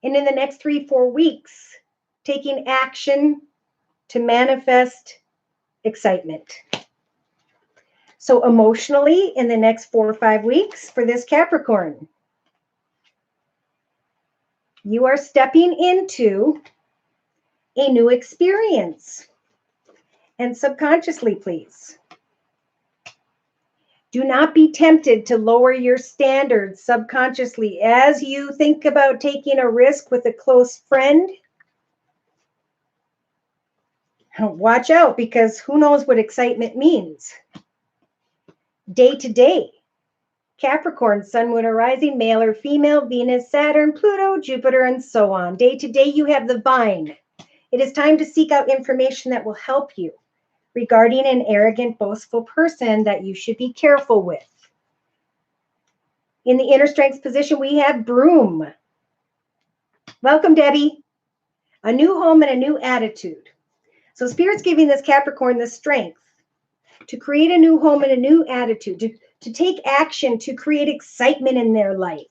And in the next 3-4 weeks, taking action to manifest excitement. So emotionally, in the next 4 or 5 weeks for this Capricorn, you are stepping into a new experience. And subconsciously, please, do not be tempted to lower your standards subconsciously as you think about taking a risk with a close friend. Watch out, because who knows what excitement means. Day to day, Capricorn, Sun, Moon, or Rising, male or female, Venus, Saturn, Pluto, Jupiter, and so on. Day to day, you have the Vine. It is time to seek out information that will help you regarding an arrogant, boastful person that you should be careful with. In the inner strengths position, we have Broom. Welcome, Debbie. A new home and a new attitude. So Spirit's giving this Capricorn the strength to create a new home and a new attitude, to take action, to create excitement in their life.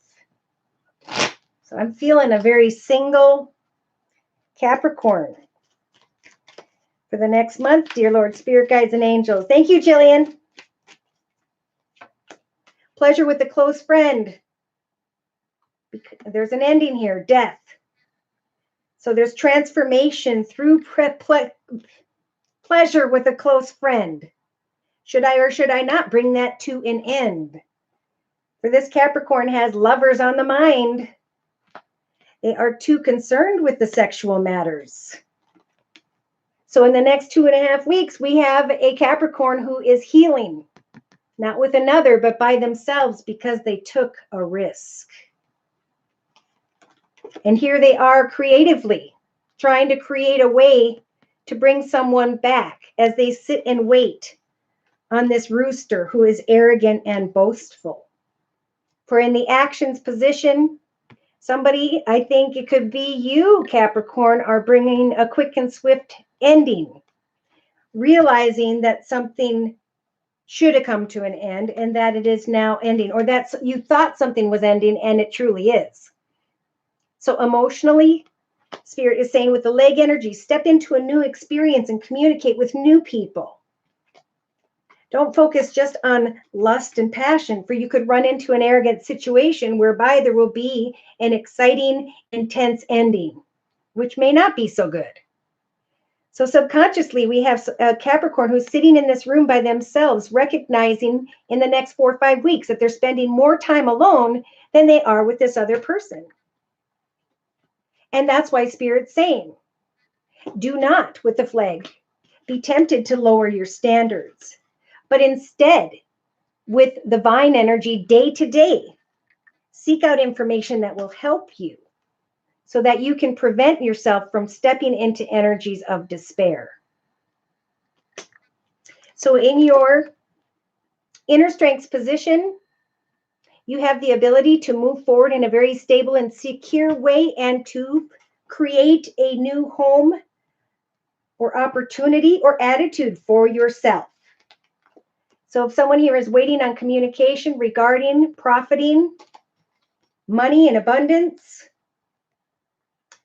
So I'm feeling a very single Capricorn for the next month, dear Lord, Spirit Guides, and Angels. Thank you, Jillian. Pleasure with a close friend. There's an ending here, death. So there's transformation through pleasure with a close friend. Should I or should I not bring that to an end? For this Capricorn has lovers on the mind. They are too concerned with the sexual matters. So in the next 2.5 weeks, we have a Capricorn who is healing, not with another, but by themselves because they took a risk. And here they are creatively trying to create a way to bring someone back as they sit and wait on this rooster who is arrogant and boastful. For in the actions position, Somebody, I think it could be you, Capricorn, are bringing a quick and swift ending, realizing that something should have come to an end and that it is now ending, or that you thought something was ending and it truly is. So emotionally, Spirit is saying with the leg energy, step into a new experience and communicate with new people. Don't focus just on lust and passion, for you could run into an arrogant situation whereby there will be an exciting, intense ending, which may not be so good. So subconsciously, we have a Capricorn who's sitting in this room by themselves, recognizing in the next 4 or 5 weeks that they're spending more time alone than they are with this other person. And that's why Spirit's saying, do not, with the flag, be tempted to lower your standards, but instead, with divine energy day to day, seek out information that will help you so that you can prevent yourself from stepping into energies of despair. So in your inner strengths position, you have the ability to move forward in a very stable and secure way and to create a new home or opportunity or attitude for yourself. So if someone here is waiting on communication regarding profiting, money and abundance,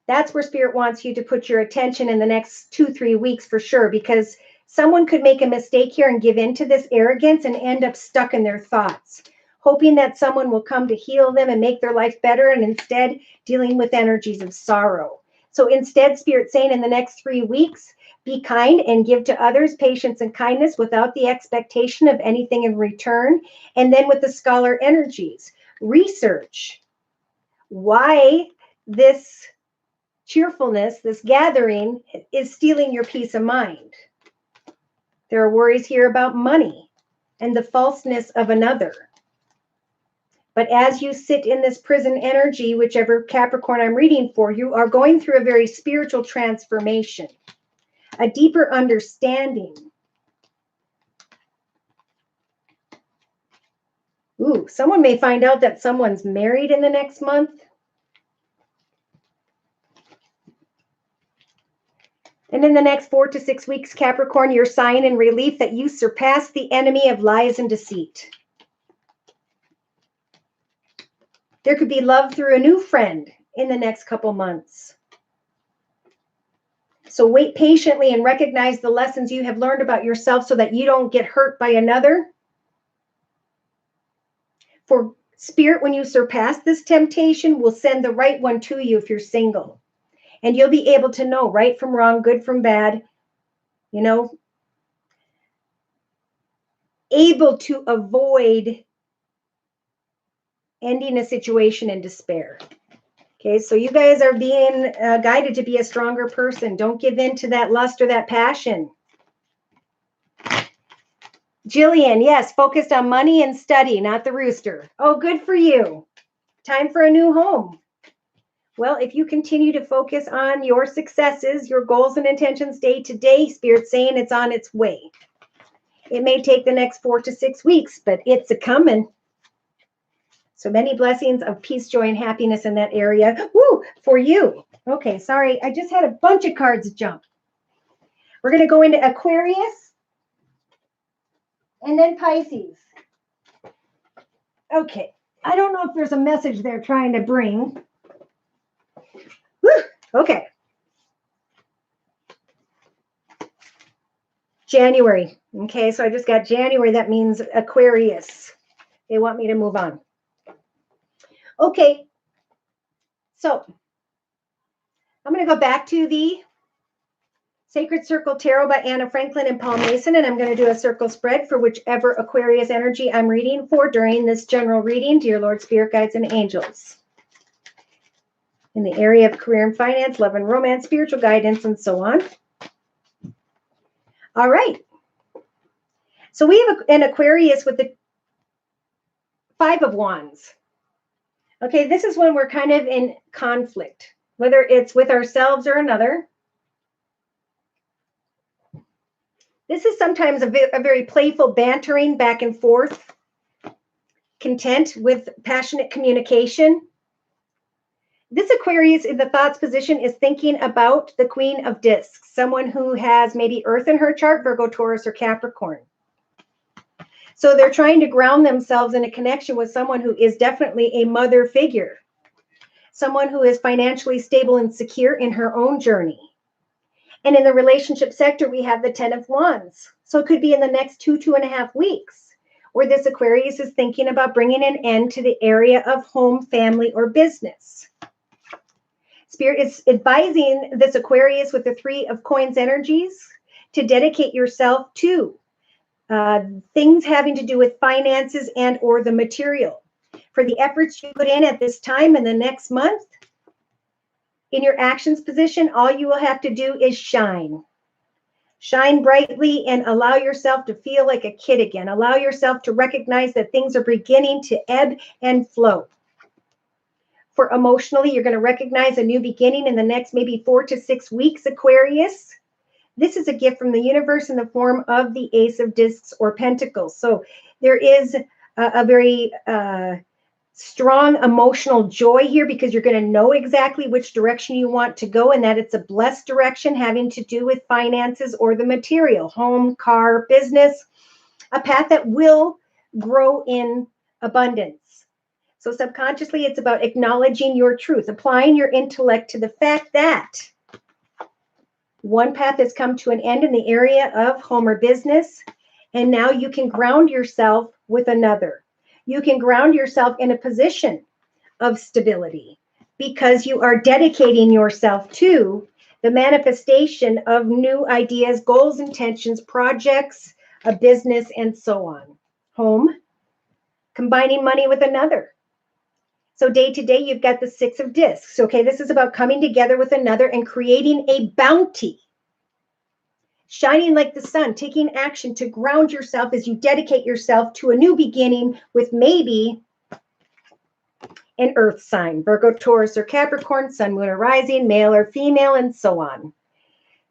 that's where Spirit wants you to put your attention in the next 2-3 weeks for sure, because someone could make a mistake here and give in to this arrogance and end up stuck in their thoughts, hoping that someone will come to heal them and make their life better, and instead dealing with energies of sorrow. So instead, Spirit saying in the next 3 weeks, be kind and give to others patience and kindness without the expectation of anything in return. And then with the scholar energies, research why this cheerfulness, this gathering, is stealing your peace of mind. There are worries here about money and the falseness of another. But as you sit in this prison energy, whichever Capricorn I'm reading for, you are going through a very spiritual transformation, a deeper understanding. Ooh, someone may find out that someone's married in the next month. And in the next 4 to 6 weeks, Capricorn, you're sighing in relief that you surpassed the enemy of lies and deceit. There could be love through a new friend in the next couple months. So wait patiently and recognize the lessons you have learned about yourself so that you don't get hurt by another. For Spirit, when you surpass this temptation, will send the right one to you if you're single. And you'll be able to know right from wrong, good from bad, able to avoid ending a situation in despair. Okay, so you guys are being guided to be a stronger person. Don't give in to that lust or that passion. Jillian, yes, focused on money and study, not the rooster. Oh, good for you. Time for a new home. Well, if you continue to focus on your successes, your goals and intentions day to day, Spirit's saying it's on its way. It may take the next 4 to 6 weeks, but it's a-coming. So many blessings of peace, joy, and happiness in that area. Woo, for you. Okay, sorry. I just had a bunch of cards jump. We're going to go into Aquarius and then Pisces. Okay. I don't know if there's a message they're trying to bring. Woo, okay. January. Okay, so I just got January. That means Aquarius. They want me to move on. Okay, so I'm going to go back to the Sacred Circle Tarot by Anna Franklin and Paul Mason, and I'm going to do a circle spread for whichever Aquarius energy I'm reading for during this general reading, dear Lord, Spirit Guides, and Angels. In the area of career and finance, love and romance, spiritual guidance, and so on. All right. So we have an Aquarius with the 5 of Wands. Okay, this is when we're kind of in conflict, whether it's with ourselves or another. This is sometimes a very playful bantering back and forth, content with passionate communication. This Aquarius in the thoughts position is thinking about the Queen of Discs, someone who has maybe Earth in her chart, Virgo, Taurus, or Capricorn. So they're trying to ground themselves in a connection with someone who is definitely a mother figure, someone who is financially stable and secure in her own journey. And in the relationship sector, we have the 10 of Wands. So it could be in the next 2.5 weeks, where this Aquarius is thinking about bringing an end to the area of home, family, or business. Spirit is advising this Aquarius with the 3 of Coins energies to dedicate yourself to things having to do with finances and or the material. For the efforts you put in at this time in the next month, in your actions position, all you will have to do is shine. Shine brightly and allow yourself to feel like a kid again. Allow yourself to recognize that things are beginning to ebb and flow. For emotionally, you're going to recognize a new beginning in the next maybe 4 to 6 weeks, Aquarius. This is a gift from the universe in the form of the Ace of Discs or Pentacles. So there is a very strong emotional joy here, because you're going to know exactly which direction you want to go, and that it's a blessed direction having to do with finances or the material, home, car, business, a path that will grow in abundance. So subconsciously, it's about acknowledging your truth, applying your intellect to the fact that one path has come to an end in the area of home or business, and now you can ground yourself with another. You can ground yourself in a position of stability because you are dedicating yourself to the manifestation of new ideas, goals, intentions, projects, a business, and so on. Home, combining money with another. So day to day, you've got the 6 of Discs. Okay, this is about coming together with another and creating a bounty. Shining like the sun, taking action to ground yourself as you dedicate yourself to a new beginning with maybe an earth sign, Virgo, Taurus, or Capricorn, sun, moon, or rising, male or female, and so on.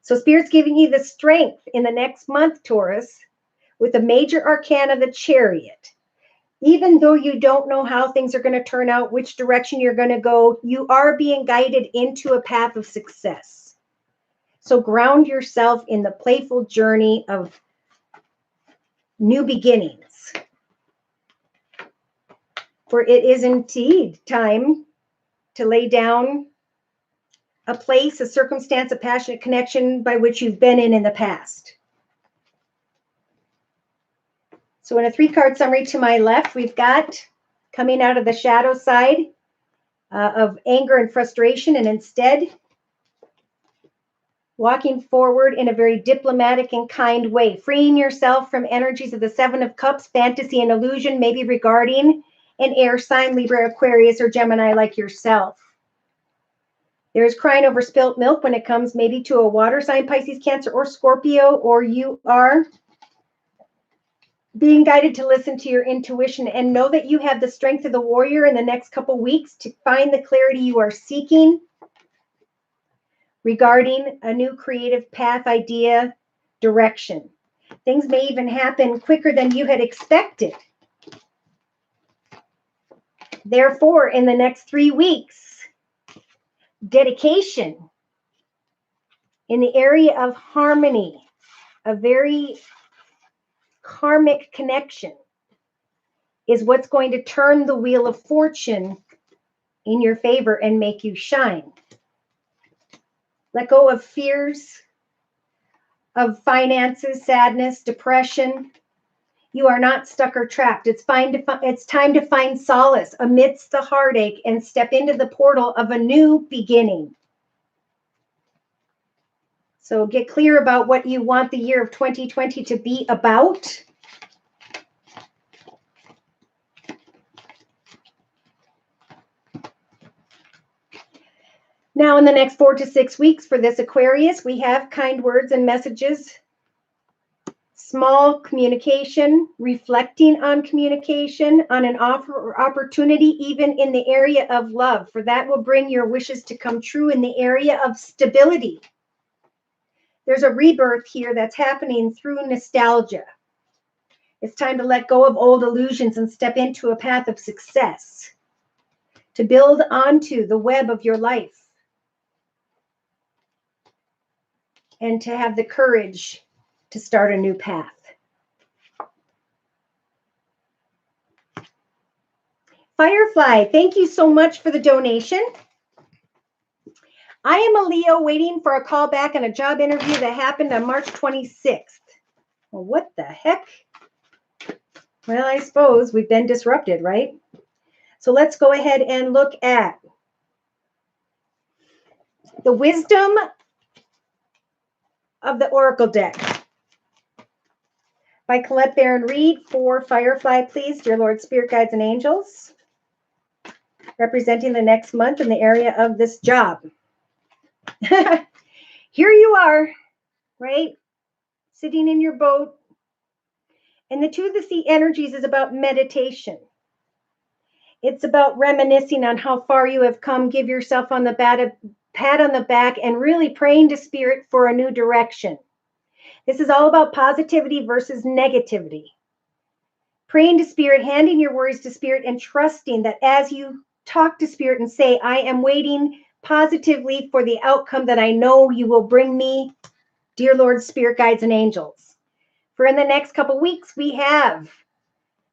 So Spirit's giving you the strength in the next month, Taurus, with the major arcana, the Chariot. Even though you don't know how things are going to turn out, which direction you're going to go, you are being guided into a path of success. So ground yourself in the playful journey of new beginnings. For it is indeed time to lay down a place, a circumstance, a passionate connection by which you've been in the past. So in a 3-card summary to my left, we've got coming out of the shadow side of anger and frustration, and instead walking forward in a very diplomatic and kind way, freeing yourself from energies of the 7 of Cups, fantasy and illusion, maybe regarding an air sign, Libra, Aquarius, or Gemini like yourself. There's crying over spilt milk when it comes maybe to a water sign, Pisces, Cancer, or Scorpio, or you are being guided to listen to your intuition and know that you have the strength of the warrior in the next couple weeks to find the clarity you are seeking regarding a new creative path, idea, direction. Things may even happen quicker than you had expected. Therefore, in the next 3 weeks, dedication in the area of harmony, a very karmic connection, is what's going to turn the wheel of fortune in your favor and make you shine. Let go of fears of finances, sadness, depression. You are not stuck or trapped. It's time to find solace amidst the heartache and step into the portal of a new beginning. So get clear about what you want the year of 2020 to be about. Now, in the next 4 to 6 weeks for this Aquarius, we have kind words and messages, small communication, reflecting on communication, on an offer or opportunity, even in the area of love, for that will bring your wishes to come true in the area of stability. There's a rebirth here that's happening through nostalgia. It's time to let go of old illusions and step into a path of success, to build onto the web of your life, and to have the courage to start a new path. Firefly, thank you so much for the donation. I am a Leo waiting for a call back on a job interview that happened on March 26th. Well, what the heck? Well, I suppose we've been disrupted, right? So let's go ahead and look at the wisdom of the Oracle deck by Colette Baron Reed for Firefly, please, dear Lord, Spirit Guides, and Angels, representing the next month in the area of this job. Here you are, right? Sitting in your boat. And the Two of the Sea energies is about meditation. It's about reminiscing on how far you have come. Give yourself on the pat on the back and really praying to Spirit for a new direction. This is all about positivity versus negativity. Praying to Spirit, handing your worries to Spirit, and trusting that as you talk to Spirit and say, I am waiting positively for the outcome that I know you will bring me, dear Lord, Spirit Guides, and Angels. For in the next couple weeks, we have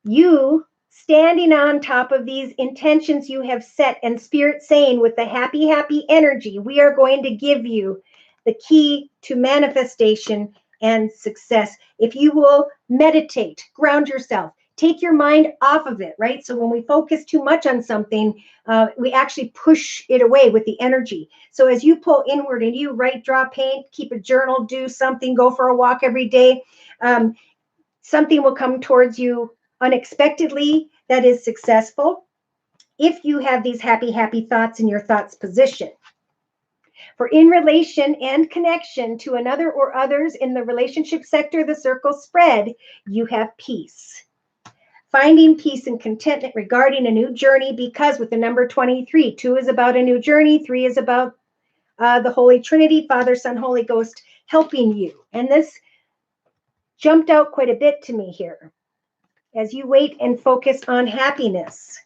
you standing on top of these intentions you have set, and Spirit saying with the happy, happy energy, we are going to give you the key to manifestation and success. If you will meditate, ground yourself, take your mind off of it, right? So when we focus too much on something, we actually push it away with the energy. So as you pull inward and you write, draw, paint, keep a journal, do something, go for a walk every day, something will come towards you unexpectedly that is successful if you have these happy, happy thoughts in your thoughts position. For in relation and connection to another or others in the relationship sector, the circle spread, you have peace. Finding peace and contentment regarding a new journey, because with the number 23, 2 is about a new journey, 3 is about the Holy Trinity, Father, Son, Holy Ghost helping you. And this jumped out quite a bit to me here. As you wait and focus on happiness,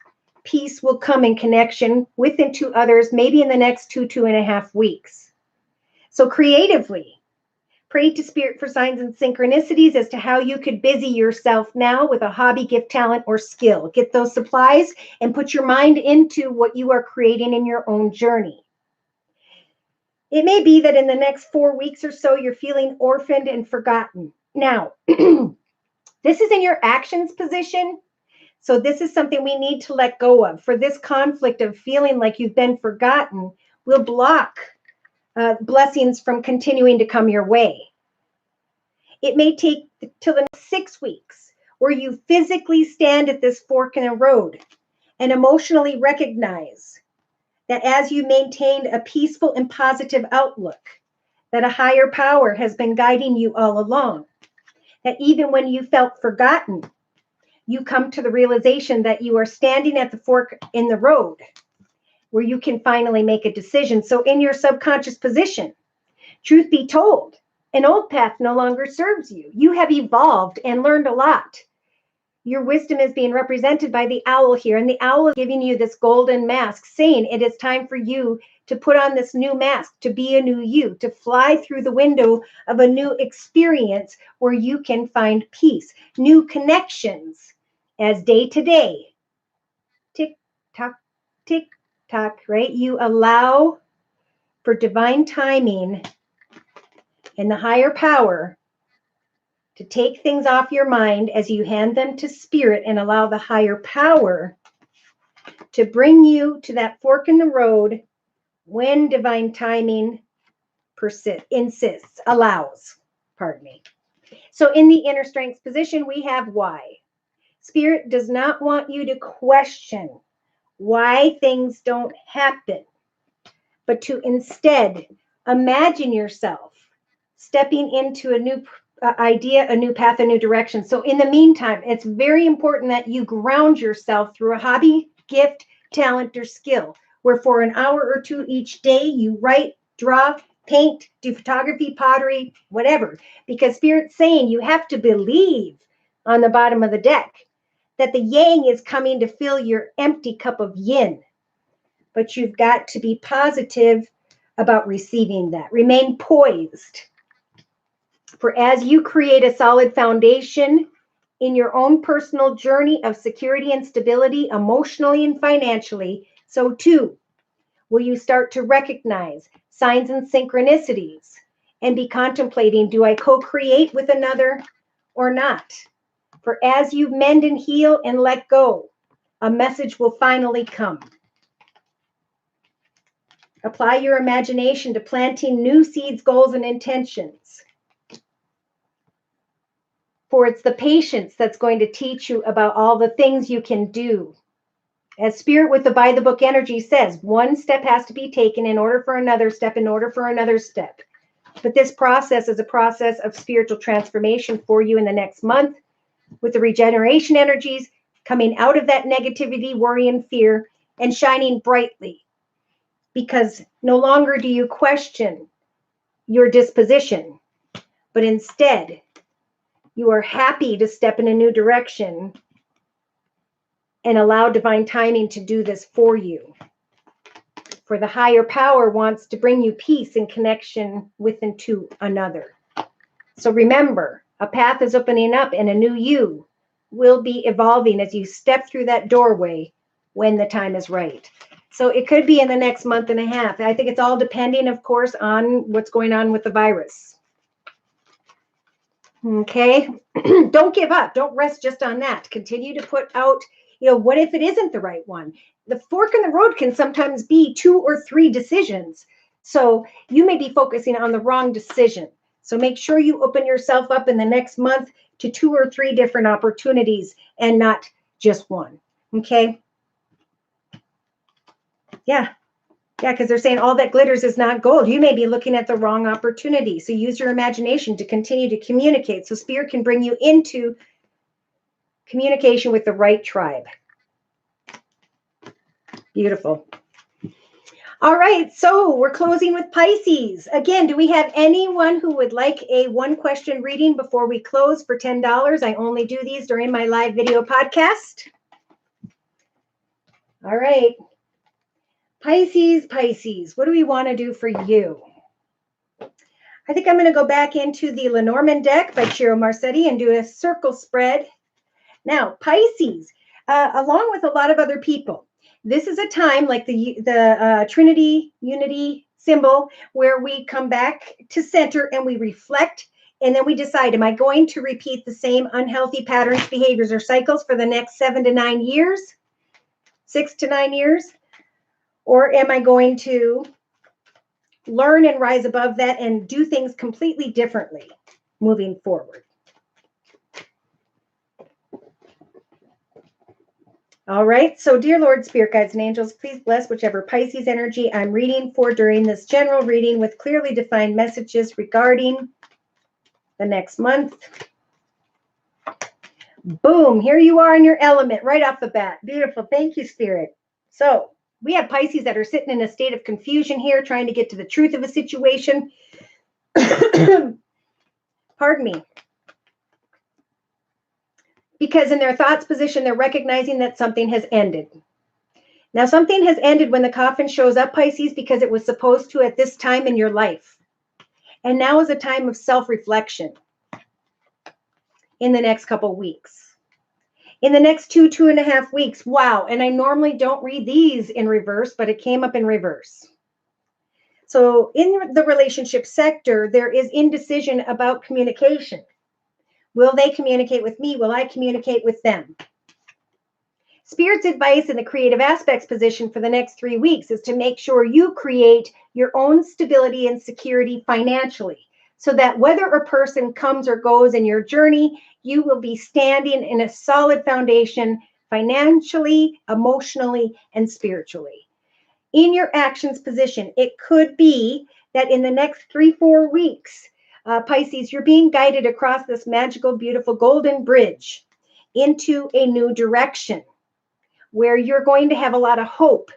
peace will come in connection with and to others, maybe in the next 2.5 weeks. So creatively, pray to Spirit for signs and synchronicities as to how you could busy yourself now with a hobby, gift, talent, or skill. Get those supplies and put your mind into what you are creating in your own journey. It may be that in the next 4 weeks or so, you're feeling orphaned and forgotten. Now, this is in your actions position. So this is something we need to let go of. For this conflict of feeling like you've been forgotten will block blessings from continuing to come your way. It may take till the next 6 weeks where you physically stand at this fork in the road and emotionally recognize that as you maintained a peaceful and positive outlook, that a higher power has been guiding you all along. That even when you felt forgotten, you come to the realization that you are standing at the fork in the road where you can finally make a decision. So in your subconscious position, truth be told, an old path no longer serves you. You have evolved and learned a lot. Your wisdom is being represented by the owl here, and the owl is giving you this golden mask, saying it is time for you to put on this new mask, to be a new you, to fly through the window of a new experience where you can find peace, new connections as day to day, tick tock, right? You allow for divine timing and the higher power to take things off your mind as you hand them to Spirit and allow the higher power to bring you to that fork in the road when divine timing allows. So in the inner strength position, we have why. Spirit does not want you to question why things don't happen, but to instead imagine yourself stepping into a new idea, a new path, a new direction. So in the meantime, it's very important that you ground yourself through a hobby, gift, talent, or skill, where for an hour or two each day, you write, draw, paint, do photography, pottery, whatever, because Spirit's saying you have to believe on the bottom of the deck that the yang is coming to fill your empty cup of yin. but you've got to be positive about receiving that. Remain poised. For as you create a solid foundation in your own personal journey of security and stability, emotionally and financially, so too will you start to recognize signs and synchronicities and be contemplating, do I co-create with another or not? For as you mend and heal and let go, a message will finally come. Apply your imagination to planting new seeds, goals, and intentions. For it's the patience that's going to teach you about all the things you can do. As Spirit with the by the book energy says, one step has to be taken in order for another step, in order for another step. But this process is a process of spiritual transformation for you in the next month, with the regeneration energies coming out of that negativity, worry, and fear, and shining brightly. Because no longer do you question your disposition, but instead you are happy to step in a new direction and allow divine timing to do this for you. For the higher power wants to bring you peace and connection with and to another. So remember, a path is opening up and a new you will be evolving as you step through that doorway when the time is right. So it could be in the next month and a half. I think it's all depending, of course, on what's going on with the virus. Okay, don't give up. Don't rest just on that. Continue to put out, what if it isn't the right one? The fork in the road can sometimes be 2 or 3 decisions. So you may be focusing on the wrong decision. So make sure you open yourself up in the next month to 2 or 3 different opportunities and not just one. Okay. Yeah, because they're saying all that glitters is not gold. You may be looking at the wrong opportunity. So use your imagination to continue to communicate so Spirit can bring you into communication with the right tribe. Beautiful. All right, so we're closing with Pisces. Again, do we have anyone who would like a 1-question reading before we close for $10? I only do these during my live video podcast. All right. Pisces, what do we want to do for you? I think I'm going to go back into the Lenormand deck by Ciro Marcetti and do a circle spread. Now, Pisces, along with a lot of other people, this is a time like the Trinity Unity symbol where we come back to center and we reflect, and then we decide, am I going to repeat the same unhealthy patterns, behaviors, or cycles for the next 7 to 9 years, 6 to 9 years? Or am I going to learn and rise above that and do things completely differently moving forward? All right, so dear Lord, Spirit Guides, and Angels, please bless whichever Pisces energy I'm reading for during this general reading with clearly defined messages regarding the next month. Boom, here you are in your element right off the bat. Beautiful, thank you, Spirit. So we have Pisces that are sitting in a state of confusion here, trying to get to the truth of a situation. Pardon me. Because in their thoughts position, they're recognizing that something has ended. Now, something has ended when the coffin shows up, Pisces, because it was supposed to at this time in your life. And now is a time of self-reflection in the next couple weeks. In the next 2.5 weeks, wow. And I normally don't read these in reverse, but it came up in reverse. So in the relationship sector, there is indecision about communication. Will they communicate with me? Will I communicate with them? Spirit's advice in the creative aspects position for the next 3 weeks is to make sure you create your own stability and security financially, so that whether a person comes or goes in your journey, you will be standing in a solid foundation financially, emotionally, and spiritually. In your actions position, it could be that in the next 3-4 weeks, Pisces, you're being guided across this magical, beautiful golden bridge into a new direction where you're going to have a lot of hope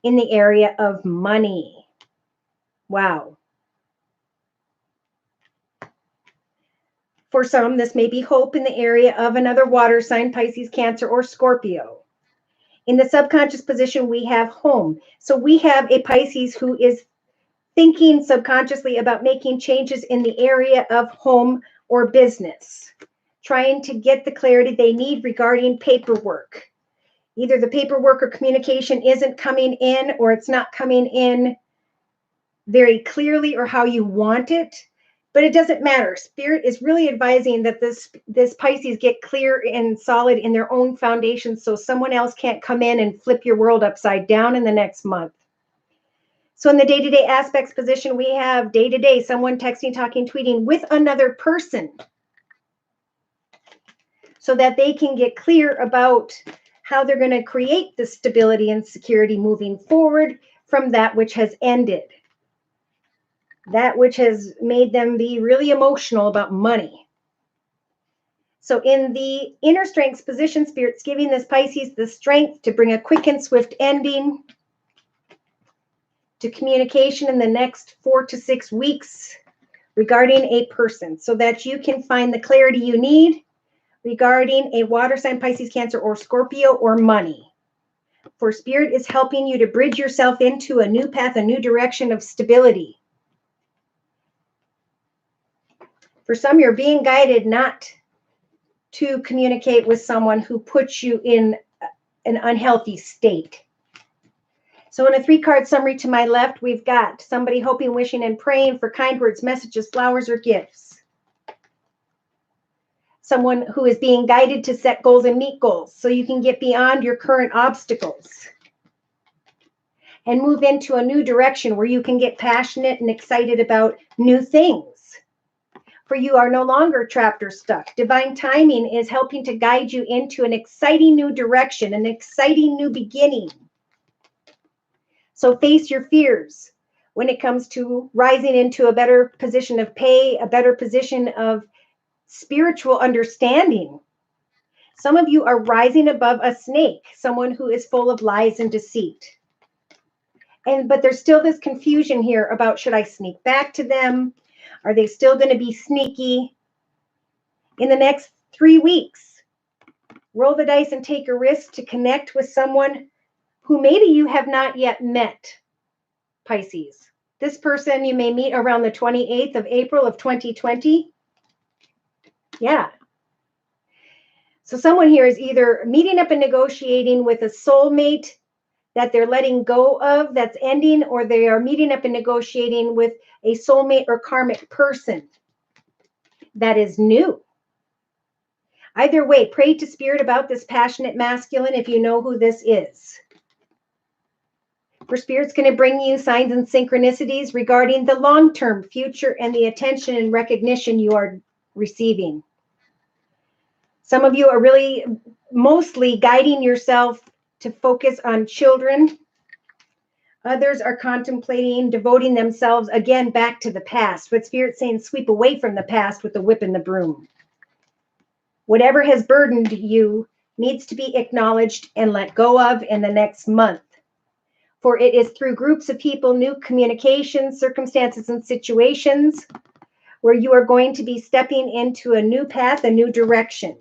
in the area of money. Wow. For some, this may be hope in the area of another water sign, Pisces, Cancer, or Scorpio. In the subconscious position, we have home. So we have a Pisces who is thinking subconsciously about making changes in the area of home or business, trying to get the clarity they need regarding paperwork. Either the paperwork or communication isn't coming in, or it's not coming in very clearly or how you want it, but it doesn't matter. Spirit is really advising that this Pisces get clear and solid in their own foundation so someone else can't come in and flip your world upside down in the next month. So in the day-to-day aspects position, we have day-to-day, someone texting, talking, tweeting with another person so that they can get clear about how they're going to create the stability and security moving forward from that which has ended, that which has made them be really emotional about money. So in the inner strengths position, Spirit's giving this Pisces the strength to bring a quick and swift ending to communication in the next 4 to 6 weeks regarding a person so that you can find the clarity you need regarding a water sign, Pisces, Cancer, or Scorpio, or money. For Spirit is helping you to bridge yourself into a new path, a new direction of stability. For some, you're being guided not to communicate with someone who puts you in an unhealthy state. So in a 3-card summary to my left, we've got somebody hoping, wishing, and praying for kind words, messages, flowers, or gifts. Someone who is being guided to set goals and meet goals so you can get beyond your current obstacles and move into a new direction where you can get passionate and excited about new things. For you are no longer trapped or stuck. Divine timing is helping to guide you into an exciting new direction, an exciting new beginning. So face your fears when it comes to rising into a better position of pay, a better position of spiritual understanding. Some of you are rising above a snake, someone who is full of lies and deceit. But there's still this confusion here about, should I sneak back to them? Are they still going to be sneaky? In the next 3 weeks, roll the dice and take a risk to connect with someone who maybe you have not yet met, Pisces. This person you may meet around the 28th of April of 2020. Yeah. So someone here is either meeting up and negotiating with a soulmate that they're letting go of, that's ending, or they are meeting up and negotiating with a soulmate or karmic person that is new. Either way, pray to Spirit about this passionate masculine if you know who this is. For Spirit's going to bring you signs and synchronicities regarding the long-term future and the attention and recognition you are receiving. Some of you are really mostly guiding yourself to focus on children. Others are contemplating devoting themselves again back to the past, with Spirit saying sweep away from the past with the whip and the broom. Whatever has burdened you needs to be acknowledged and let go of in the next month. For it is through groups of people, new communications, circumstances, and situations where you are going to be stepping into a new path, a new direction.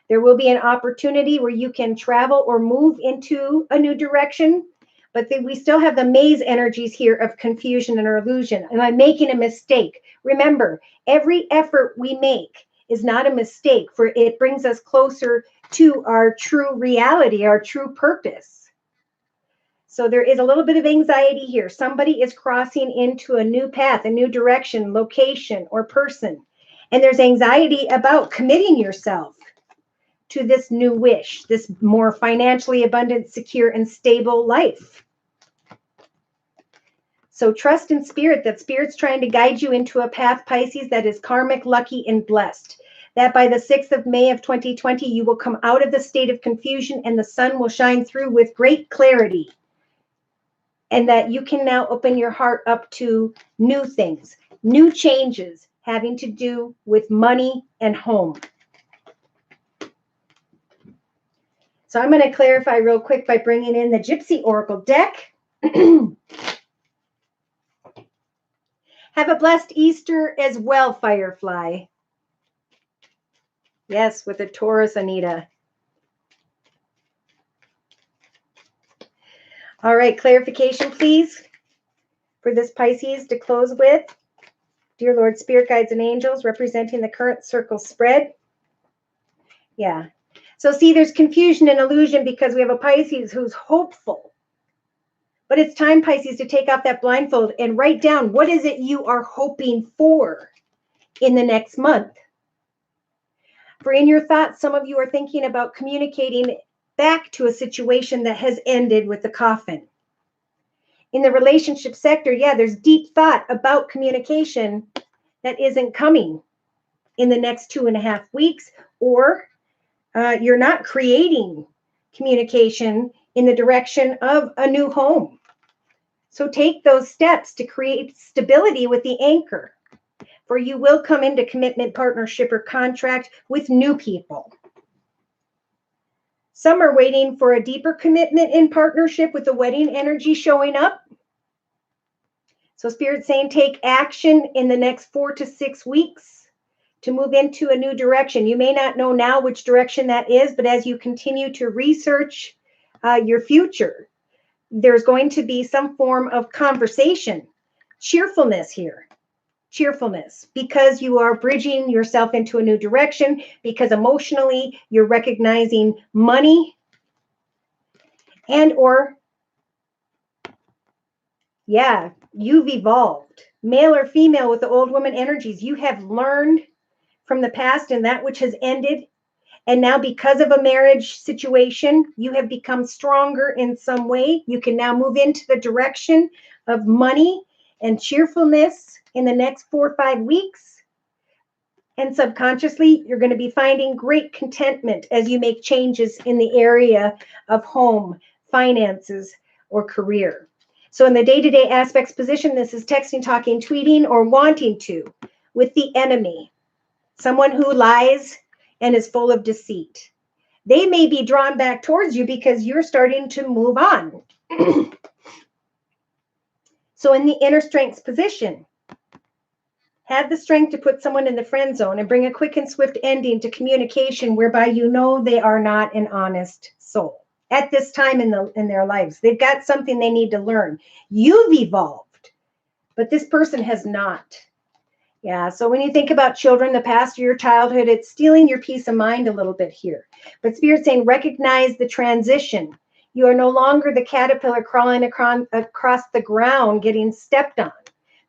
There will be an opportunity where you can travel or move into a new direction, but we still have the maze energies here of confusion and illusion. Am I making a mistake? Remember, every effort we make is not a mistake, for it brings us closer to our true reality, our true purpose. So there is a little bit of anxiety here. Somebody is crossing into a new path, a new direction, location, or person. And there's anxiety about committing yourself to this new wish, this more financially abundant, secure, and stable life. So trust in Spirit, that Spirit's trying to guide you into a path, Pisces, that is karmic, lucky, and blessed. That by the 6th of May of 2020, you will come out of the state of confusion and the sun will shine through with great clarity. And that you can now open your heart up to new things, new changes having to do with money and home. So I'm going to clarify real quick by bringing in the Gypsy Oracle deck. Have a blessed Easter as well, Firefly. Yes, with a Taurus, Anita. All right, clarification, please, for this Pisces to close with. Dear Lord, Spirit Guides and Angels, representing the current circle spread. Yeah. So see, there's confusion and illusion because we have a Pisces who's hopeful. But it's time, Pisces, to take off that blindfold and write down what is it you are hoping for in the next month. For in your thoughts, some of you are thinking about communicating back to a situation that has ended with the coffin. In the relationship sector, yeah, there's deep thought about communication that isn't coming in the next 2.5 weeks, or you're not creating communication in the direction of a new home. So take those steps to create stability with the anchor, for you will come into commitment, partnership, or contract with new people. Some are waiting for a deeper commitment in partnership with the wedding energy showing up. So Spirit's saying take action in the next 4 to 6 weeks to move into a new direction. You may not know now which direction that is, but as you continue to research your future, there's going to be some form of conversation, cheerfulness here, cheerfulness, because you are bridging yourself into a new direction, because emotionally you're recognizing money and or, yeah, you've evolved. Male or female with the old woman energies, you have learned from the past and that which has ended. And now because of a marriage situation, you have become stronger in some way. You can now move into the direction of money and cheerfulness in the next 4 or 5 weeks. And subconsciously, you're going to be finding great contentment as you make changes in the area of home, finances, or career. So in the day-to-day aspects position, this is texting, talking, tweeting, or wanting to with the enemy, someone who lies and is full of deceit. They may be drawn back towards you because you're starting to move on. So in the inner strengths position, have the strength to put someone in the friend zone and bring a quick and swift ending to communication whereby you know they are not an honest soul at this time in their lives. They've got something they need to learn. You've evolved, but this person has not. Yeah, so when you think about children, the past of your childhood, it's stealing your peace of mind a little bit here. But Spirit's saying, recognize the transition. You are no longer the caterpillar crawling across the ground, getting stepped on,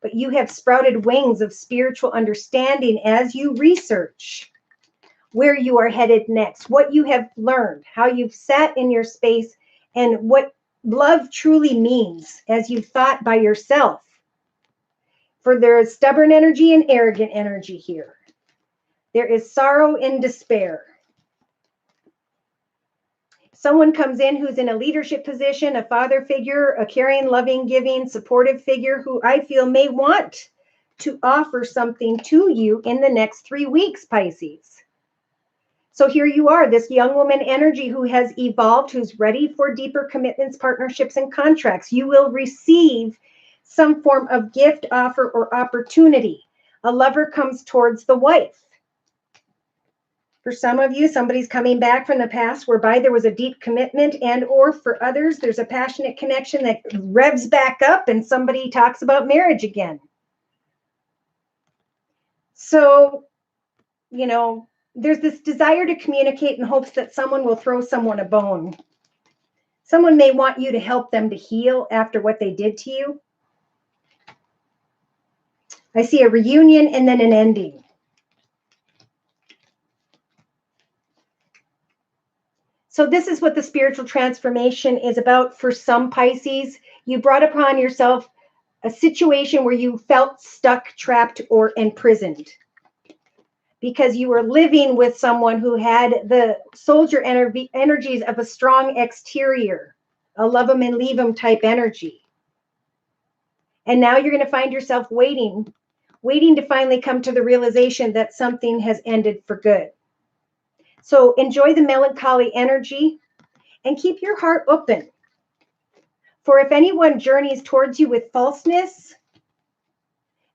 but you have sprouted wings of spiritual understanding as you research where you are headed next, what you have learned, how you've sat in your space, and what love truly means as you've thought by yourself. For there is stubborn energy and arrogant energy here. There is sorrow and despair. Someone comes in who's in a leadership position, a father figure, a caring, loving, giving, supportive figure who I feel may want to offer something to you in the next 3 weeks, Pisces. So here you are, this young woman energy who has evolved, who's ready for deeper commitments, partnerships, and contracts. You will receive some form of gift, offer, or opportunity. A lover comes towards the wife. For some of you, somebody's coming back from the past whereby there was a deep commitment, and or for others, there's a passionate connection that revs back up and somebody talks about marriage again. So, you know, there's this desire to communicate in hopes that someone will throw someone a bone. Someone may want you to help them to heal after what they did to you. I see a reunion and then an ending. So this is what the spiritual transformation is about for some Pisces. You brought upon yourself a situation where you felt stuck, trapped, or imprisoned because you were living with someone who had the soldier energies of a strong exterior, a love them and leave them type energy. And now you're going to find yourself waiting to finally come to the realization that something has ended for good. So enjoy the melancholy energy and keep your heart open. For if anyone journeys towards you with falseness,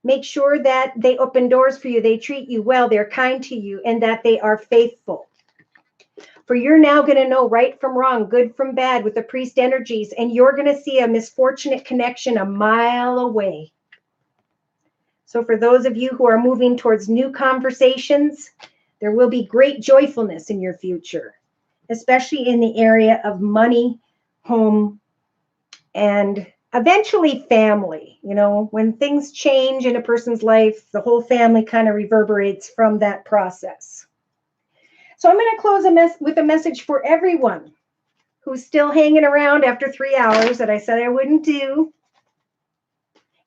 make sure that they open doors for you, they treat you well, they're kind to you, and that they are faithful. For you're now going to know right from wrong, good from bad with the priest energies, and you're going to see a misfortunate connection a mile away. So for those of you who are moving towards new conversations, there will be great joyfulness in your future, especially in the area of money, home, and eventually family. You know, when things change in a person's life, the whole family kind of reverberates from that process. So I'm going to close with a message for everyone who's still hanging around after 3 hours that I said I wouldn't do.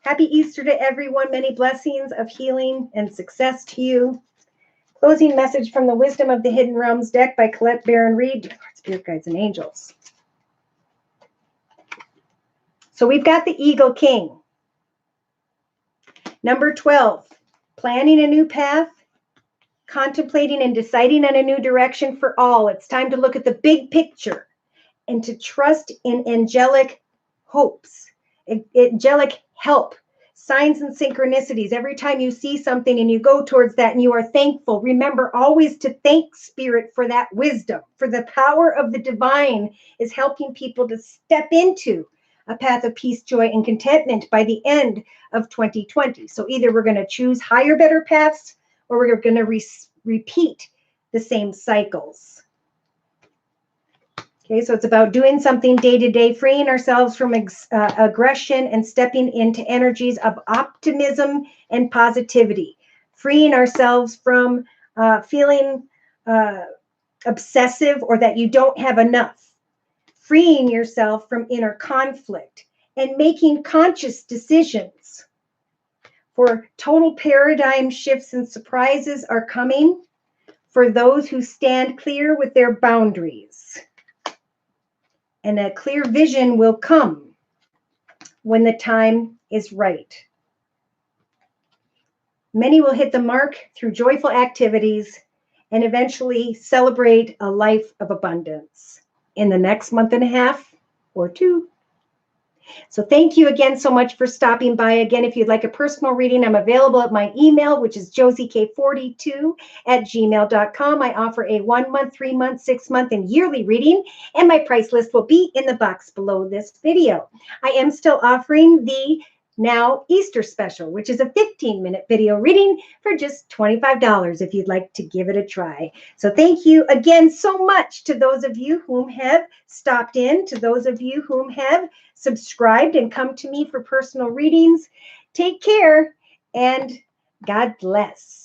Happy Easter to everyone. Many blessings of healing and success to you. Closing message from the Wisdom of the Hidden Realms deck by Colette Baron Reed, Spirit Guides and Angels. So we've got the Eagle King. Number 12, planning a new path, contemplating and deciding on a new direction for all. It's time to look at the big picture and to trust in angelic hopes, angelic help, signs and synchronicities. Every time you see something and you go towards that and you are thankful, remember always to thank Spirit for that wisdom, for the power of the divine is helping people to step into a path of peace, joy, and contentment by the end of 2020. So either we're going to choose higher, better paths, or we're going to repeat the same cycles. Okay, so it's about doing something day to day, freeing ourselves from aggression and stepping into energies of optimism and positivity, freeing ourselves from feeling obsessive or that you don't have enough, freeing yourself from inner conflict and making conscious decisions. For total paradigm shifts and surprises are coming for those who stand clear with their boundaries. And a clear vision will come when the time is right. Many will hit the mark through joyful activities and eventually celebrate a life of abundance in the next month and a half or 2. So thank you again so much for stopping by. Again, if you'd like a personal reading, I'm available at my email, which is josiek42@gmail.com. I offer a 1 month, 3 month, 6 month, and yearly reading, and my price list will be in the box below this video. I am still offering the Now Easter special, which is a 15-minute video reading for just $25 if you'd like to give it a try. So thank you again so much to those of you whom have stopped in, to those of you whom have subscribed and come to me for personal readings. Take care and God bless.